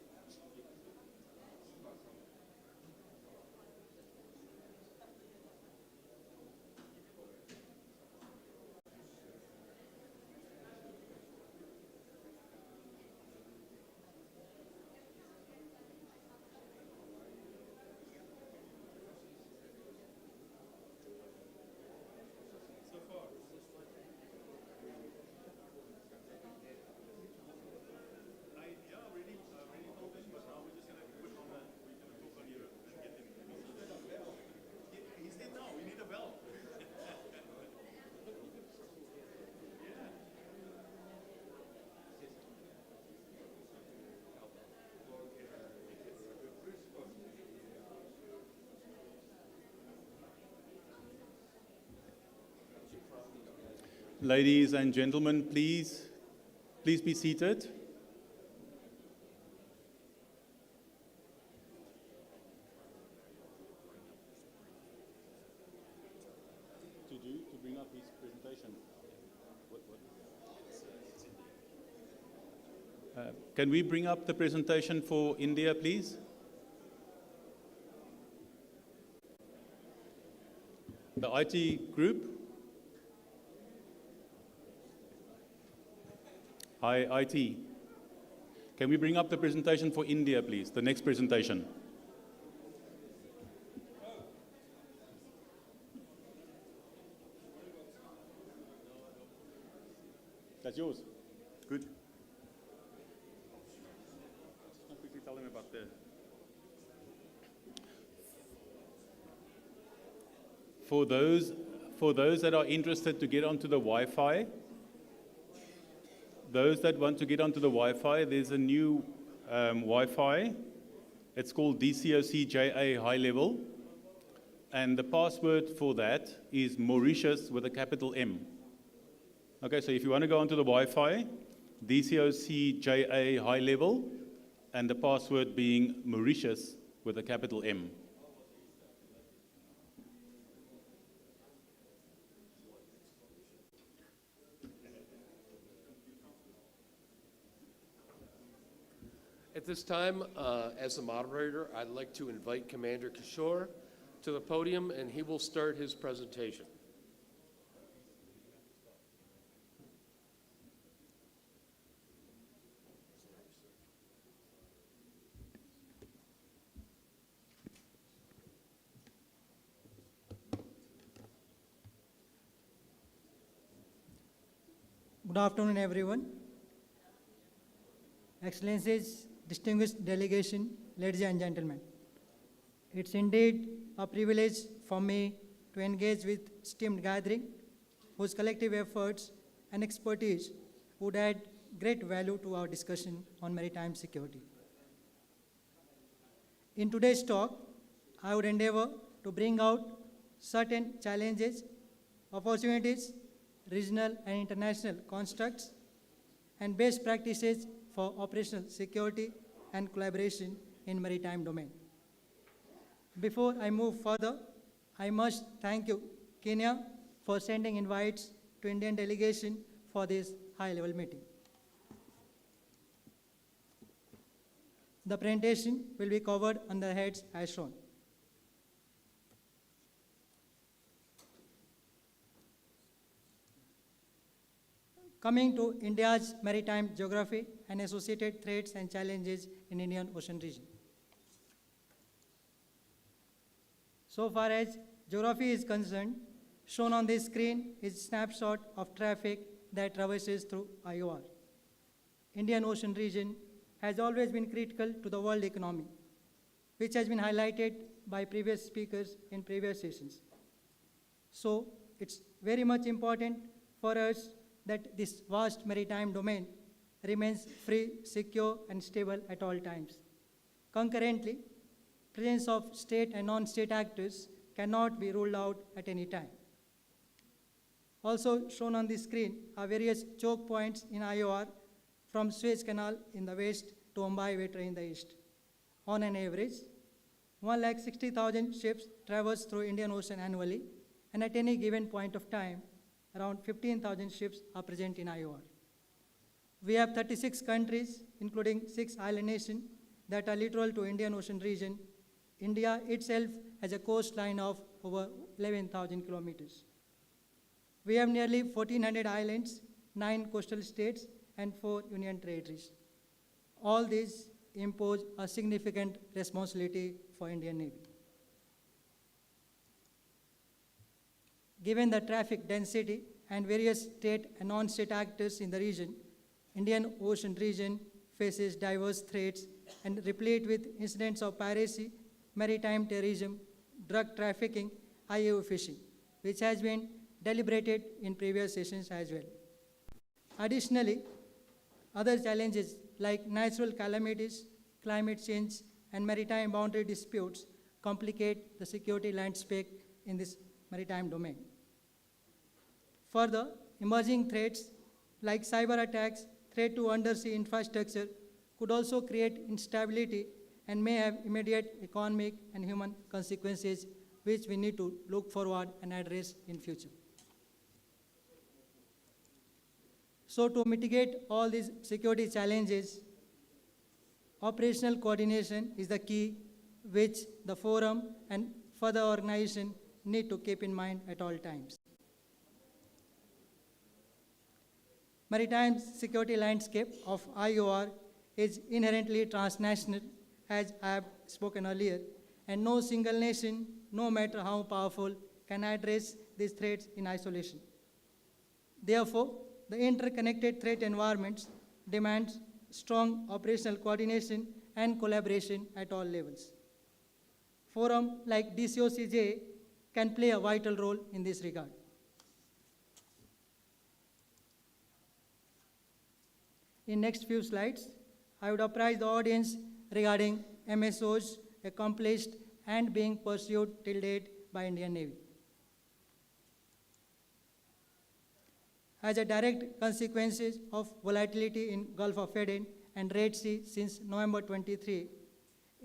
Speaker 5: Ladies and gentlemen, please be seated. To bring up his presentation. Can we bring up the presentation for India, please? The IT group. Hi, IT. Can we bring up the presentation for India, please? The next presentation. That's yours. Good. I'll quickly tell him about the... For those that are interested to get onto the Wi-Fi, those that want to get onto the Wi-Fi, there's a new Wi-Fi. It's called DCOC-JA High Level. And the password for that is Mauritius with a capital M. Okay, so if you want to go onto the Wi-Fi, DCOC-JA High Level, and the password being Mauritius with a capital M.
Speaker 15: At this time, as the moderator, I'd like to invite Commander Kishore to the podium, and he will start his presentation.
Speaker 16: Good afternoon, everyone. Excellencies, distinguished delegation, ladies and gentlemen. It's indeed a privilege for me to engage with esteemed gathering whose collective efforts and expertise would add great value to our discussion on maritime security. In today's talk, I would endeavor to bring out certain challenges, opportunities, regional and international constructs, and best practices for operational security and collaboration in maritime domain. Before I move further, I must thank you, Kenya, for sending invites to Indian delegation for this high-level meeting. The presentation will be covered under heads as shown. Coming to India's maritime geography and associated threats and challenges in Indian Ocean region. So far as geography is concerned, Shown on this screen is a snapshot of traffic that traverses through IOR. Indian Ocean region has always been critical to the world economy, which has been highlighted by previous speakers in previous sessions. So it's very much important for us that this vast maritime domain remains free, secure, and stable at all times. Concurrently, presence of state and non-state actors cannot be ruled out at any time. Also shown on the screen are various choke points in IOR from Suez Canal in the west to Mumbai Water in the east. On an average, 160,000 ships traverse through Indian Ocean annually, and at any given point of time, around 15,000 ships are present in IOR. We have 36 countries, including 6 island nations, that are littoral to Indian Ocean region. India itself has a coastline of over 11,000 kilometers. We have nearly 1,400 islands, 9 coastal states, and 4 union territories. All these impose a significant responsibility for Indian Navy. Given the traffic density and various state and non-state actors in the region, Indian Ocean region faces diverse threats and replete with incidents of piracy, maritime terrorism, drug trafficking, IUU fishing, which has been deliberated in previous sessions as well. Additionally, other challenges like natural calamities, climate change, and maritime boundary disputes complicate the security landscape in this maritime domain. Further, emerging threats like cyber attacks, threat to undersea infrastructure could also create instability and may have immediate economic and human consequences, which we need to look forward and address in future. So to mitigate all these security challenges, operational coordination is the key, which the forum and further organization need to keep in mind at all times. Maritime security landscape of IOR is inherently transnational, as I have spoken earlier, and no single nation, no matter how powerful, can address these threats in isolation. Therefore, the interconnected threat environments demands strong operational coordination and collaboration at all levels. Forum like DCOCJ can play a vital role in this regard. In next few slides, I would apprise the audience regarding MSOs accomplished and being pursued till date by Indian Navy. As a direct consequence of volatility in Gulf of Aden and Red Sea since November 23,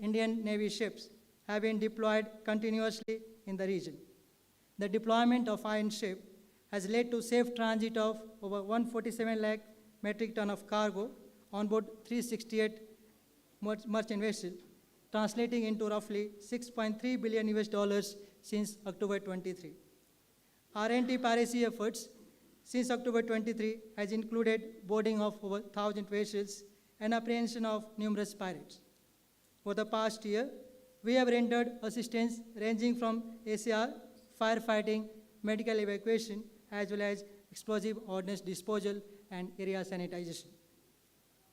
Speaker 16: Indian Navy ships have been deployed continuously in the region. The deployment of iron ship has led to safe transit of over 147 lakh metric ton of cargo on board 368 merchant vessels, translating into roughly $6.3 billion since October 23. Our anti-piracy efforts since October 23 has included boarding of over 1,000 vessels and apprehension of numerous pirates. For the past year, we have rendered assistance ranging from ACR, firefighting, medical evacuation, as well as explosive ordnance disposal and area sanitization.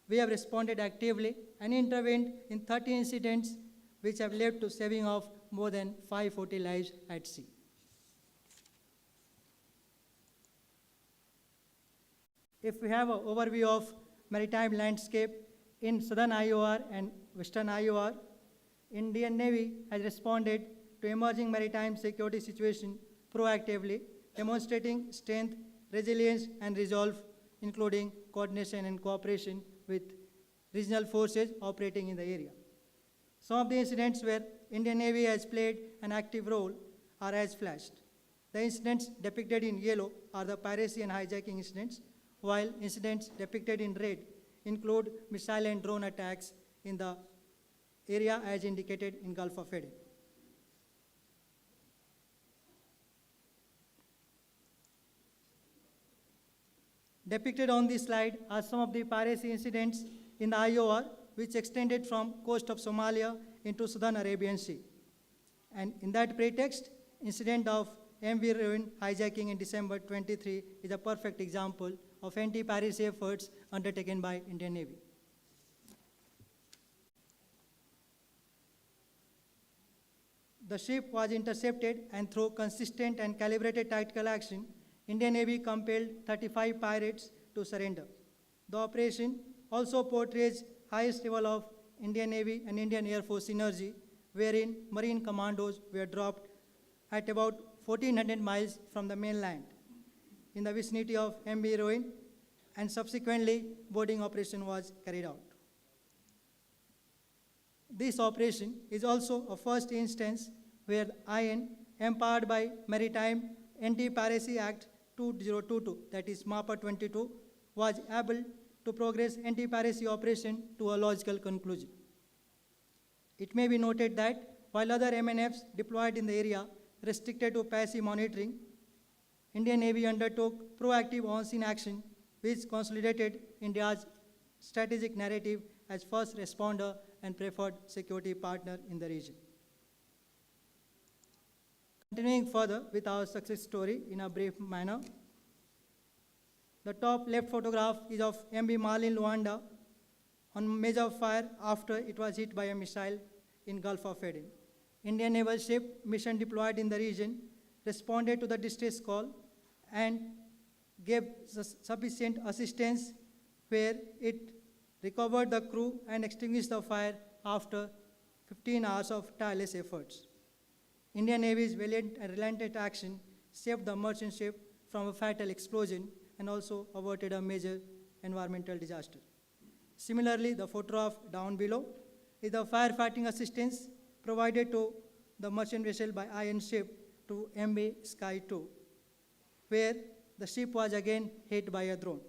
Speaker 16: We have responded actively and intervened in 30 incidents, which have led to saving of more than 540 lives at sea. If we have an overview of maritime landscape in southern IOR and western IOR, Indian Navy has responded to emerging maritime security situation proactively, demonstrating strength, resilience, and resolve, including coordination and cooperation with regional forces operating in the area. Some of the incidents where Indian Navy has played an active role are as flashed. The incidents depicted in yellow are the piracy and hijacking incidents, while incidents depicted in red include missile and drone attacks in the area as indicated in Gulf of Aden. Depicted on this slide are some of the piracy incidents in the IOR, which extended from coast of Somalia into Southern Arabian Sea. And in that pretext, incident of MV Ruin hijacking in December 23 is a perfect example of anti-piracy efforts undertaken by Indian Navy. The ship was intercepted, and through consistent and calibrated tactical action, Indian Navy compelled 35 pirates to surrender. The operation also portrays highest level of Indian Navy and Indian Air Force synergy, wherein Marine commandos were dropped at about 1,400 miles from the mainland in the vicinity of MV Ruin, and subsequently boarding operation was carried out. This operation is also a first instance where IN, empowered by Maritime Anti-Piracy Act 2022, that is MAPA 22, was able to progress anti-piracy operation to a logical conclusion. It may be noted that while other MNFs deployed in the area restricted to passive monitoring, Indian Navy undertook proactive on-scene action which consolidated India's strategic narrative as first responder and preferred security partner in the region. Continuing further with our success story in a brief manner, the top left photograph is of MV Marlin Luanda on major fire after it was hit by a missile in Gulf of Aden. Indian naval ship mission deployed in the region responded to the distress call and gave sufficient assistance where it recovered the crew and extinguished the fire after 15 hours of tireless efforts. Indian Navy's valiant and relentless action saved the merchant ship from a fatal explosion and also averted a major environmental disaster. Similarly, the photograph down below is the firefighting assistance provided to the merchant vessel by IN ship to MV Sky 2, where the ship was again hit by a drone.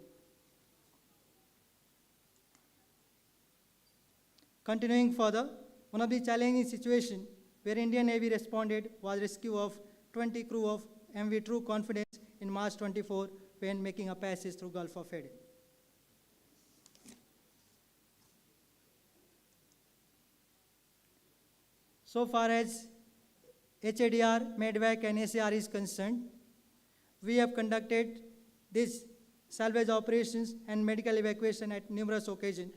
Speaker 16: Continuing further, one of the challenging situations where Indian Navy responded was rescue of 20 crew of MV True Confidence in March 24 when making a passage through Gulf of Aden. So far as HADR, MEDVAC, and SAR is concerned, we have conducted these salvage operations and medical evacuation at numerous occasions.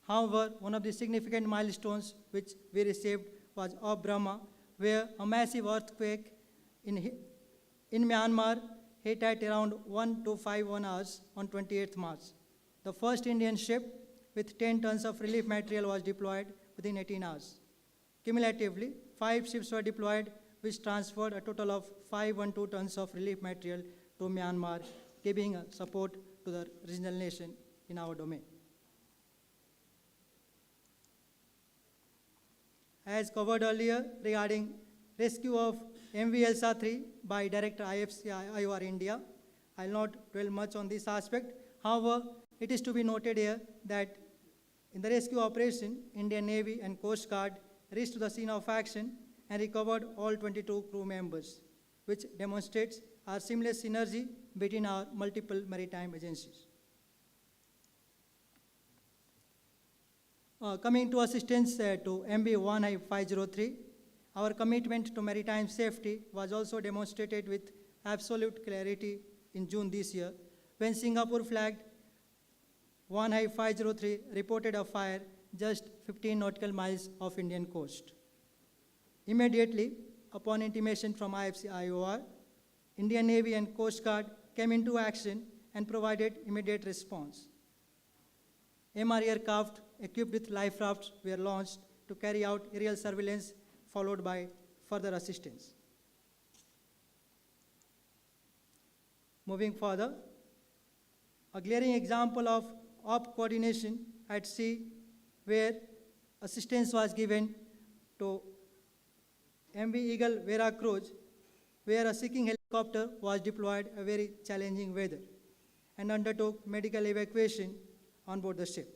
Speaker 16: However, one of the significant milestones which we received was off Brahma, where a massive earthquake in Myanmar hit at around 1:51 hours on 28th March. The first Indian ship with 10 tons of relief material was deployed within 18 hours. Cumulatively, 5 ships were deployed, which transferred a total of 512 tons of relief material to Myanmar, giving support to the regional nation in our domain. As covered earlier regarding rescue of MV Elsa 3 by Director IFC-IOR India, I will not dwell much on this aspect. However, it is to be noted here that in the rescue operation, Indian Navy and Coast Guard reached to the scene of action and recovered all 22 crew members, which demonstrates our seamless synergy between our multiple maritime agencies. Coming to assistance to MV 1503, our commitment to maritime safety was also demonstrated with absolute clarity in June this year, when Singapore flagged 1503 reported a fire just 15 nautical miles off Indian coast. Immediately, upon intimation from IFC-IOR, Indian Navy and Coast Guard came into action and provided immediate response. MR aircraft equipped with life rafts were launched to carry out aerial surveillance, followed by further assistance. Moving further, a glaring example of op coordination at sea, where assistance was given to MV Eagle Veracruz, where a seeking helicopter was deployed in very challenging weather and undertook medical evacuation on board the ship.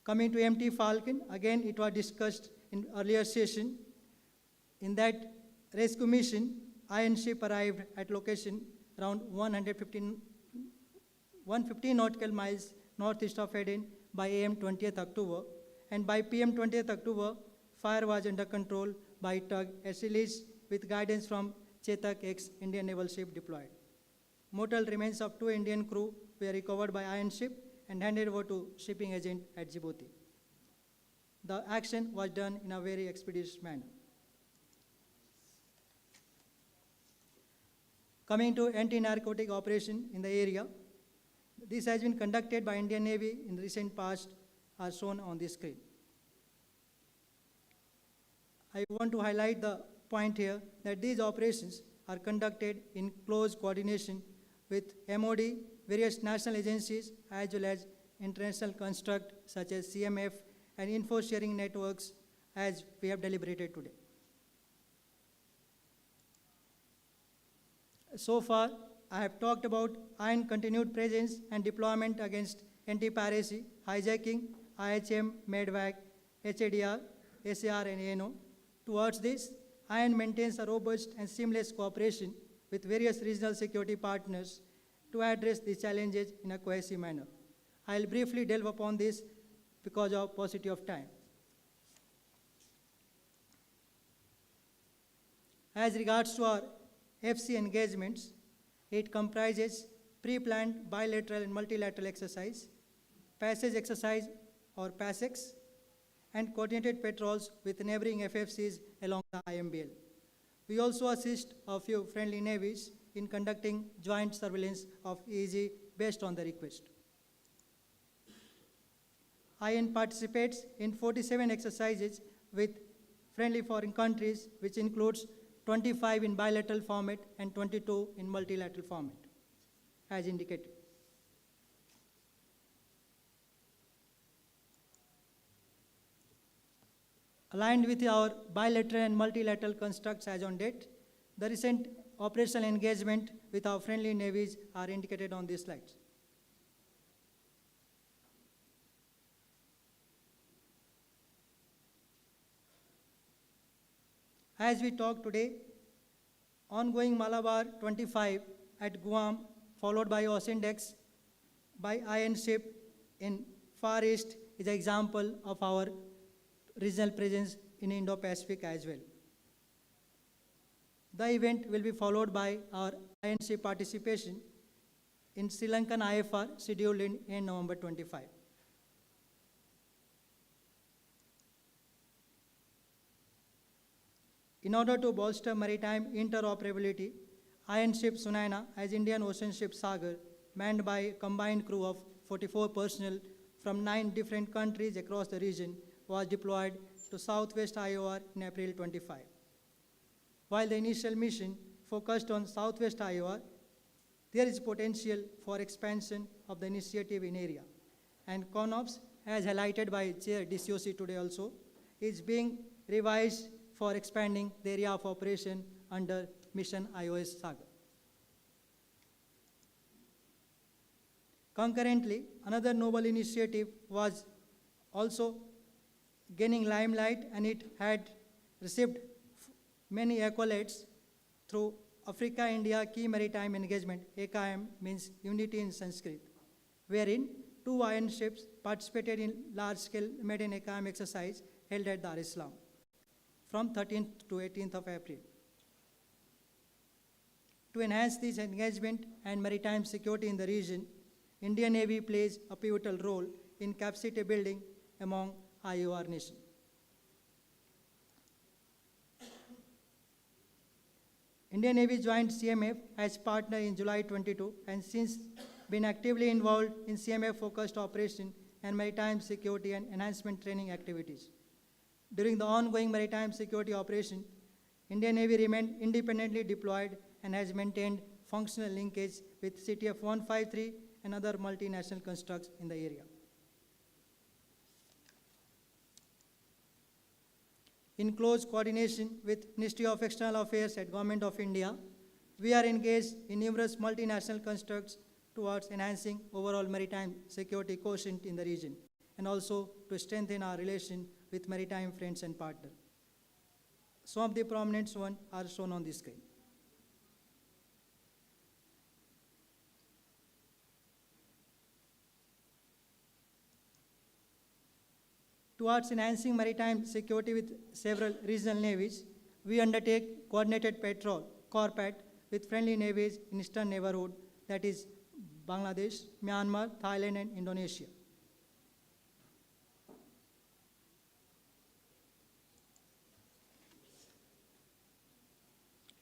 Speaker 16: Coming to MT Falcon, again it was discussed in earlier session. In that rescue mission, IN ship arrived at location around 115 nautical miles northeast of Aden by AM 20th October, and by PM 20th October, fire was under control by tug as released with guidance from Chetak X Indian naval ship deployed. Mortal remains of 2 Indian crew were recovered by iron ship and handed over to shipping agent at Djibouti. The action was done in a very expeditious manner. Coming to anti-narcotic operation in the area, this has been conducted by Indian Navy in the recent past, as shown on this screen. I want to highlight the point here that these operations are conducted in close coordination with MOD, various national agencies, as well as international construct such as CMF and info sharing networks, as we have deliberated today. So far, I have talked about iron continued presence and deployment against anti-piracy, hijacking, IHM, MEDVAC, HADR, SAR, and ANO. Towards this, iron maintains a robust and seamless cooperation with various regional security partners to address these challenges in a cohesive manner. I'll briefly delve upon this because of paucity of time. As regards to our FC engagements, it comprises pre-planned bilateral and multilateral exercise, passage exercise or PASEX, and coordinated patrols with neighboring FFCs along the IMBL. We also assist a few friendly navies in conducting joint surveillance of EEZ based on the request. IN participates in 47 exercises with friendly foreign countries, which includes 25 in bilateral format and 22 in multilateral format, as indicated. Aligned with our bilateral and multilateral constructs as on date, the recent operational engagement with our friendly navies are indicated on these slides. As we talk today, ongoing Malabar 25 at Guam, followed by Oceandex by iron ship in Far East, is an example of our regional presence in Indo-Pacific as well. The event will be followed by our iron ship participation in Sri Lankan IFR scheduled in November 25. In order to bolster maritime interoperability, iron ship Sunaina as Indian Ocean ship Sagar, manned by a combined crew of 44 personnel from 9 different countries across the region, was deployed to Southwest IOR in April 25. While the initial mission focused on Southwest IOR, there is potential for expansion of the initiative in area. And CONOPS, as highlighted by Chair DCOC today also, is being revised for expanding the area of operation under Mission iOS Saga. Concurrently, another noble initiative was also gaining limelight, and it had received many accolades through Africa-India Key Maritime Engagement, AKM means Unity in Sanskrit, wherein 2 iron ships participated in large-scale maiden AKM exercise held at Dar es Salaam from 13th to 18th of April. To enhance this engagement and maritime security in the region, Indian Navy plays a pivotal role in capacity building among IOR nations. Indian Navy joined CMF as partner in July 22 and since been actively involved in CMF-focused operation and maritime security and enhancement training activities. During the ongoing maritime security operation, Indian Navy remained independently deployed and has maintained functional linkage with CTF 153 and other multinational constructs in the area. In close coordination with Ministry of External Affairs at Government of India, we are engaged in numerous multinational constructs towards enhancing overall maritime security quotient in the region and also to strengthen our relation with maritime friends and partners. Some of the prominent ones are shown on the screen. Towards enhancing maritime security with several regional navies, we undertake coordinated patrol, CORPAT, with friendly navies in eastern neighborhood, that is Bangladesh, Myanmar, Thailand, and Indonesia.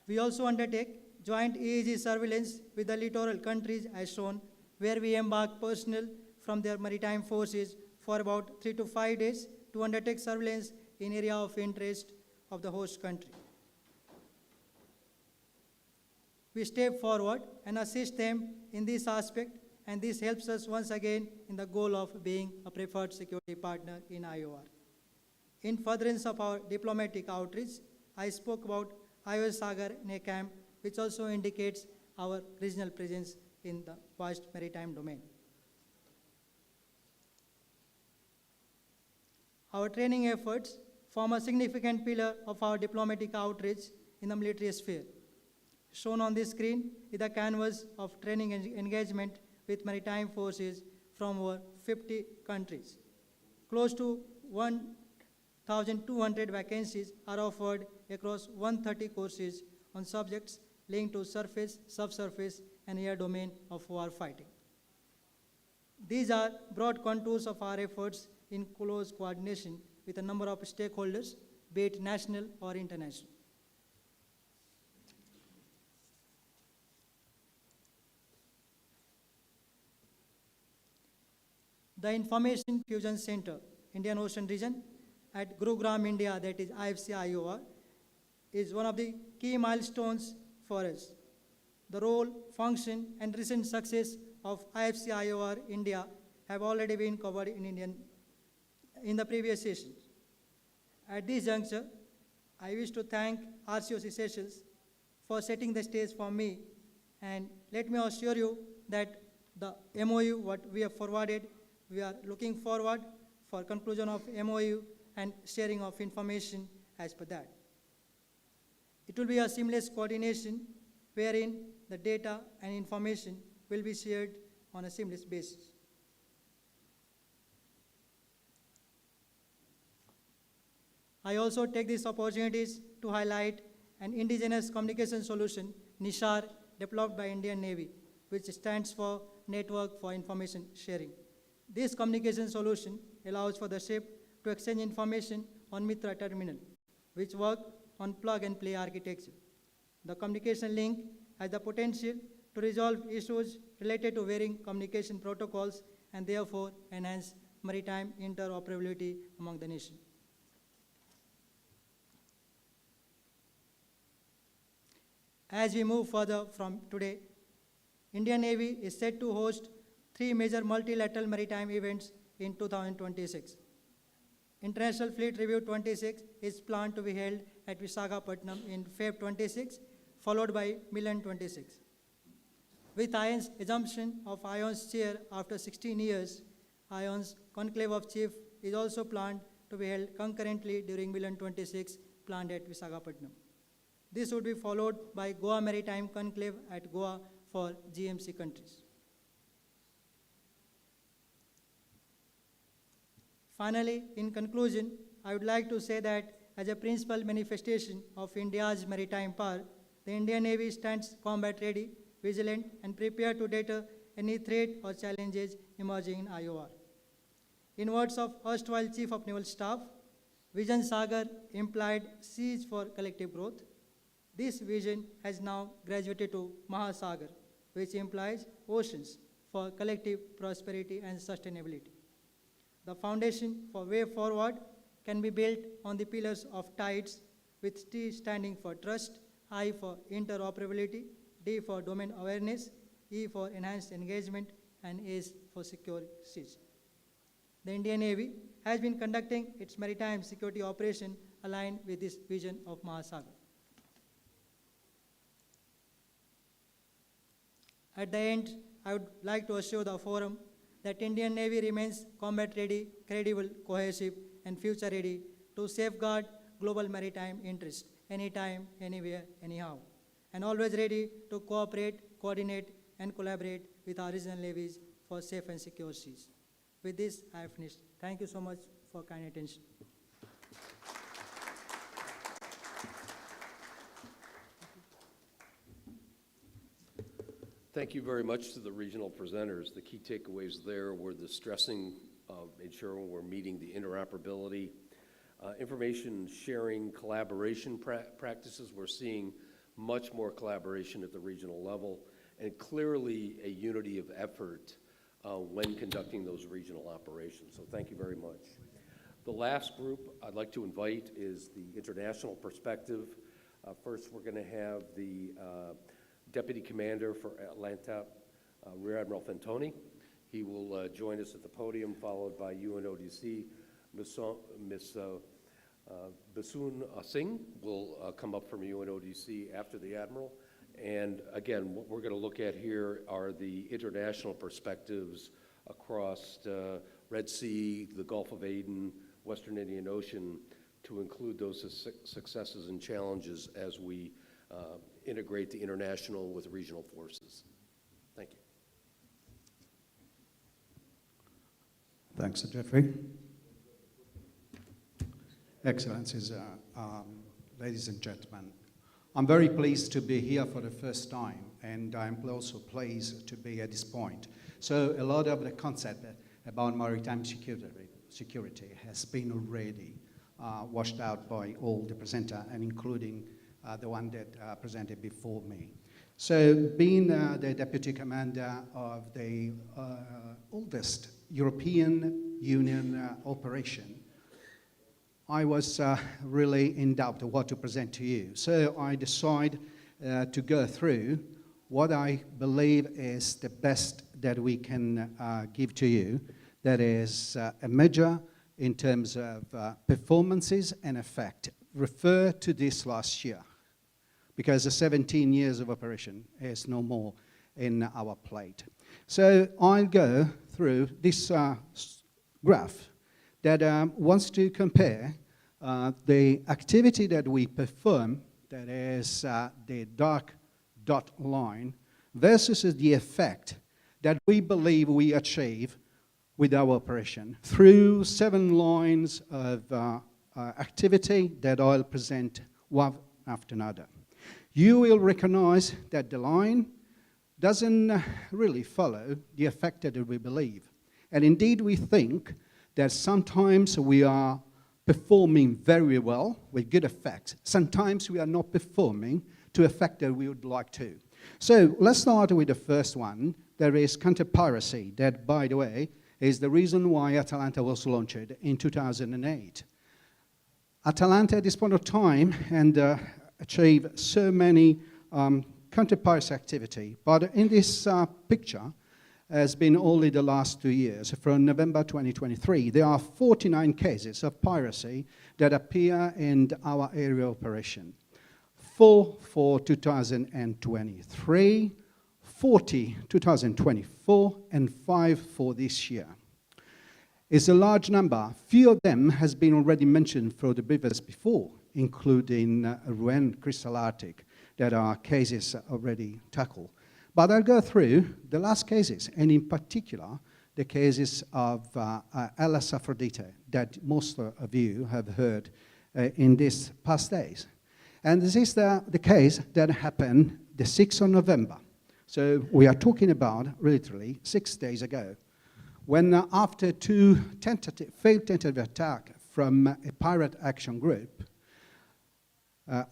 Speaker 16: We also undertake joint EEG surveillance with the littoral countries as shown, where we embark personnel from their maritime forces for about 3 to 5 days to undertake surveillance in area of interest of the host country. We step forward and assist them in this aspect, and this helps us once again in the goal of being a preferred security partner in IOR. In furtherance of our diplomatic outreach, I spoke about IOS Sagar NACAM, which also indicates our regional presence in the vast maritime domain. Our training efforts form a significant pillar of our diplomatic outreach in the military sphere. Shown on this screen is a canvas of training and engagement with maritime forces from over 50 countries. Close to 1,200 vacancies are offered across 130 courses on subjects linked to surface, subsurface, and air domain of war fighting. These are broad contours of our efforts in close coordination with a number of stakeholders, be it national or international. The Information Fusion Center, Indian Ocean Region, at Gurugram, India, that is IFC IOR, is one of the key milestones for us. The role, function, and recent success of IFC IOR India have already been covered in the previous sessions. At this juncture, I wish to thank RCOC Seychelles for setting the stage for me, and let me assure you that the MOU, what we have forwarded, we are looking forward for conclusion of MOU and sharing of information as per that. It will be a seamless coordination wherein the data and information will be shared on a seamless basis. I also take these opportunities to highlight an indigenous communication solution, NISHAR, developed by Indian Navy, which stands for Network for Information Sharing. This communication solution allows for the ship to exchange information on Mitra terminal, which work on plug-and-play architecture. The communication link has the potential to resolve issues related to varying communication protocols and therefore enhance maritime interoperability among the nations. As we move further from today, Indian Navy is set to host 3 major multilateral maritime events in 2026. International Fleet Review 26 is planned to be held at Visakhapatnam in Feb 26, followed by Milan 26. With ION's assumption of ION's chair after 16 years, ION's Conclave of Chiefs is also planned to be held concurrently during Milan 26, planned at Visakhapatnam. This would be followed by Goa Maritime Conclave at Goa for GMC countries. Finally, in conclusion, I would like to say that as a principal manifestation of India's maritime power, the Indian Navy stands combat ready, vigilant, and prepared to deter any threat or challenges emerging in IOR. In words of erstwhile Chief of Naval Staff, Vision Sagar implied seas for collective growth. This vision has now graduated to Mahasagar, which implies oceans for collective prosperity and sustainability. The foundation for way forward can be built on the pillars of tides, with T standing for trust, I for interoperability, D for domain awareness, E for enhanced engagement, and S for secure seas. The Indian Navy has been conducting its maritime security operation aligned with this vision of Mahasagar. At the end, I would like to assure the forum that Indian Navy remains combat ready, credible, cohesive, and future ready to safeguard global maritime interests anytime, anywhere, anyhow, and always ready to cooperate, coordinate, and collaborate with our regional navies for safe and secure seas. With this, I have finished. Thank you so much. for kind attention.
Speaker 15: Thank you very much to the regional presenters. The key takeaways there were the stressing of ensuring we're meeting the interoperability, information sharing, collaboration practices. We're seeing much more collaboration at the regional level, and clearly a unity of effort when conducting those regional operations. So thank you very much. The last group I'd like to invite is the international perspective. First, we're going to have the Deputy Commander for Atlanta, Rear Admiral Fentoni. He will join us at the podium, followed by UNODC. Ms. Basoon Singh will come up from UNODC after the Admiral. And again, what we're going to look at here are the international perspectives across Red Sea, the Gulf of Aden, Western Indian Ocean, to include those successes and challenges as we integrate the international with regional forces. Thank you.
Speaker 21: Thanks, Jeffrey. Excellencies, ladies and gentlemen, I'm very pleased to be here for the first time, and I'm also pleased to be at this point. So a lot of the concept about maritime security has been already washed out by all the presenters, and including the one that presented before me. So being the Deputy Commander of the oldest European Union operation, I was really in doubt of what to present to you. So I decided to go through what I believe is the best that we can give to you. That is a measure in terms of performances and effect. Refer to this last year, because the 17 years of operation is no more in our plate. So I'll go through this graph that wants to compare the activity that we perform, that is the dark dot line, versus the effect that we believe we achieve with our operation through 7 lines of activity that I'll present one after another. You will recognize that the line doesn't really follow the effect that we believe. And indeed, we think that sometimes we are performing very well with good effects. Sometimes we are not performing to effect that we would like to. So let's start with the first one. There is counter-piracy. That, by the way, is the reason why Atalanta was launched in 2008. Atalanta at this point of time and achieved so many counter-piracy activity, but in this picture has been only the last 2 years. From November 2023, there are 49 cases of piracy that appear in our area operation. 4 for 2023, 40 2024, and 5 for this year. It's a large number. Few of them has been already mentioned for the briefers before, including Rouen, Crystal Arctic, that are cases already tackled. But I'll go through the last cases, and in particular, the cases of LS Aphrodite that most of you have heard in these past days. And this is the case that happened the 6th of November. So we are talking about literally 6 days ago, when after 2 failed tentative attacks from a pirate action group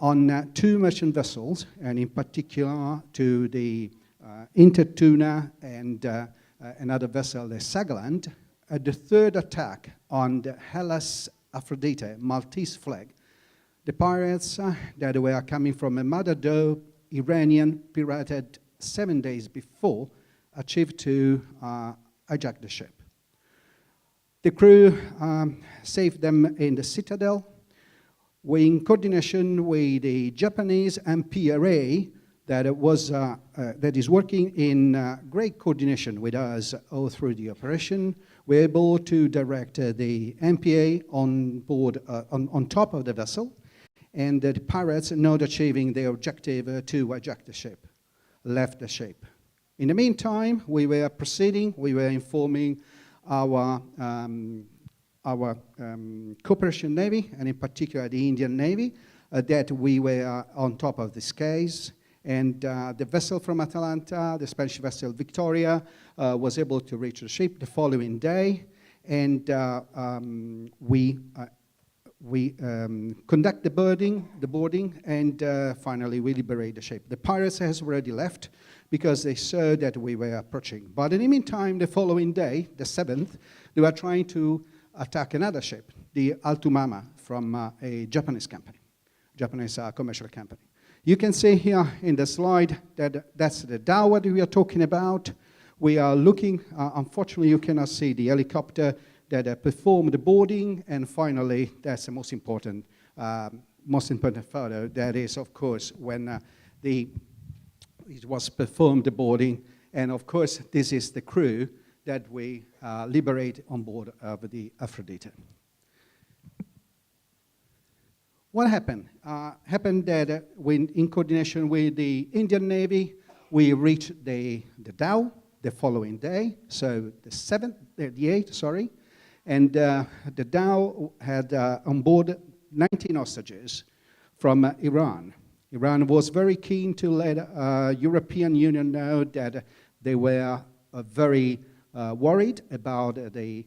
Speaker 21: on 2 merchant vessels, and in particular to the Intertuna and another vessel, the Sagaland, the 3rd attack on the Hellas Aphrodite Maltese flag, the pirates that were coming from a Madado Iranian pirated 7 days before achieved to hijack the ship. The crew saved them in the Citadel. We, in coordination with the Japanese MPRA, that is working in great coordination with us all through the operation, we're able to direct the MPA on board, on top of the vessel, and the pirates, not achieving their objective to hijack the ship, left the ship. In the meantime, we were proceeding, we were informing our our cooperation Navy, and in particular the Indian Navy, that we were on top of this case. And the vessel from Atalanta, the Spanish vessel Victoria, was able to reach the ship the following day. And we conduct the boarding, and finally we liberate the ship. The pirates has already left because they saw that we were approaching. But in the meantime, the following day, the 7th, they were trying to attack another ship, the Altumama, from a Japanese company, Japanese commercial company. You can see here in the slide that that's the Dhow that we are talking about. We are looking, unfortunately you cannot see the helicopter that performed the boarding, and finally, that's the most important photo. That is, of course, when it was performed the boarding, and of course, this is the crew that we liberate on board of the Aphrodite. What happened? Happened that when, in coordination with the Indian Navy, we reached the Dhow the following day, so the 8th, sorry. And the Dhow had on board 19 hostages from Iran. Iran was very keen to let European Union know that they were very worried about the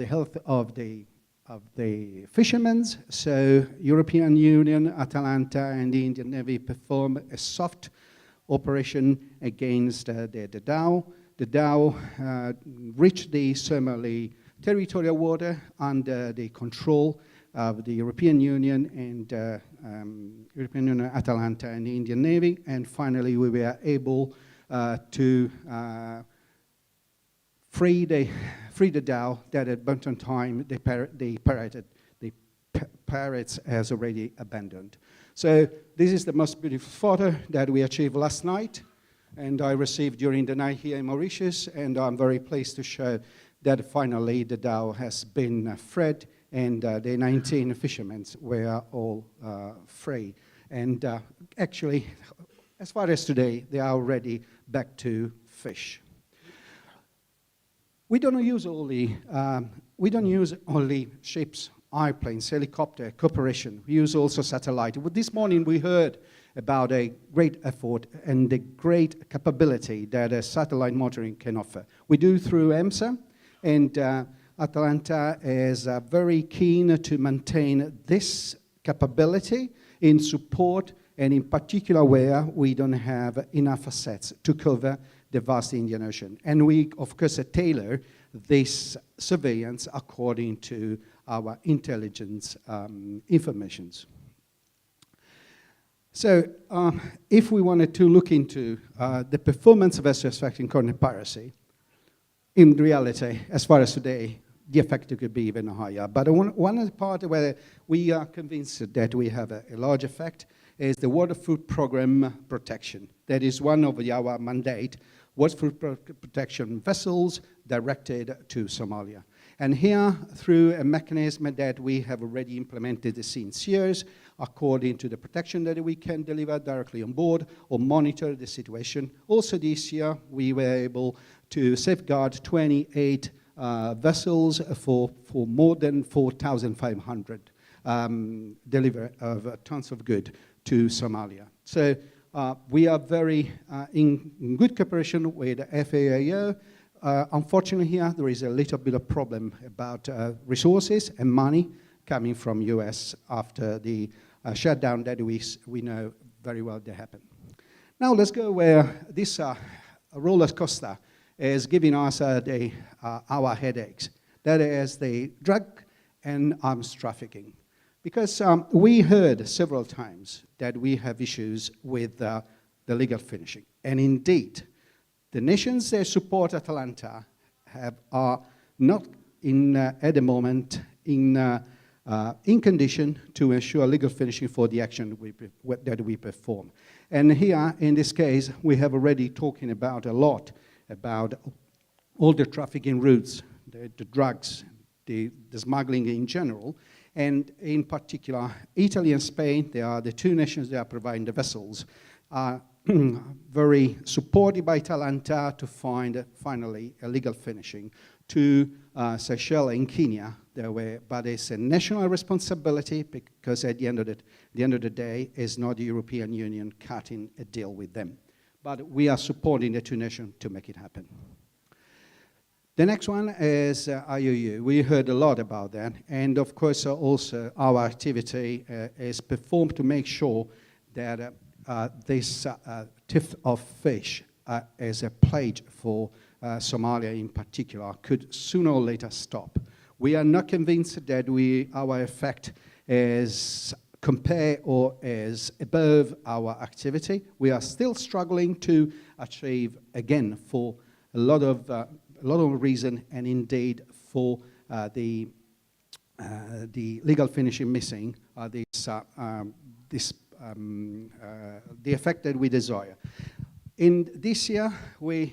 Speaker 21: health of the fishermen. So European Union, Atalanta, and the Indian Navy performed a soft operation against the Dhow. The Dhow reached the Somali territorial water under the control of the European Union and European Union, Atalanta, and the Indian Navy. And finally, we were able to free the Dhow that at one time the pirates has already abandoned. So this is the most beautiful photo that we achieved last night, and I received during the night here in Mauritius, and I'm very pleased to show that finally the Dhow has been freed, and the 19 fishermen were all free. And actually, as far as today, they are already back to fish. We don't use only ships, airplanes, helicopter, cooperation. We use also satellite. This morning we heard about a great effort and the great capability that a satellite monitoring can offer. We do through EMSA, and Atalanta is very keen to maintain this capability in support, and in particular where we don't have enough assets to cover the vast Indian Ocean. And we, of course, tailor this surveillance according to our intelligence informations. So if we wanted to look into the performance of vessel-affecting coordinate piracy, in reality, as far as today, the effect could be even higher. But one of the parts where we are convinced that we have a large effect is the water food program protection. That is one of our mandate, water food protection vessels directed to Somalia. And here, through a mechanism that we have already implemented since years, according to the protection that we can deliver directly on board or monitor the situation. Also this year, we were able to safeguard 28 vessels for more than 4,500 delivery of tons of goods to Somalia. So we are very in good cooperation with FAO. Unfortunately here, there is a little bit of problem about resources and money coming from US after the shutdown that we know very well that happened. Now let's go where this roller coaster is giving us our headaches. That is the drug and arms trafficking. Because we heard several times that we have issues with the legal finishing. And indeed, the nations that support Atalanta are not at the moment in condition to ensure legal finishing for the action that we perform. And here, in this case, we have already talking about a lot about all the trafficking routes, the drugs, the smuggling in general, and in particular, Italy and Spain, they are the two nations that are providing the vessels, are very supported by Atalanta to find finally a legal finishing to Seychelles and Kenya. But it's a national responsibility because at the end of the day, it's not the European Union cutting a deal with them. But we are supporting the two nations to make it happen. The next one is IUU. We heard a lot about that. And of course, also our activity is performed to make sure that this tip of fish as a plague for Somalia in particular could sooner or later stop. We are not convinced that our effect is compare or is above our activity. We are still struggling to achieve, again, for a lot of reason, and indeed for the legal finishing missing the effect that we desire. In this year, we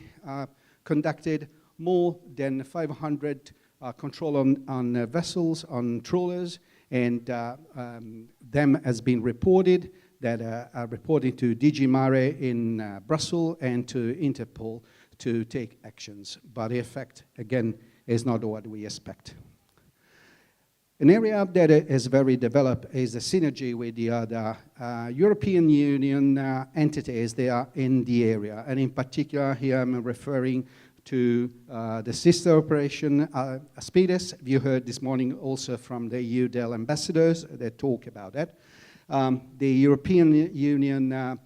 Speaker 21: conducted more than 500 control on vessels, on trawlers, and them has been reported that are reporting to DG Mare in Brussels and to Interpol to take actions. But the effect, again, is not what we expect. An area that is very developed is the synergy with the other European Union entities that are in the area. And in particular, here I'm referring to the sister operation, Aspides. You heard this morning also from the EUDEL ambassadors that talk about that. The European Union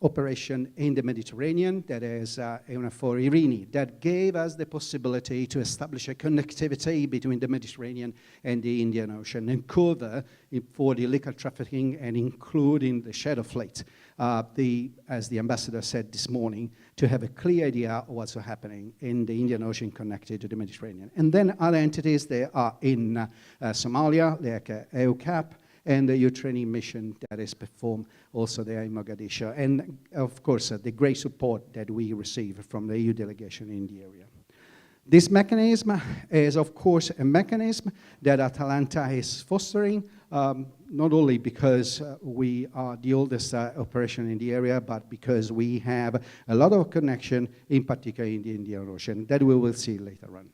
Speaker 21: operation in the Mediterranean, that is for Irini, that gave us the possibility to establish a connectivity between the Mediterranean and the Indian Ocean and cover for the illegal trafficking and including the shadow fleet. As the ambassador said this morning, to have a clear idea of what's happening in the Indian Ocean connected to the Mediterranean. And then other entities, they are in Somalia, like EUCAP, and the training mission that is performed also there in Mogadishu. And of course, the great support that we receive from the EU delegation in the area. This mechanism is, of course, a mechanism that Atalanta is fostering, not only because we are the oldest operation in the area, but because we have a lot of connection, in particular in the Indian Ocean, that we will see later on.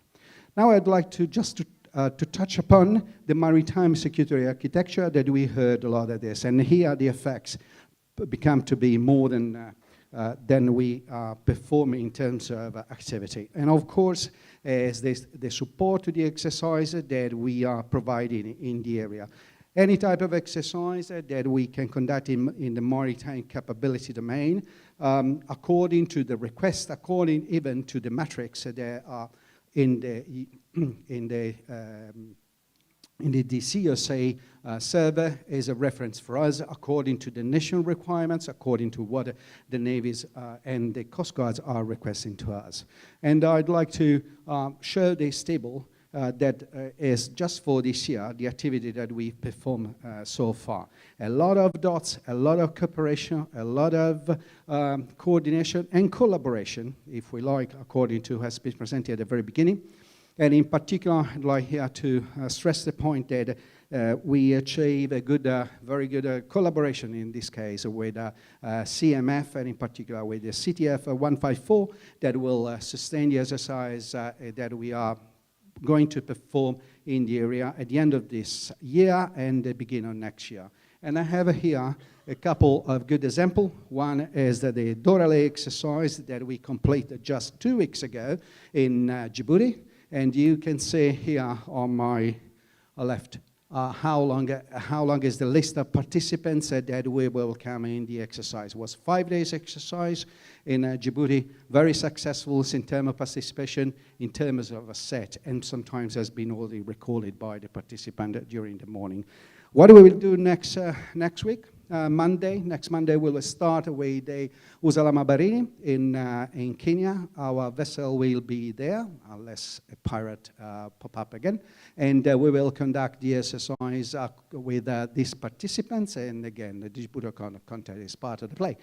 Speaker 21: Now I'd like to touch upon the maritime security architecture that we heard a lot of this. And here the effects become to be more than we perform in terms of activity. And of course, is the support to the exercise that we are providing in the area. Any type of exercise that we can conduct in the maritime capability domain, according to the request, according even to the metrics that are in the DCOSA server is a reference for us according to the national requirements, according to what the navies and the coast guards are requesting to us. And I'd like to show this table that is just for this year, the activity that we've performed so far. A lot of dots, a lot of cooperation, a lot of coordination and collaboration, if we like, according to what has been presented at the very beginning. And in particular, I'd like here to stress the point that we achieve a good, very good collaboration in this case with CMF and in particular with the CTF 154 that will sustain the exercise that we are going to perform in the area at the end of this year and the beginning of next year. And I have here a couple of good examples. One is the Dorale exercise that we completed just 2 weeks ago in Djibouti. And you can see here on my left how long is the list of participants that we will come in the exercise. It was 5 days exercise in Djibouti, very successful in terms of participation, in terms of a set, and sometimes has been already recorded by the participant during the morning. What we will do next week? Next Monday, we will start with the Usalama Barini in Kenya. Our vessel will be there, unless a pirate pop up again. And we will conduct the exercise with these participants. And again, the Djibouti content is part of the play.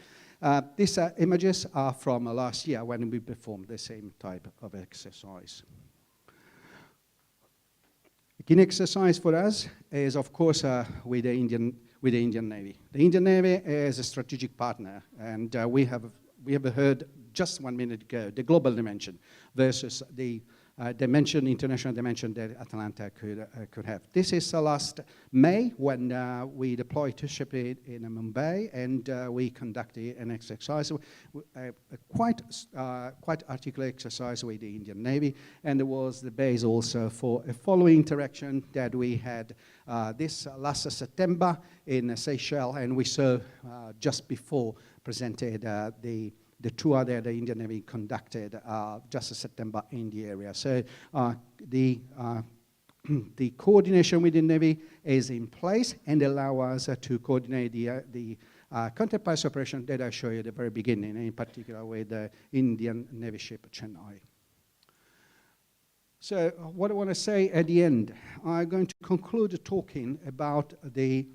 Speaker 21: These images are from last year when we performed the same type of exercise. A key exercise for us is, of course, with the Indian Navy. The Indian Navy is a strategic partner, and we have heard just 1 minute ago the global dimension versus the dimension, international dimension that Atalanta could have. This is last May when we deployed to ship it in Mumbai, and we conducted an exercise, a quite articulate exercise with the Indian Navy, and it was the base also for a following interaction that we had this last September in Seychelles, and we saw just before presented the tour that the Indian Navy conducted just in September in the area. So the coordination with the Navy is in place and allow us to coordinate the counterparts operation that I showed you at the very beginning, in particular with the Indian Navy ship Chennai. So what I want to say at the end, I'm going to conclude talking about the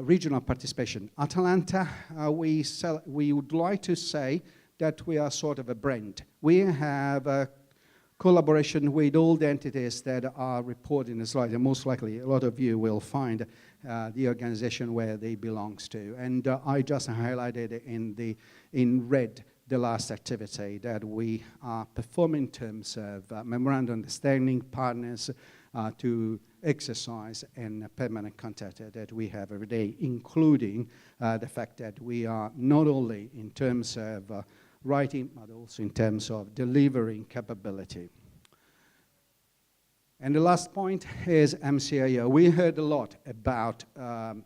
Speaker 21: regional participation. Atalanta, we would like to say that we are sort of a brand. We have a collaboration with all the entities that are reported in the slide, and most likely a lot of you will find the organization where they belong to. And I just highlighted in red the last activity that we are performing in terms of memorandum understanding partners to exercise and permanent contact that we have every day, including the fact that we are not only in terms of writing, but also in terms of delivering capability. And the last point is MCIO. We heard a lot about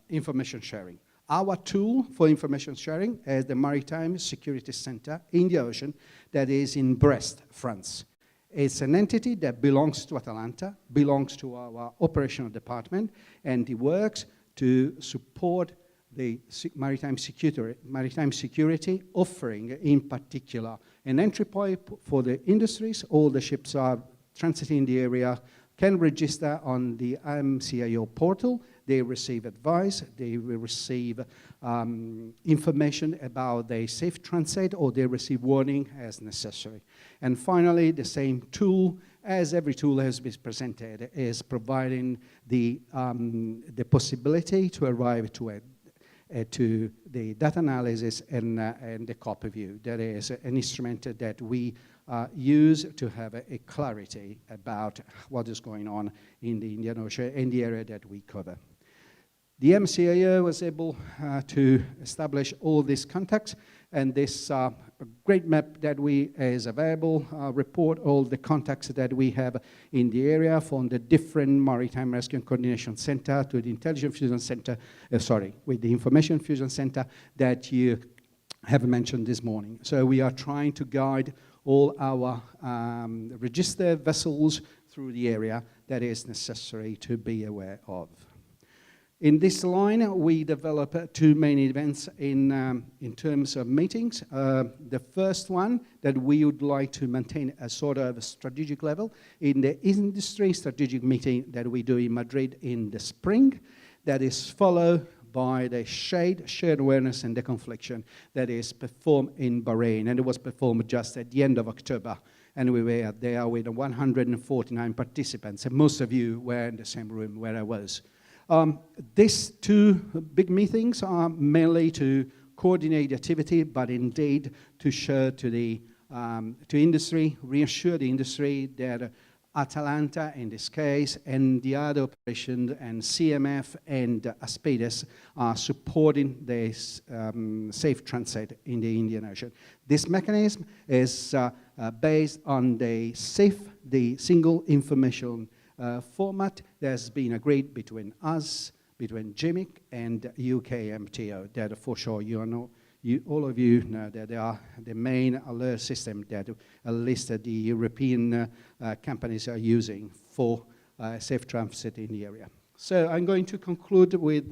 Speaker 21: information sharing. Our tool for information sharing is the Maritime Security Center in the ocean that is in Brest, France. It's an entity that belongs to Atalanta, belongs to our operational department, and it works to support the maritime security, offering in particular an entry point for the industries. All the ships are transiting the area can register on the MCIO portal. They receive advice, they will receive information about their safe transit, or they receive warning as necessary. And finally, the same tool, as every tool has been presented, is providing the possibility to arrive to the data analysis and the copy view. That is an instrument that we use to have a clarity about what is going on in the Indian Ocean, in the area that we cover. The MCIO was able to establish all these contacts, and this great map that is available report all the contacts that we have in the area, from the different Maritime Rescue and Coordination Center to the Intelligence Fusion Center, with the Information Fusion Center that you have mentioned this morning. So we are trying to guide all our registered vessels through the area that is necessary to be aware of. In this line, we develop two main events in terms of meetings. The first one that we would like to maintain a sort of strategic level in the industry strategic meeting that we do in Madrid in the spring, that is followed by the shared awareness and deconfliction that is performed in Bahrain, and it was performed just at the end of October. And we were there with 149 participants, and most of you were in the same room where I was. These two big meetings are mainly to coordinate the activity, but indeed to show to the industry, reassure the industry that Atalanta, in this case, and the other operations, and CMF and Aspides are supporting this safe transit in the Indian Ocean. This mechanism is based on the single information format that has been agreed between us, between GIMIC and UK MTO, that for sure all of you know that they are the main alert system that at least the European companies are using for safe transit in the area. So I'm going to conclude with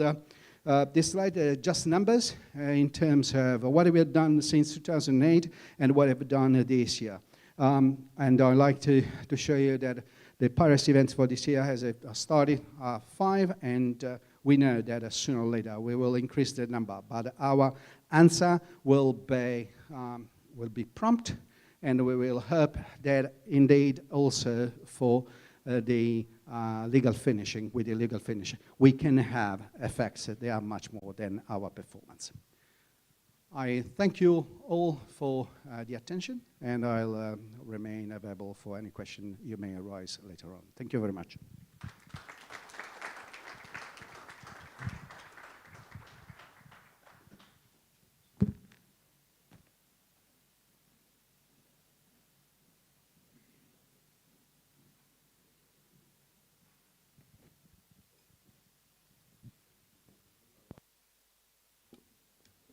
Speaker 21: this slide, just numbers in terms of what we have done since 2008 and what we've done this year. And I'd like to show you that the Paris events for this year has started 5, and we know that sooner or later we will increase the number, but our answer will be prompt, and we will hope that indeed also for the legal finishing, with the legal finishing, we can have effects that are much more than our performance. I thank you all for the attention, and I'll remain available for any question you may arise later on. Thank you very much.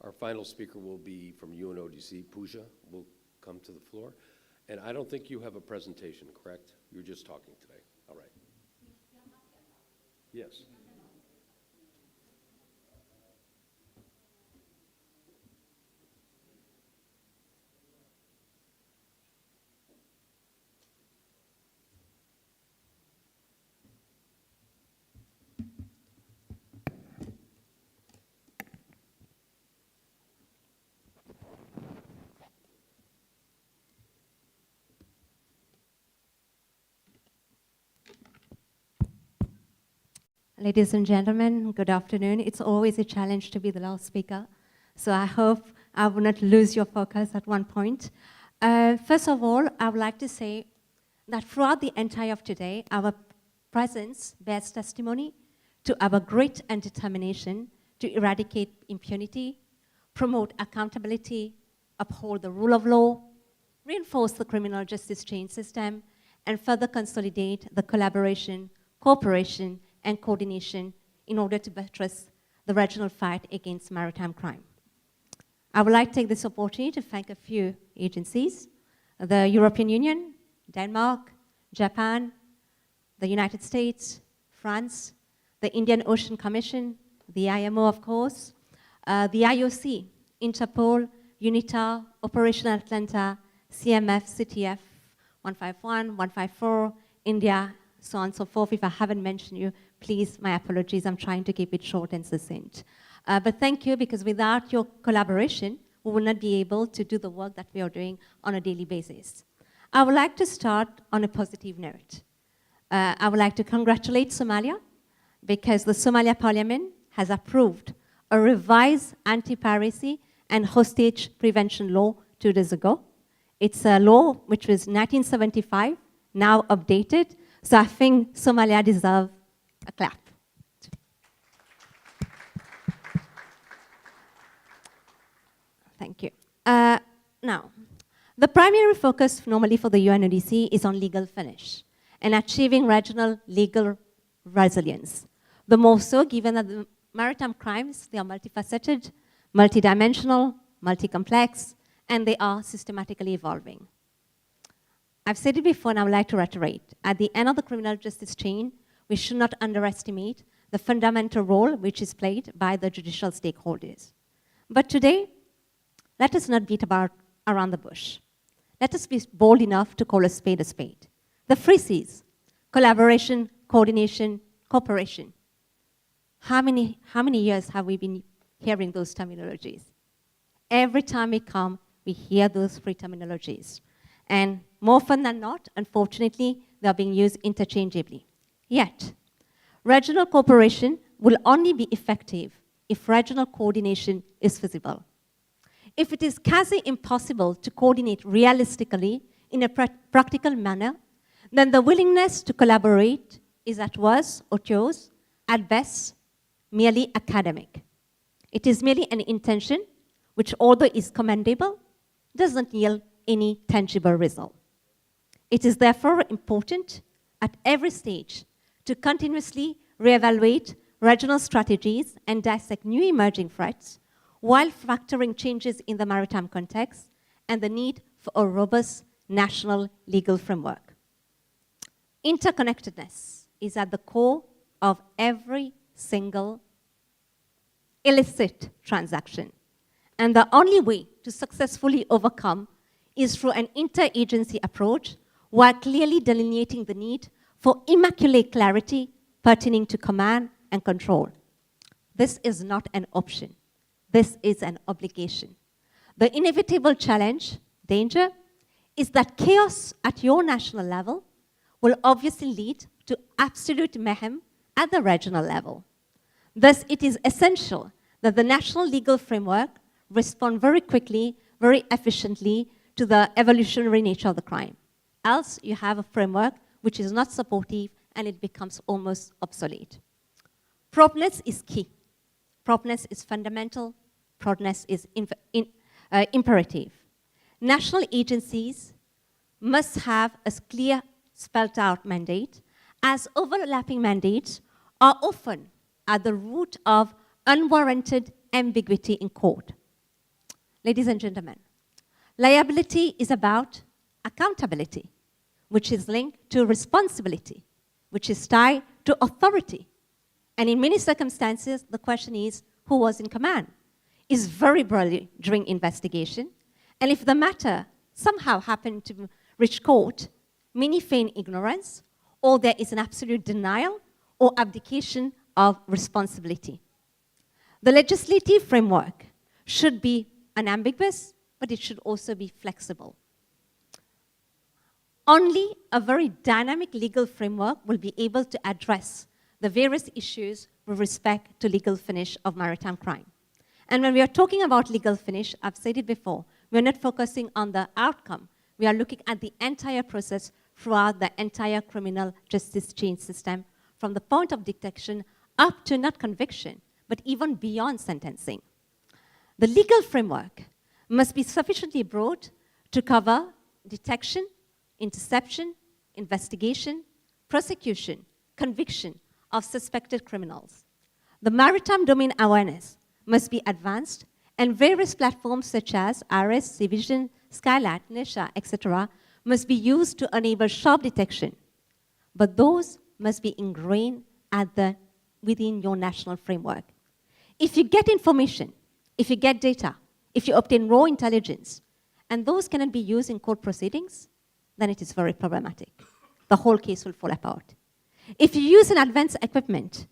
Speaker 15: Our final speaker will be from UNODC. Pooja will come to the floor. And I don't think you have a presentation, correct? You're just talking today. All right. Yes.
Speaker 2: Ladies and gentlemen, good afternoon. It's always a challenge to be the last speaker, so I hope I will not lose your focus at one point. First of all, I would like to say that throughout the entire of today, our presence bears testimony to our grit and determination to eradicate impunity, promote accountability, uphold the rule of law, reinforce the criminal justice chain system, and further consolidate the collaboration, cooperation, and coordination in order to buttress the regional fight against maritime crime. I would like to take this opportunity to thank a few agencies: the European Union, Denmark, Japan, the United States, France, the Indian Ocean Commission, the IMO, of course, the IOC, Interpol, UNITA, Operation Atlanta, CMF, CTF, 151, 154, India, so on and so forth. If I haven't mentioned you, please, my apologies. I'm trying to keep it short and succinct. But thank you, because without your collaboration, we will not be able to do the work that we are doing on a daily basis. I would like to start on a positive note. I would like to congratulate Somalia, because the Somalia Parliament has approved a revised anti-piracy and hostage prevention law 2 days ago. It's a law which was 1975, now updated. So I think Somalia deserves a clap. Thank you. Now, the primary focus normally for the UNODC is on legal finish and achieving regional legal resilience. The more so given that the maritime crimes, they are multifaceted, multidimensional, multi-complex, and they are systematically evolving. I've said it before, and I would like to reiterate. At the end of the criminal justice chain, we should not underestimate the fundamental role which is played by the judicial stakeholders. But today, let us not beat about around the bush. Let us be bold enough to call a spade a spade. The 3 C's: collaboration, coordination, cooperation. How many years have we been hearing those terminologies? Every time we come, we hear those 3 terminologies. And more often than not, unfortunately, they are being used interchangeably. Yet, regional cooperation will only be effective if regional coordination is feasible. If it is quasi impossible to coordinate realistically in a practical manner, then the willingness to collaborate is at worst otiose, at best merely academic. It is merely an intention which, although is commendable, doesn't yield any tangible result. It is therefore important at every stage to continuously reevaluate regional strategies and dissect new emerging threats while factoring changes in the maritime context and the need for a robust national legal framework. Interconnectedness is at the core of every single illicit transaction. And the only way to successfully overcome is through an interagency approach while clearly delineating the need for immaculate clarity pertaining to command and control. This is not an option. This is an obligation. The inevitable challenge, danger, is that chaos at your national level will obviously lead to absolute mayhem at the regional level. Thus, it is essential that the national legal framework respond very quickly, very efficiently to the evolutionary nature of the crime. Else, you have a framework which is not supportive and it becomes almost obsolete. Promptness is key. Promptness is fundamental. Promptness is imperative. National agencies must have a clear, spelled out mandate, as overlapping mandates are often at the root of unwarranted ambiguity in court. Ladies and gentlemen, liability is about accountability, which is linked to responsibility, which is tied to authority. And in many circumstances, the question is, who was in command? Is very broadly during investigation. And if the matter somehow happened to reach court, many feign ignorance, or there is an absolute denial or abdication of responsibility. The legislative framework should be unambiguous, but it should also be flexible. Only a very dynamic legal framework will be able to address the various issues with respect to legal finish of maritime crime. And when we are talking about legal finish, I've said it before, we're not focusing on the outcome. We are looking at the entire process throughout the entire criminal justice chain system, from the point of detection up to not conviction, but even beyond sentencing. The legal framework must be sufficiently broad to cover detection, interception, investigation, prosecution, conviction of suspected criminals. The maritime domain awareness must be advanced, and various platforms such as IRIS, Cvision, Skylight, Nisha, etc. must be used to enable sharp detection. But those must be ingrained within your national framework. If you get information, if you get data, if you obtain raw intelligence, and those cannot be used in court proceedings, then it is very problematic. The whole case will fall apart. If you use an advanced equipment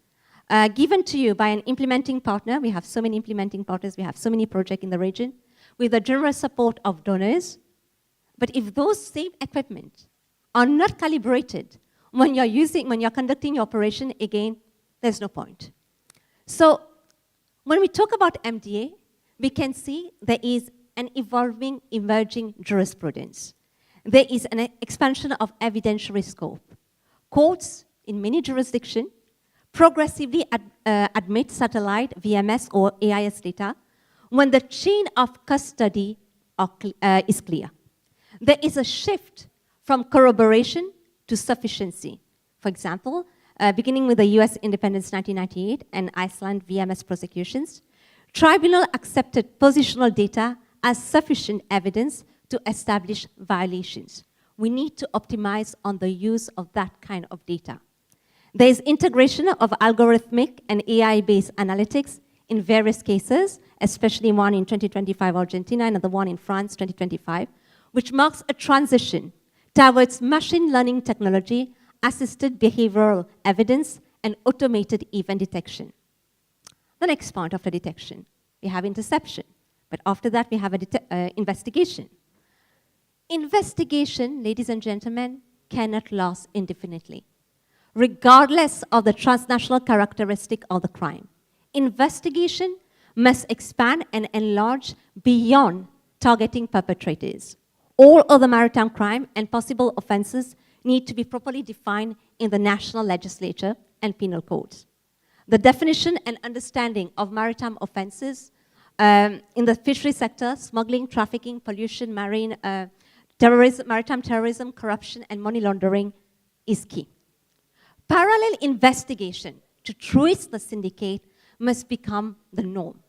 Speaker 2: given to you by an implementing partner, we have so many implementing partners, we have so many projects in the region, with the generous support of donors, but if those same equipment are not calibrated when you're conducting your operation, again, there's no point. So when we talk about MDA, we can see there is an evolving, emerging jurisprudence. There is an expansion of evidentiary scope. Courts in many jurisdictions progressively admit satellite, VMS, or AIS data when the chain of custody is clear. There is a shift from corroboration to sufficiency. For example, beginning with the US independence 1998 and Iceland VMS prosecutions, tribunal accepted positional data as sufficient evidence to establish violations. We need to optimize on the use of that kind of data. There is integration of algorithmic and AI-based analytics in various cases, especially one in 2025 Argentina and the one in France 2025, which marks a transition towards machine learning technology, assisted behavioral evidence, and automated event detection. The next point of the detection, we have interception, but after that we have investigation. Investigation, ladies and gentlemen, cannot last indefinitely, regardless of the transnational characteristic of the crime. Investigation must expand and enlarge beyond targeting perpetrators. All other maritime crime and possible offenses need to be properly defined in the national legislature and penal codes. The definition and understanding of maritime offenses in the fishery sector, smuggling, trafficking, pollution, maritime terrorism, corruption, and money laundering is key. Parallel investigation to trace the syndicate must become the norm.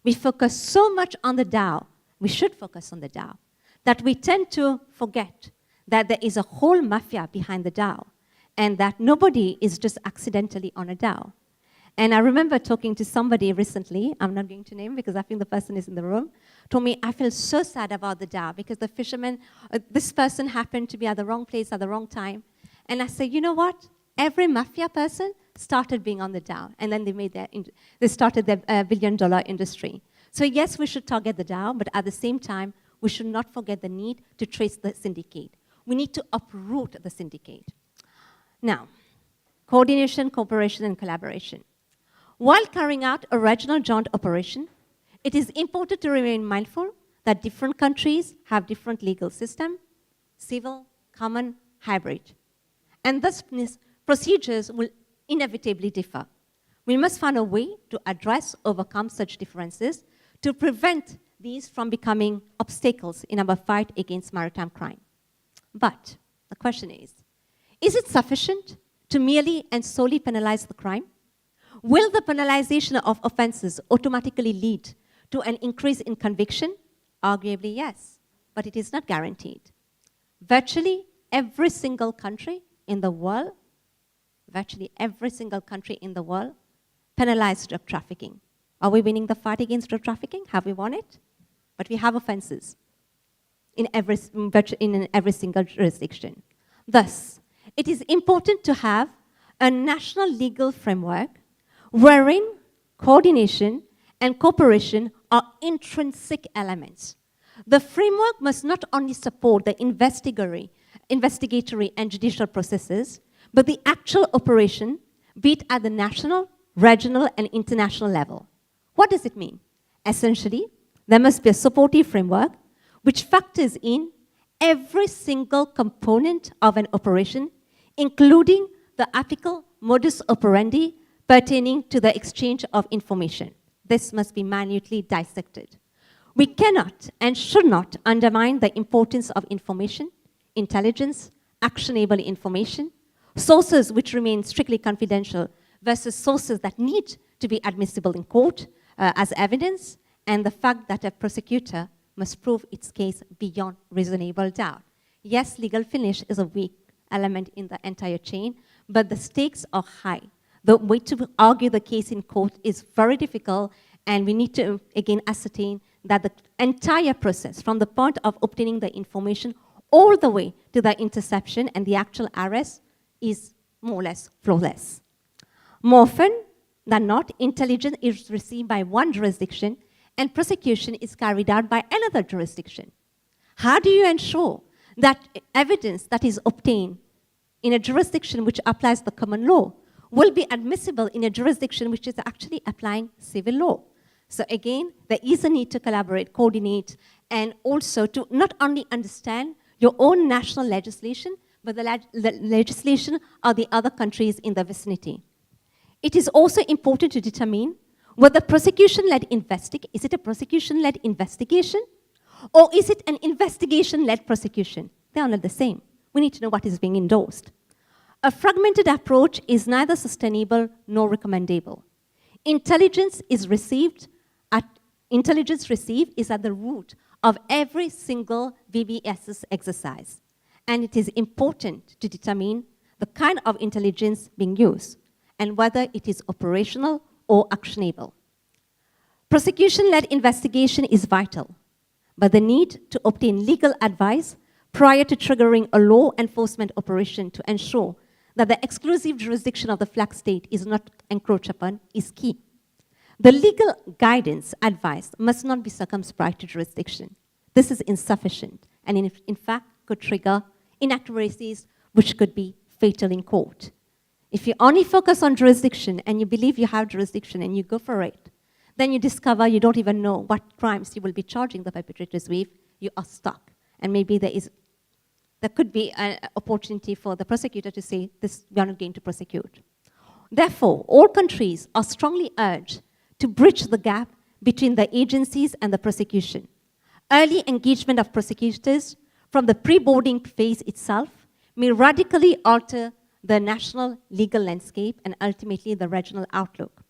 Speaker 2: We focus so much on the DAO, we should focus on the DAO, that we tend to forget that there is a whole mafia behind the DAO and that nobody is just accidentally on a DAO. And I remember talking to somebody recently, I'm not going to name because I think the person is in the room, told me, I feel so sad about the DAO because the fisherman, this person happened to be at the wrong place at the wrong time. And I said, you know what? Every mafia person started being on the DAO, and then they started their billion-dollar industry. So yes, we should target the DAO, but at the same time, we should not forget the need to trace the syndicate. We need to uproot the syndicate. Now, coordination, cooperation, and collaboration. While carrying out a regional joint operation, It is important to remain mindful that different countries have different legal system, civil, common, hybrid. And thus procedures will inevitably differ. We must find a way to address, overcome such differences to prevent these from becoming obstacles in our fight against maritime crime. But the question is it sufficient to merely and solely penalize the crime? Will the penalization of offenses automatically lead to an increase in conviction? Arguably, yes, but it is not guaranteed. Virtually every single country in the world, penalized drug trafficking. Are we winning the fight against drug trafficking? Have we won it? But we have offenses in every single jurisdiction. Thus, it is important to have a national legal framework wherein coordination and cooperation are intrinsic elements. The framework must not only support the investigatory and judicial processes, but the actual operation, be it at the national, regional, and international level. What does it mean? Essentially, there must be a supportive framework which factors in every single component of an operation, including the applicable modus operandi pertaining to the exchange of information. This must be minutely dissected. We cannot and should not undermine the importance of information, intelligence, actionable information, sources which remain strictly confidential versus sources that need to be admissible in court as evidence, and the fact that a prosecutor must prove its case beyond reasonable doubt. Yes, legal finish is a weak element in the entire chain, but the stakes are high. The way to argue the case in court is very difficult, and we need to, again, ascertain that the entire process, from the point of obtaining the information all the way to the interception and the actual arrest, is more or less flawless. More often than not, intelligence is received by one jurisdiction and prosecution is carried out by another jurisdiction. How do you ensure that evidence that is obtained in a jurisdiction which applies the common law will be admissible in a jurisdiction which is actually applying civil law? So again, there is a need to collaborate, coordinate, and also to not only understand your own national legislation, but the legislation of the other countries in the vicinity. It is also important to determine whether prosecution-led is it a prosecution-led investigation, or is it an investigation-led prosecution? They are not the same. We need to know what is being endorsed. A fragmented approach is neither sustainable nor recommendable. Intelligence received is at the root of every single VBS's exercise. And it is important to determine the kind of intelligence being used and whether it is operational or actionable. Prosecution-led investigation is vital, but the need to obtain legal advice prior to triggering a law enforcement operation to ensure that the exclusive jurisdiction of the flag state is not encroached upon is key. The legal guidance advice must not be circumscribed to jurisdiction. This is insufficient and in fact could trigger inaccuracies which could be fatal in court. If you only focus on jurisdiction and you believe you have jurisdiction and you go for it, then you discover you don't even know what crimes you will be charging the perpetrators with. You are stuck. And maybe there could be an opportunity for the prosecutor to say, this, we are not going to prosecute. Therefore, all countries are strongly urged to bridge the gap between the agencies and the prosecution. Early engagement of prosecutors from the pre-boarding phase itself may radically alter the national legal landscape and ultimately the regional outlook.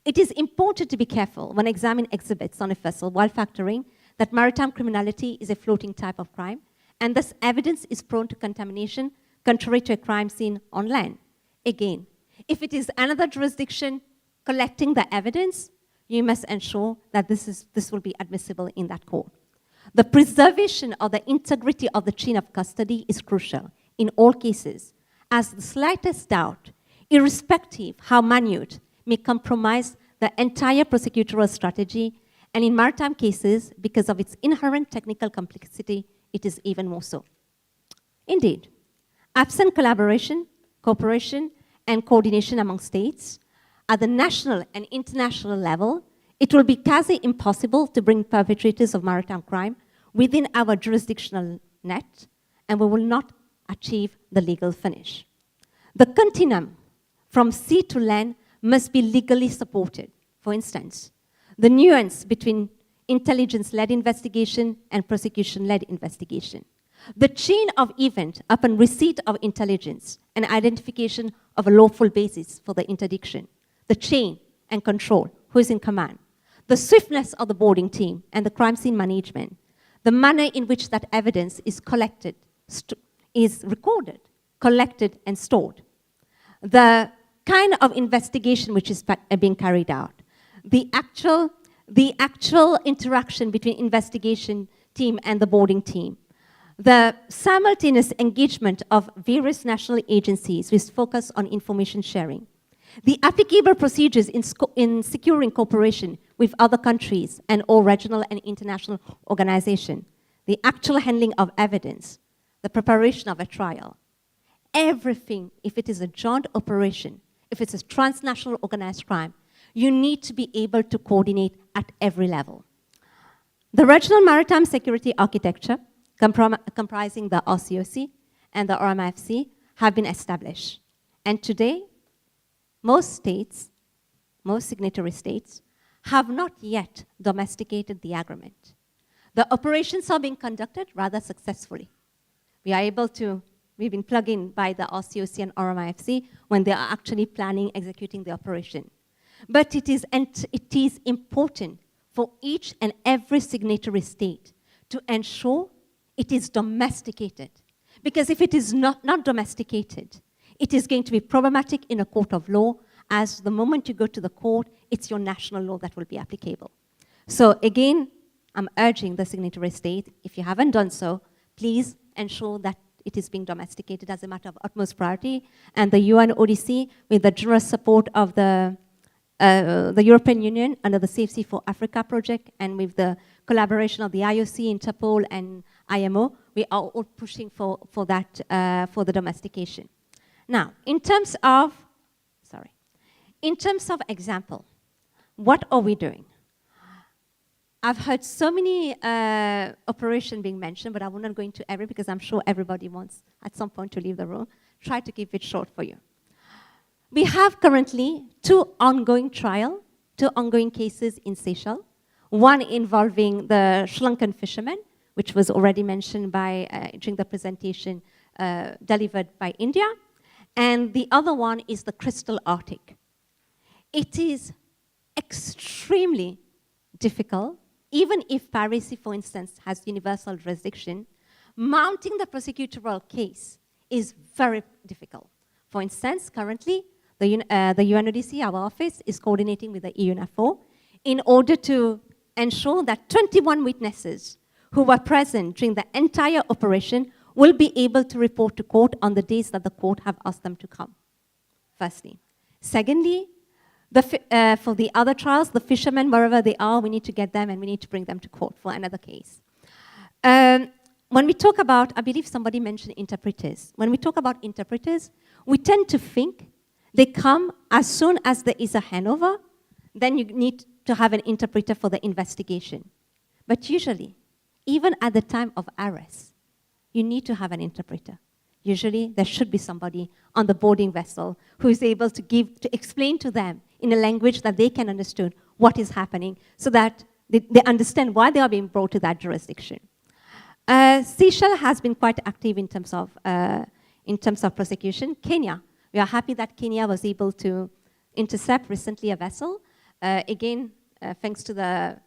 Speaker 2: It is important to be careful when examining exhibits on a vessel while factoring that maritime criminality is a floating type of crime, and thus evidence is prone to contamination contrary to a crime scene on land. Again, if it is another jurisdiction collecting the evidence, you must ensure that this will be admissible in that court. The preservation of the integrity of the chain of custody is crucial in all cases, as the slightest doubt, irrespective how minute, may compromise the entire prosecutorial strategy, and in maritime cases, because of its inherent technical complexity, it is even more so. Indeed, absent collaboration, cooperation, and coordination among states at the national and international level, it will be quasi impossible to bring perpetrators of maritime crime within our jurisdictional net, and we will not achieve the legal finish. The continuum from sea to land must be legally supported. For instance, the nuance between intelligence-led investigation and prosecution-led investigation. The chain of event upon receipt of intelligence and identification of a lawful basis for the interdiction. The chain and control, who is in command. The swiftness of the boarding team and the crime scene management. The manner in which that evidence is collected, is recorded, collected, and stored. The kind of investigation which is being carried out. The actual interaction between investigation team and the boarding team. The simultaneous engagement of various national agencies with focus on information sharing. The applicable procedures in securing cooperation with other countries and all regional and international organizations. The actual handling of evidence. The preparation of a trial. Everything, if it is a joint operation, if it's a transnational organized crime, you need to be able to coordinate at every level. The regional maritime security architecture, comprising the RCOC and the RMIFC, have been established. And today, most states, most signatory states, have not yet domesticated the agreement. The operations are being conducted rather successfully. We are able to, we've been plugged in by the RCOC and RMIFC when they are actually planning, executing the operation. But it is important for each and every signatory state to ensure it is domesticated. Because if it is not domesticated, it is going to be problematic in a court of law, as the moment you go to the court, it's your national law that will be applicable. So again, I'm urging the signatory state, if you haven't done so, please ensure that it is being domesticated as a matter of utmost priority. And the UN ODC, with the generous support of the European Union under the Safe Sea for Africa project, and with the collaboration of the IOC, Interpol, and IMO, we are all pushing for that, for the domestication. Now, in terms of example, what are we doing? I've heard so many operations being mentioned, but I will not go into every, because I'm sure everybody wants at some point to leave the room. Try to keep it short for you. We have currently two ongoing cases in Seychelles. One involving the Sri Lankan fishermen, which was already mentioned during the presentation delivered by India. And the other one is the Crystal Arctic. It is extremely difficult, even if piracy, for instance, has universal jurisdiction, mounting the prosecutorial case is very difficult. For instance, currently, the UNODC, our office, is coordinating with the EUNAFO in order to ensure that 21 witnesses who were present during the entire operation will be able to report to court on the days that the court have asked them to come, firstly. Secondly, for the other trials, the fishermen, wherever they are, we need to get them and we need to bring them to court for another case. When we talk about, I believe somebody mentioned interpreters. When we talk about interpreters, we tend to think they come as soon as there is a handover, then you need to have an interpreter for the investigation. But usually, even at the time of arrest, you need to have an interpreter. Usually, there should be somebody on the boarding vessel who is able to explain to them in a language that they can understand what is happening, so that they understand why they are being brought to that jurisdiction. Seychelles has been quite active in terms of prosecution. Kenya, we are happy that Kenya was able to intercept recently a vessel, again, thanks to the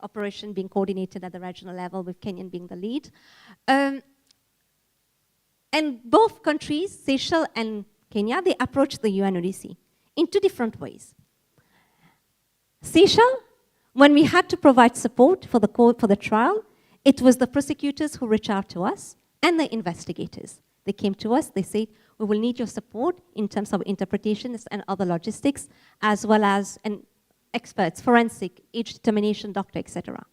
Speaker 2: operation being coordinated at the regional level, with Kenyan being the lead. And both countries, Seychelles and Kenya, they approached the UNODC in two different ways. Seychelles, when we had to provide support for the trial, it was the prosecutors who reached out to us and the investigators. They came to us, they said, we will need your support in terms of interpretations and other logistics, as well as experts, forensic, age determination, doctor, etc.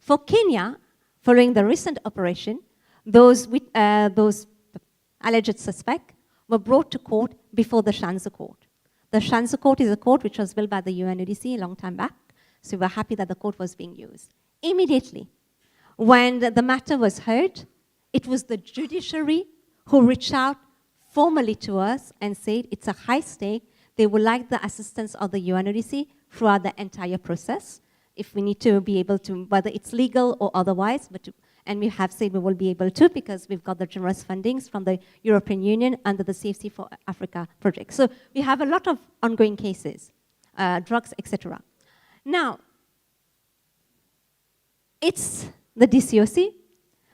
Speaker 2: For Kenya, following the recent operation, those alleged suspects were brought to court before the Shanzu court. The Shanzu court is a court which was built by the UNODC a long time back, So we're happy that the court was being used. Immediately, when the matter was heard, it was the judiciary who reached out formally to us and said it's a high stake. They would like the assistance of the UNODC throughout the entire process. If we need to be able to, whether it's legal or otherwise, and we have said we will be able to because we've got the generous fundings from the European Union under the Safety for Africa project. So we have a lot of ongoing cases, drugs, etc. Now, it's the DCOC.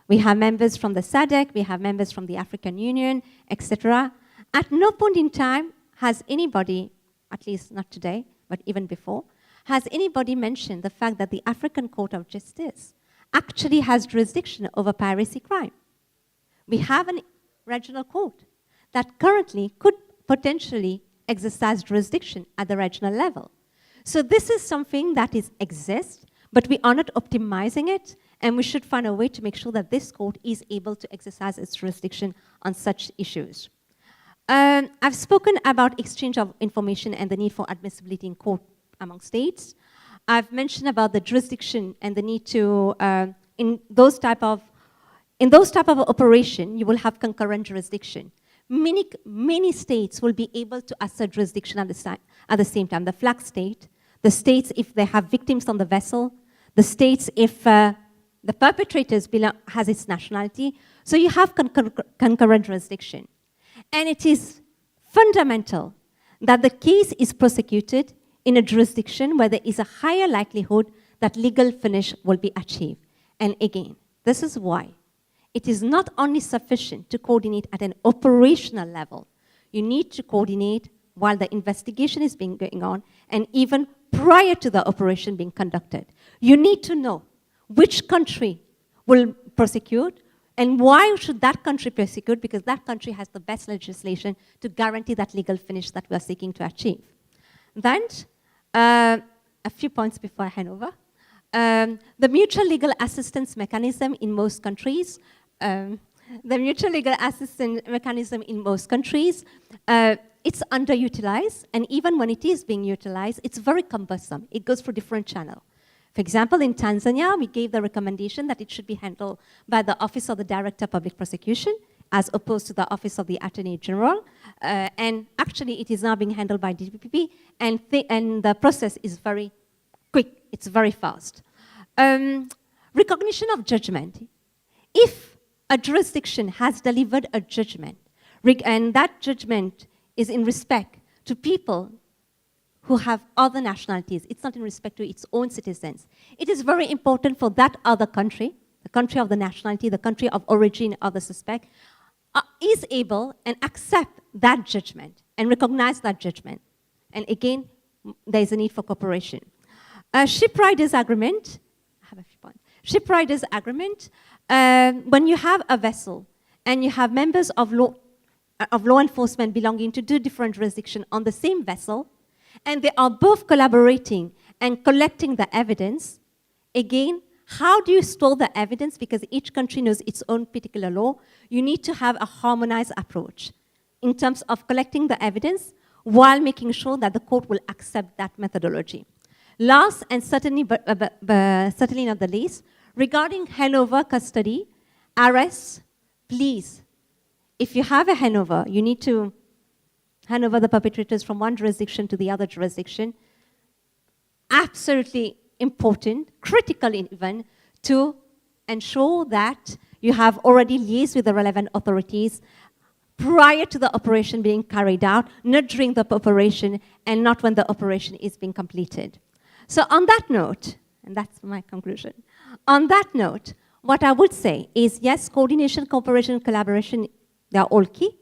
Speaker 2: We have members from the SADC, we have members from the African Union, etc. At no point in time has anybody, at least not today, but even before, has anybody mentioned the fact that the African Court of Justice actually has jurisdiction over piracy crime. We have a regional court that currently could potentially exercise jurisdiction at the regional level. So this is something that exists, but we are not optimizing it, and we should find a way to make sure that this court is able to exercise its jurisdiction on such issues. I've spoken about exchange of information and the need for admissibility in court among states. I've mentioned about the jurisdiction and the need to, in those type of operation, you will have concurrent jurisdiction. Many states will be able to assert jurisdiction at the same time. The flag state, the states if they have victims on the vessel, the states if the perpetrators has its nationality. So you have concurrent jurisdiction. And it is fundamental that the case is prosecuted in a jurisdiction where there is a higher likelihood that legal finish will be achieved. And again, this is why it is not only sufficient to coordinate at an operational level. You need to coordinate while the investigation is going on and even prior to the operation being conducted. You need to know which country will prosecute and why should that country prosecute, because that country has the best legislation to guarantee that legal finish that we are seeking to achieve. Then, a few points before I hand over. The mutual legal assistance mechanism in most countries, it's underutilized, and even when it is being utilized, it's very cumbersome. It goes through different channels. For example, in Tanzania, we gave the recommendation that it should be handled by the Office of the Director of Public Prosecution, as opposed to the Office of the Attorney General. And actually, it is now being handled by DPP, and the process is very quick. It's very fast. Recognition of judgment. If a jurisdiction has delivered a judgment, and that judgment is in respect to people who have other nationalities, it's not in respect to its own citizens, it is very important for that other country, the country of the nationality, the country of origin of the suspect, is able and accept that judgment and recognize that judgment. And again, there is a need for cooperation. Shipwrights agreement, I have a few points. Shipwrights agreement, when you have a vessel and you have members of law enforcement belonging to two different jurisdictions on the same vessel, and they are both collaborating and collecting the evidence, again, how do you store the evidence? Because each country knows its own particular law. You need to have a harmonized approach in terms of collecting the evidence while making sure that the court will accept that methodology. Last, and certainly not the least, regarding handover custody, arrests, please, if you have a handover, you need to hand over the perpetrators from one jurisdiction to the other jurisdiction. Absolutely important, critical even, to ensure that you have already liaised with the relevant authorities prior to the operation being carried out, not during the operation, and not when the operation is being completed. So on that note, and that's my conclusion, on that note, what I would say is, yes, coordination, cooperation, collaboration, they are all key.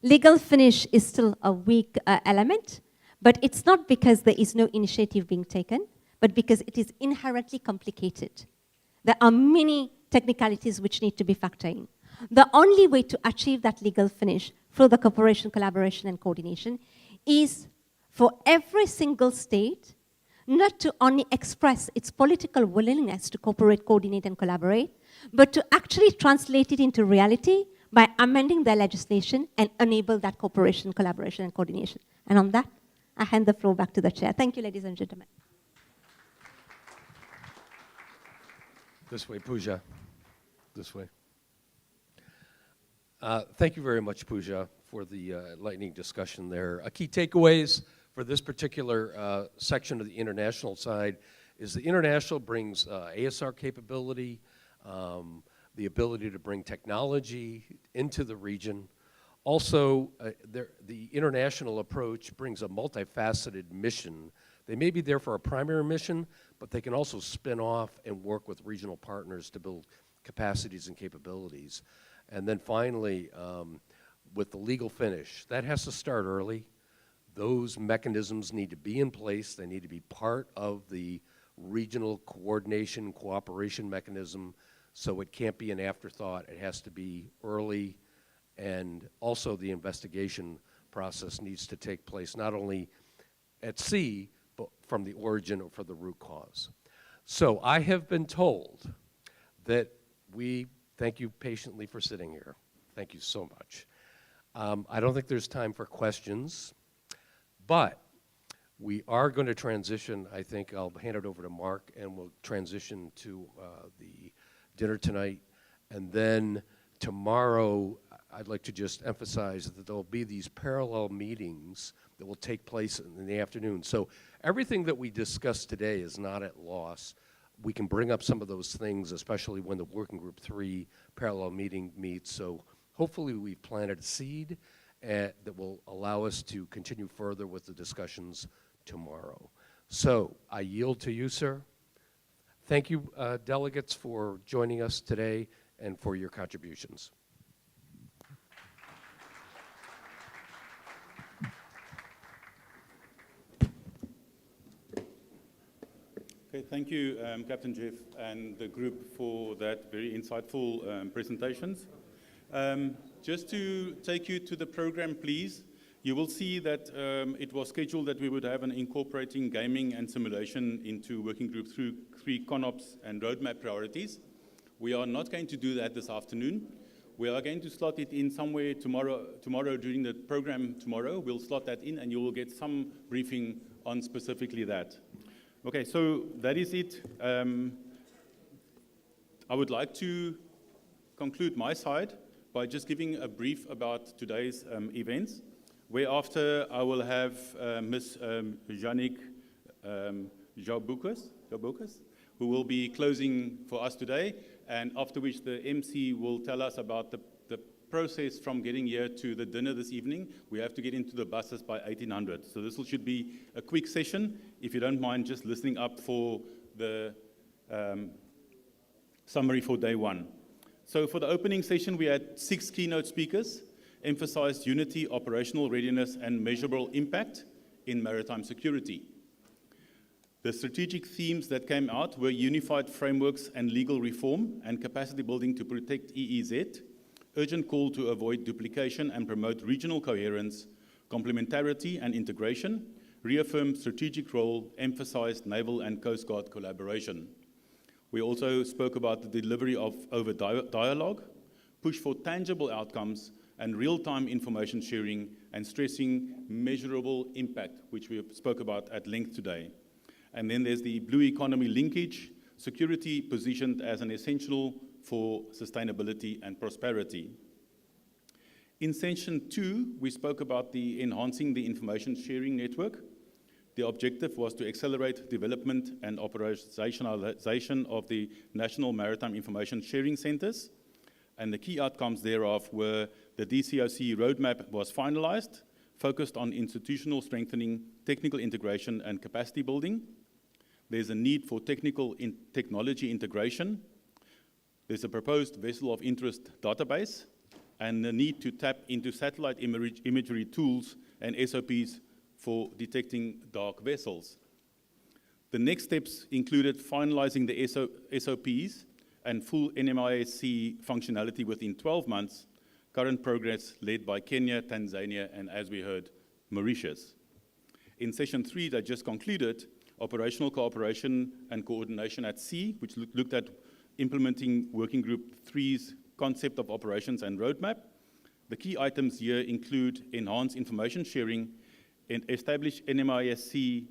Speaker 2: Legal finish is still a weak element, but it's not because there is no initiative being taken, but because it is inherently complicated. There are many technicalities which need to be factored in. The only way to achieve that legal finish through the cooperation, collaboration, and coordination is for every single state not to only express its political willingness to cooperate, coordinate, and collaborate, but to actually translate it into reality by amending their legislation and enable that cooperation, collaboration, and coordination. And on that, I hand the floor back to the chair. Thank you, ladies and gentlemen.
Speaker 4: This way, Pooja. This way. Thank you very much, Pooja, for the enlightening discussion there. Key takeaways for this particular section of the international side is the international brings ASR capability, the ability to bring technology into the region. Also, the international approach brings a multifaceted mission. They may be there for a primary mission, but they can also spin off and work with regional partners to build capacities and capabilities. And then finally, with the legal finish, that has to start early. Those mechanisms need to be in place. They need to be part of the regional coordination, cooperation mechanism, so it can't be an afterthought. It has to be early, and also the investigation process needs to take place not only at sea, but from the origin or for the root cause. So I have been told that thank you patiently for sitting here. Thank you so much. I don't think there's time for questions, but we are going to transition. I think I'll hand it over to Mark, and we'll transition to the dinner tonight. And then tomorrow, I'd like to just emphasize that there'll be these parallel meetings that will take place in the afternoon. So everything that we discussed today is not at loss. We can bring up some of those things, especially when the Working Group 3 parallel meeting meets. So hopefully we've planted a seed that will allow us to continue further with the discussions tomorrow. So I yield to you, sir. Thank you, delegates, for joining us today and for your contributions.
Speaker 5: Okay, thank you, Captain Jeff and the group for that very insightful presentations. Just to take you to the program, please, you will see that it was scheduled that we would have an incorporating gaming and simulation into Working Group 3 CONOPS and roadmap priorities. We are not going to do that this afternoon. We are going to slot it in somewhere tomorrow during the program tomorrow. We'll slot that in and you will get some briefing on specifically that. Okay, so that is it. I would like to conclude my side by just giving a brief about today's events, whereafter I will have Ms. Janik Jaboukas, who will be closing for us today, and after which the MC will tell us about the process from getting here to the dinner this evening. We have to get into the buses by 1800. So this should be a quick session. If you don't mind just listening up for the summary for day one. So for the opening session, we had 6 keynote speakers, emphasized unity, operational readiness, and measurable impact in maritime security. The strategic themes that came out were unified frameworks and legal reform and capacity building to protect EEZ, urgent call to avoid duplication and promote regional coherence, complementarity and integration, reaffirmed strategic role, emphasized naval and Coast Guard collaboration. We also spoke about the delivery of over dialogue, push for tangible outcomes, and real-time information sharing, and stressing measurable impact, which we spoke about at length today. And then there's the blue economy linkage, security positioned as an essential for sustainability and prosperity. In session 2, we spoke about enhancing the information sharing network. The objective was to accelerate development and operationalization of the National Maritime Information Sharing Centers. And the key outcomes thereof were the DCOC roadmap was finalized, focused on institutional strengthening, technical integration, and capacity building. There's a need for technology integration. There's a proposed vessel of interest database, and the need to tap into satellite imagery tools and SOPs for detecting dark vessels. The next steps included finalizing the SOPs and full NMISC functionality within 12 months, current progress led by Kenya, Tanzania, and as we heard, Mauritius. In session 3 that just concluded, operational cooperation and coordination at sea, which looked at implementing Working Group 3's concept of operations and roadmap. The key items here include enhanced information sharing and establish NMISC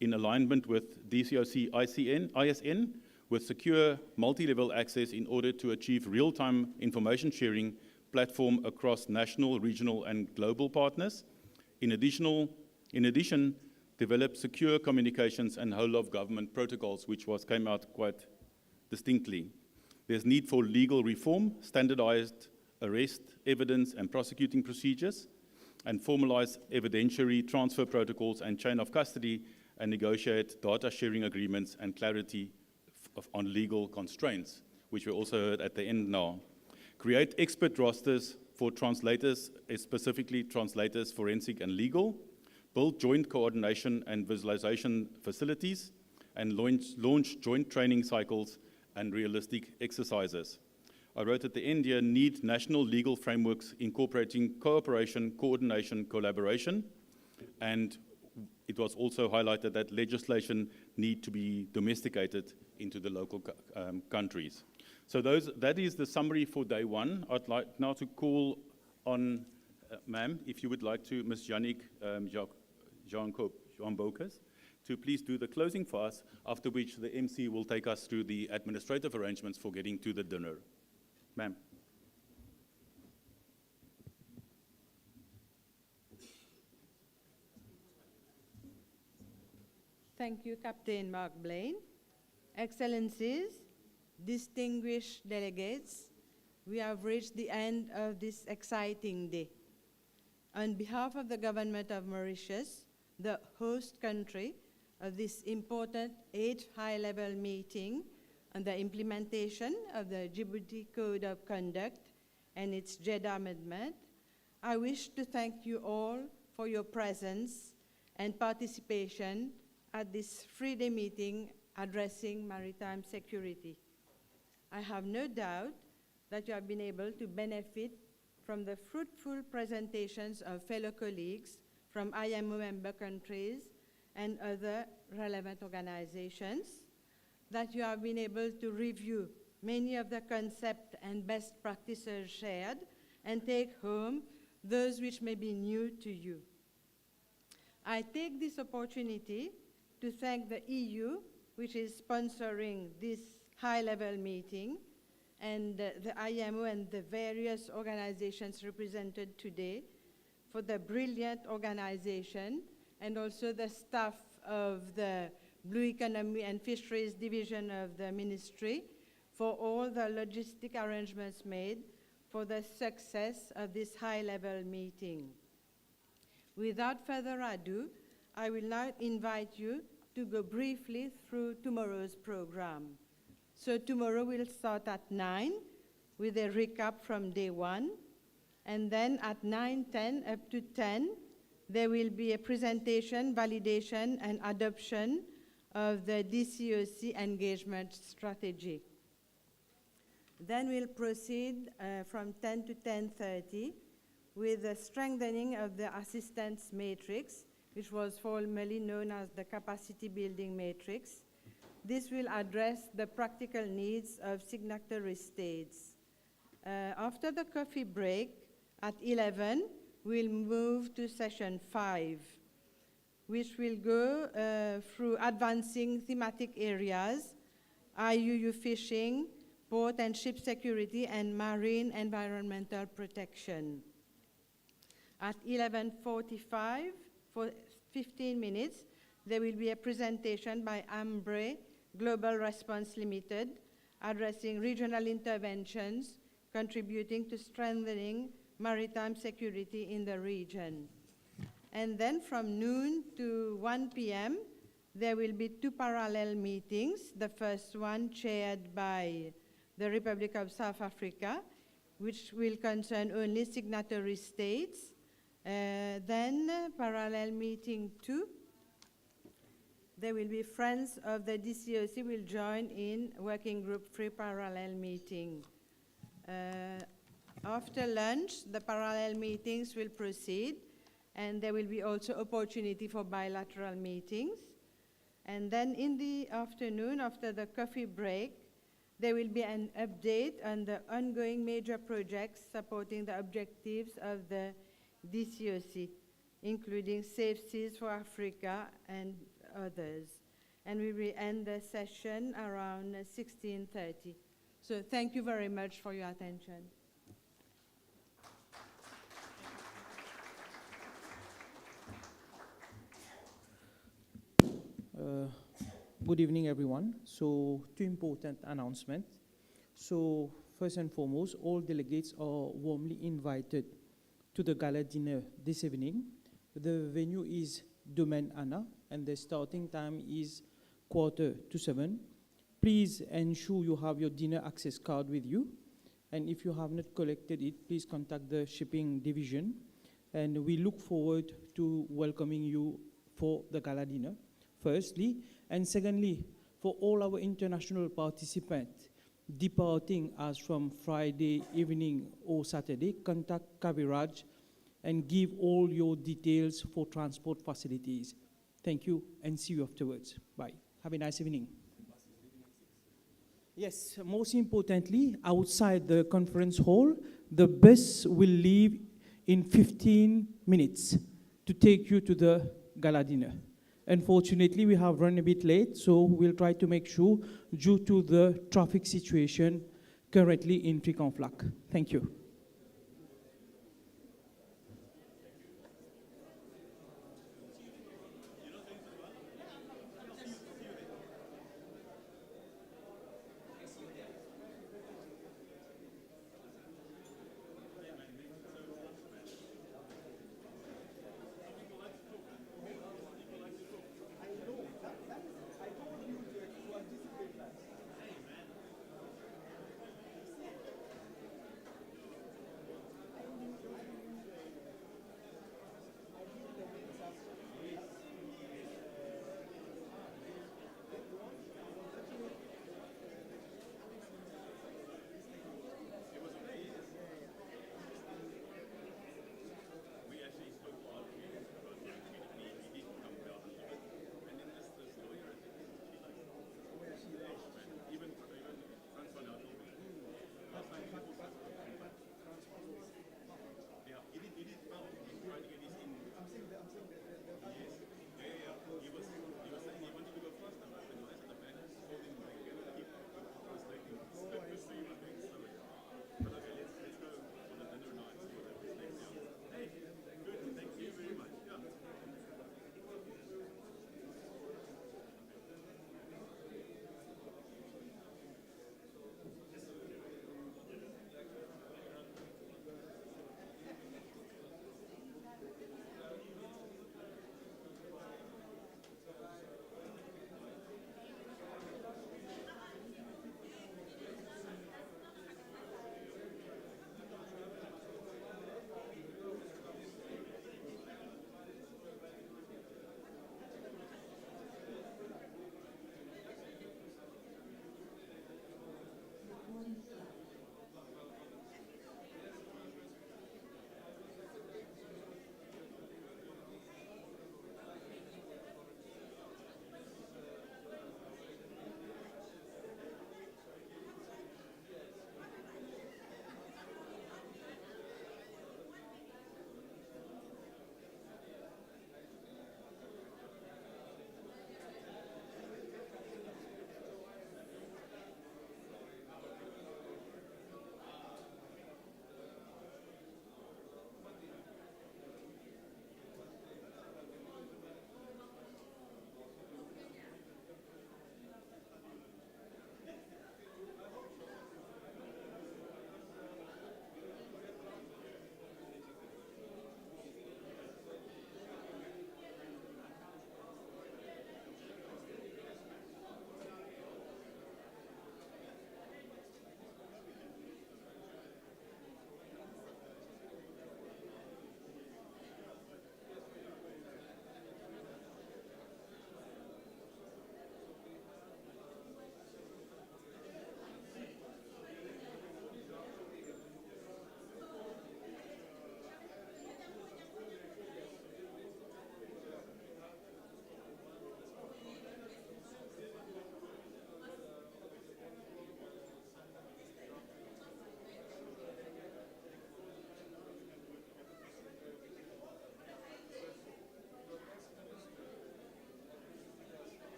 Speaker 5: in alignment with DCOC ISN, with secure multi-level access in order to achieve real-time information sharing platform across national, regional, and global partners. In addition, develop secure communications and whole-of-government protocols, which came out quite distinctly. There's need for legal reform, standardized arrest, evidence, and prosecuting procedures, and formalize evidentiary transfer protocols and chain of custody, and negotiate data sharing agreements and clarity on legal constraints, which we also heard at the end now. Create expert rosters for translators, specifically translators, forensic and legal. Build joint coordination and visualization facilities, and launch joint training cycles and realistic exercises. I wrote at the end here, need national legal frameworks incorporating cooperation, coordination, collaboration, and it was also highlighted that legislation need to be domesticated into the local countries. So that is the summary for day one. I'd like now to call on, ma'am, if you would like to, Ms. Yannick Jean-Bocas, to please do the closing for us, after which the MC will take us through the administrative arrangements for getting to the dinner. Ma'am.
Speaker 6: Thank you, Captain Mark Blaine. Excellencies, distinguished delegates, we have reached the end of this exciting day. On behalf of the government of Mauritius, the host country of this important 8th high-level meeting on the implementation of the Djibouti Code of Conduct and its Jeddah Amendment, I wish to thank you all for your presence and participation at this three-day meeting addressing maritime security. I have no doubt that you have been able to benefit from the fruitful presentations of fellow colleagues from IMO member countries and other relevant organizations, that you have been able to review many of the concepts and best practices shared and take home those which may be new to you. I take this opportunity to thank the EU, which is sponsoring this high-level meeting, and the IMO and the various organizations represented today for the brilliant organization, and also the staff of the Blue Economy and Fisheries Division of the Ministry for all the logistic arrangements made for the success of this high-level meeting. Without further ado, I will now invite you to go briefly through tomorrow's program. So tomorrow we'll start at 9 with a recap from day 1, and then at 9:10 up to 10, there will be a presentation, validation, and adoption of the DCOC engagement strategy. Then we'll proceed from 10 to 10:30 with the strengthening of the assistance matrix, which was formerly known as the capacity building matrix. This will address the practical needs of signatory states. After the coffee break at 11, we'll move to session 5, which will go through advancing thematic areas, IUU fishing, port and ship security, and marine environmental protection. At 11:45, for 15 minutes, there will be a presentation by Ambre Global Response Limited, addressing regional interventions, contributing to strengthening maritime security in the region. And then from noon to 1 p.m., there will be 2 parallel meetings. The first one chaired by the Republic of South Africa, which will concern only signatory states. Then parallel meeting 2, there will be friends of the DCOC will join in working group 3 parallel meeting. After lunch, the parallel meetings will proceed, and there will be also opportunity for bilateral meetings. And then in the afternoon, after the coffee break, there will be an update on the ongoing major projects supporting the objectives of the DCOC, including Safe Seas for Africa and others. and we will end the session around 16:30. So thank you very much for your attention.
Speaker 14: Good evening, everyone. So, two important announcements. So, first and foremost, all delegates are warmly invited to the gala dinner this evening. The venue is Domaine Anna, and the starting time is 6:45. Please ensure you have your dinner access card with you. And if you have not collected it, please contact the shipping division. And we look forward to welcoming you for the gala dinner, firstly. And secondly, for all our international participants departing as from Friday evening or Saturday, contact Kaviraj and give all your details for transport facilities. Thank you, and see you afterwards. Bye. Have a nice evening. Yes, most importantly, outside the conference hall, the bus will leave in 15 minutes to take you to the gala dinner. Unfortunately, we have run a bit late, so we'll try to make sure due to the traffic situation currently in Triconflac. Thank you.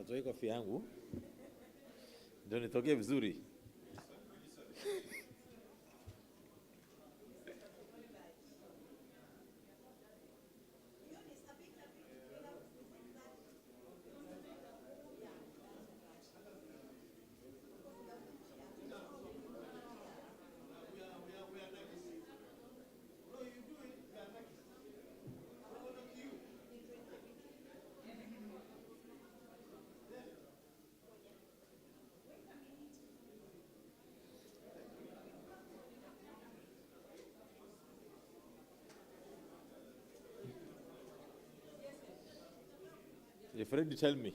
Speaker 17: atoe kofi yangu ndio nitokee vizuri. You're afraid to tell me.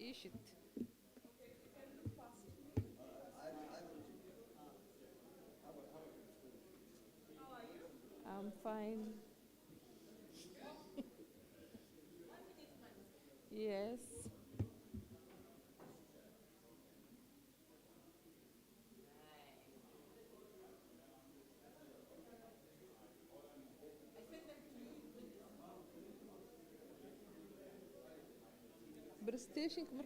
Speaker 7: Egypt. I'm fine. Yes. برستيشن كبر.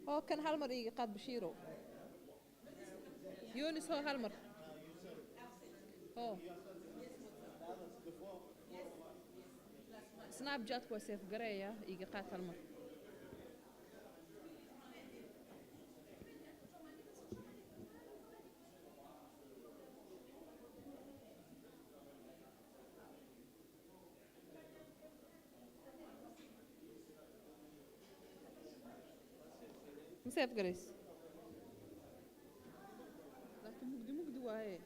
Speaker 7: هو كان هالمر يجي قاد بشيرو يونس هو هالمر هو سناب جات كويسيف قرية يجي قاد هالمر مسيف قريس لكن مقدي واي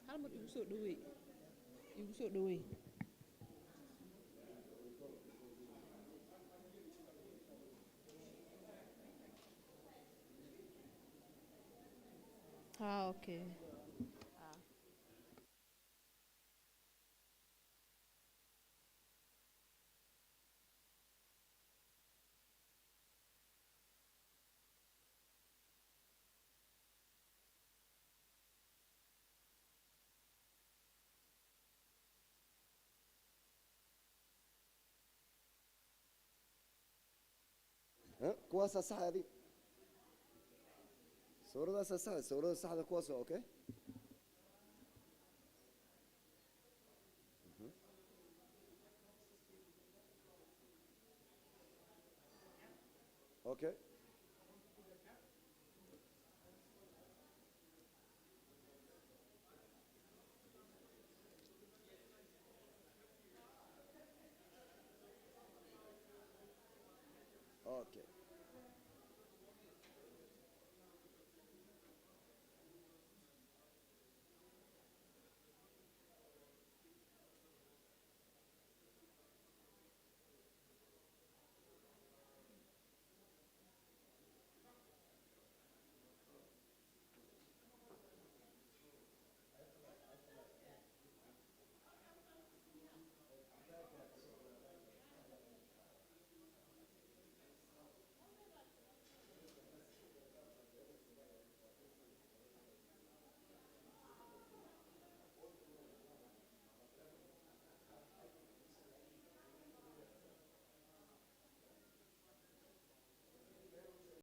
Speaker 7: هالمر يوسو دوي اوكي
Speaker 22: كواسة صح هذه صورة صح صورة صح هذا كواسة أوكي أوكي أوكي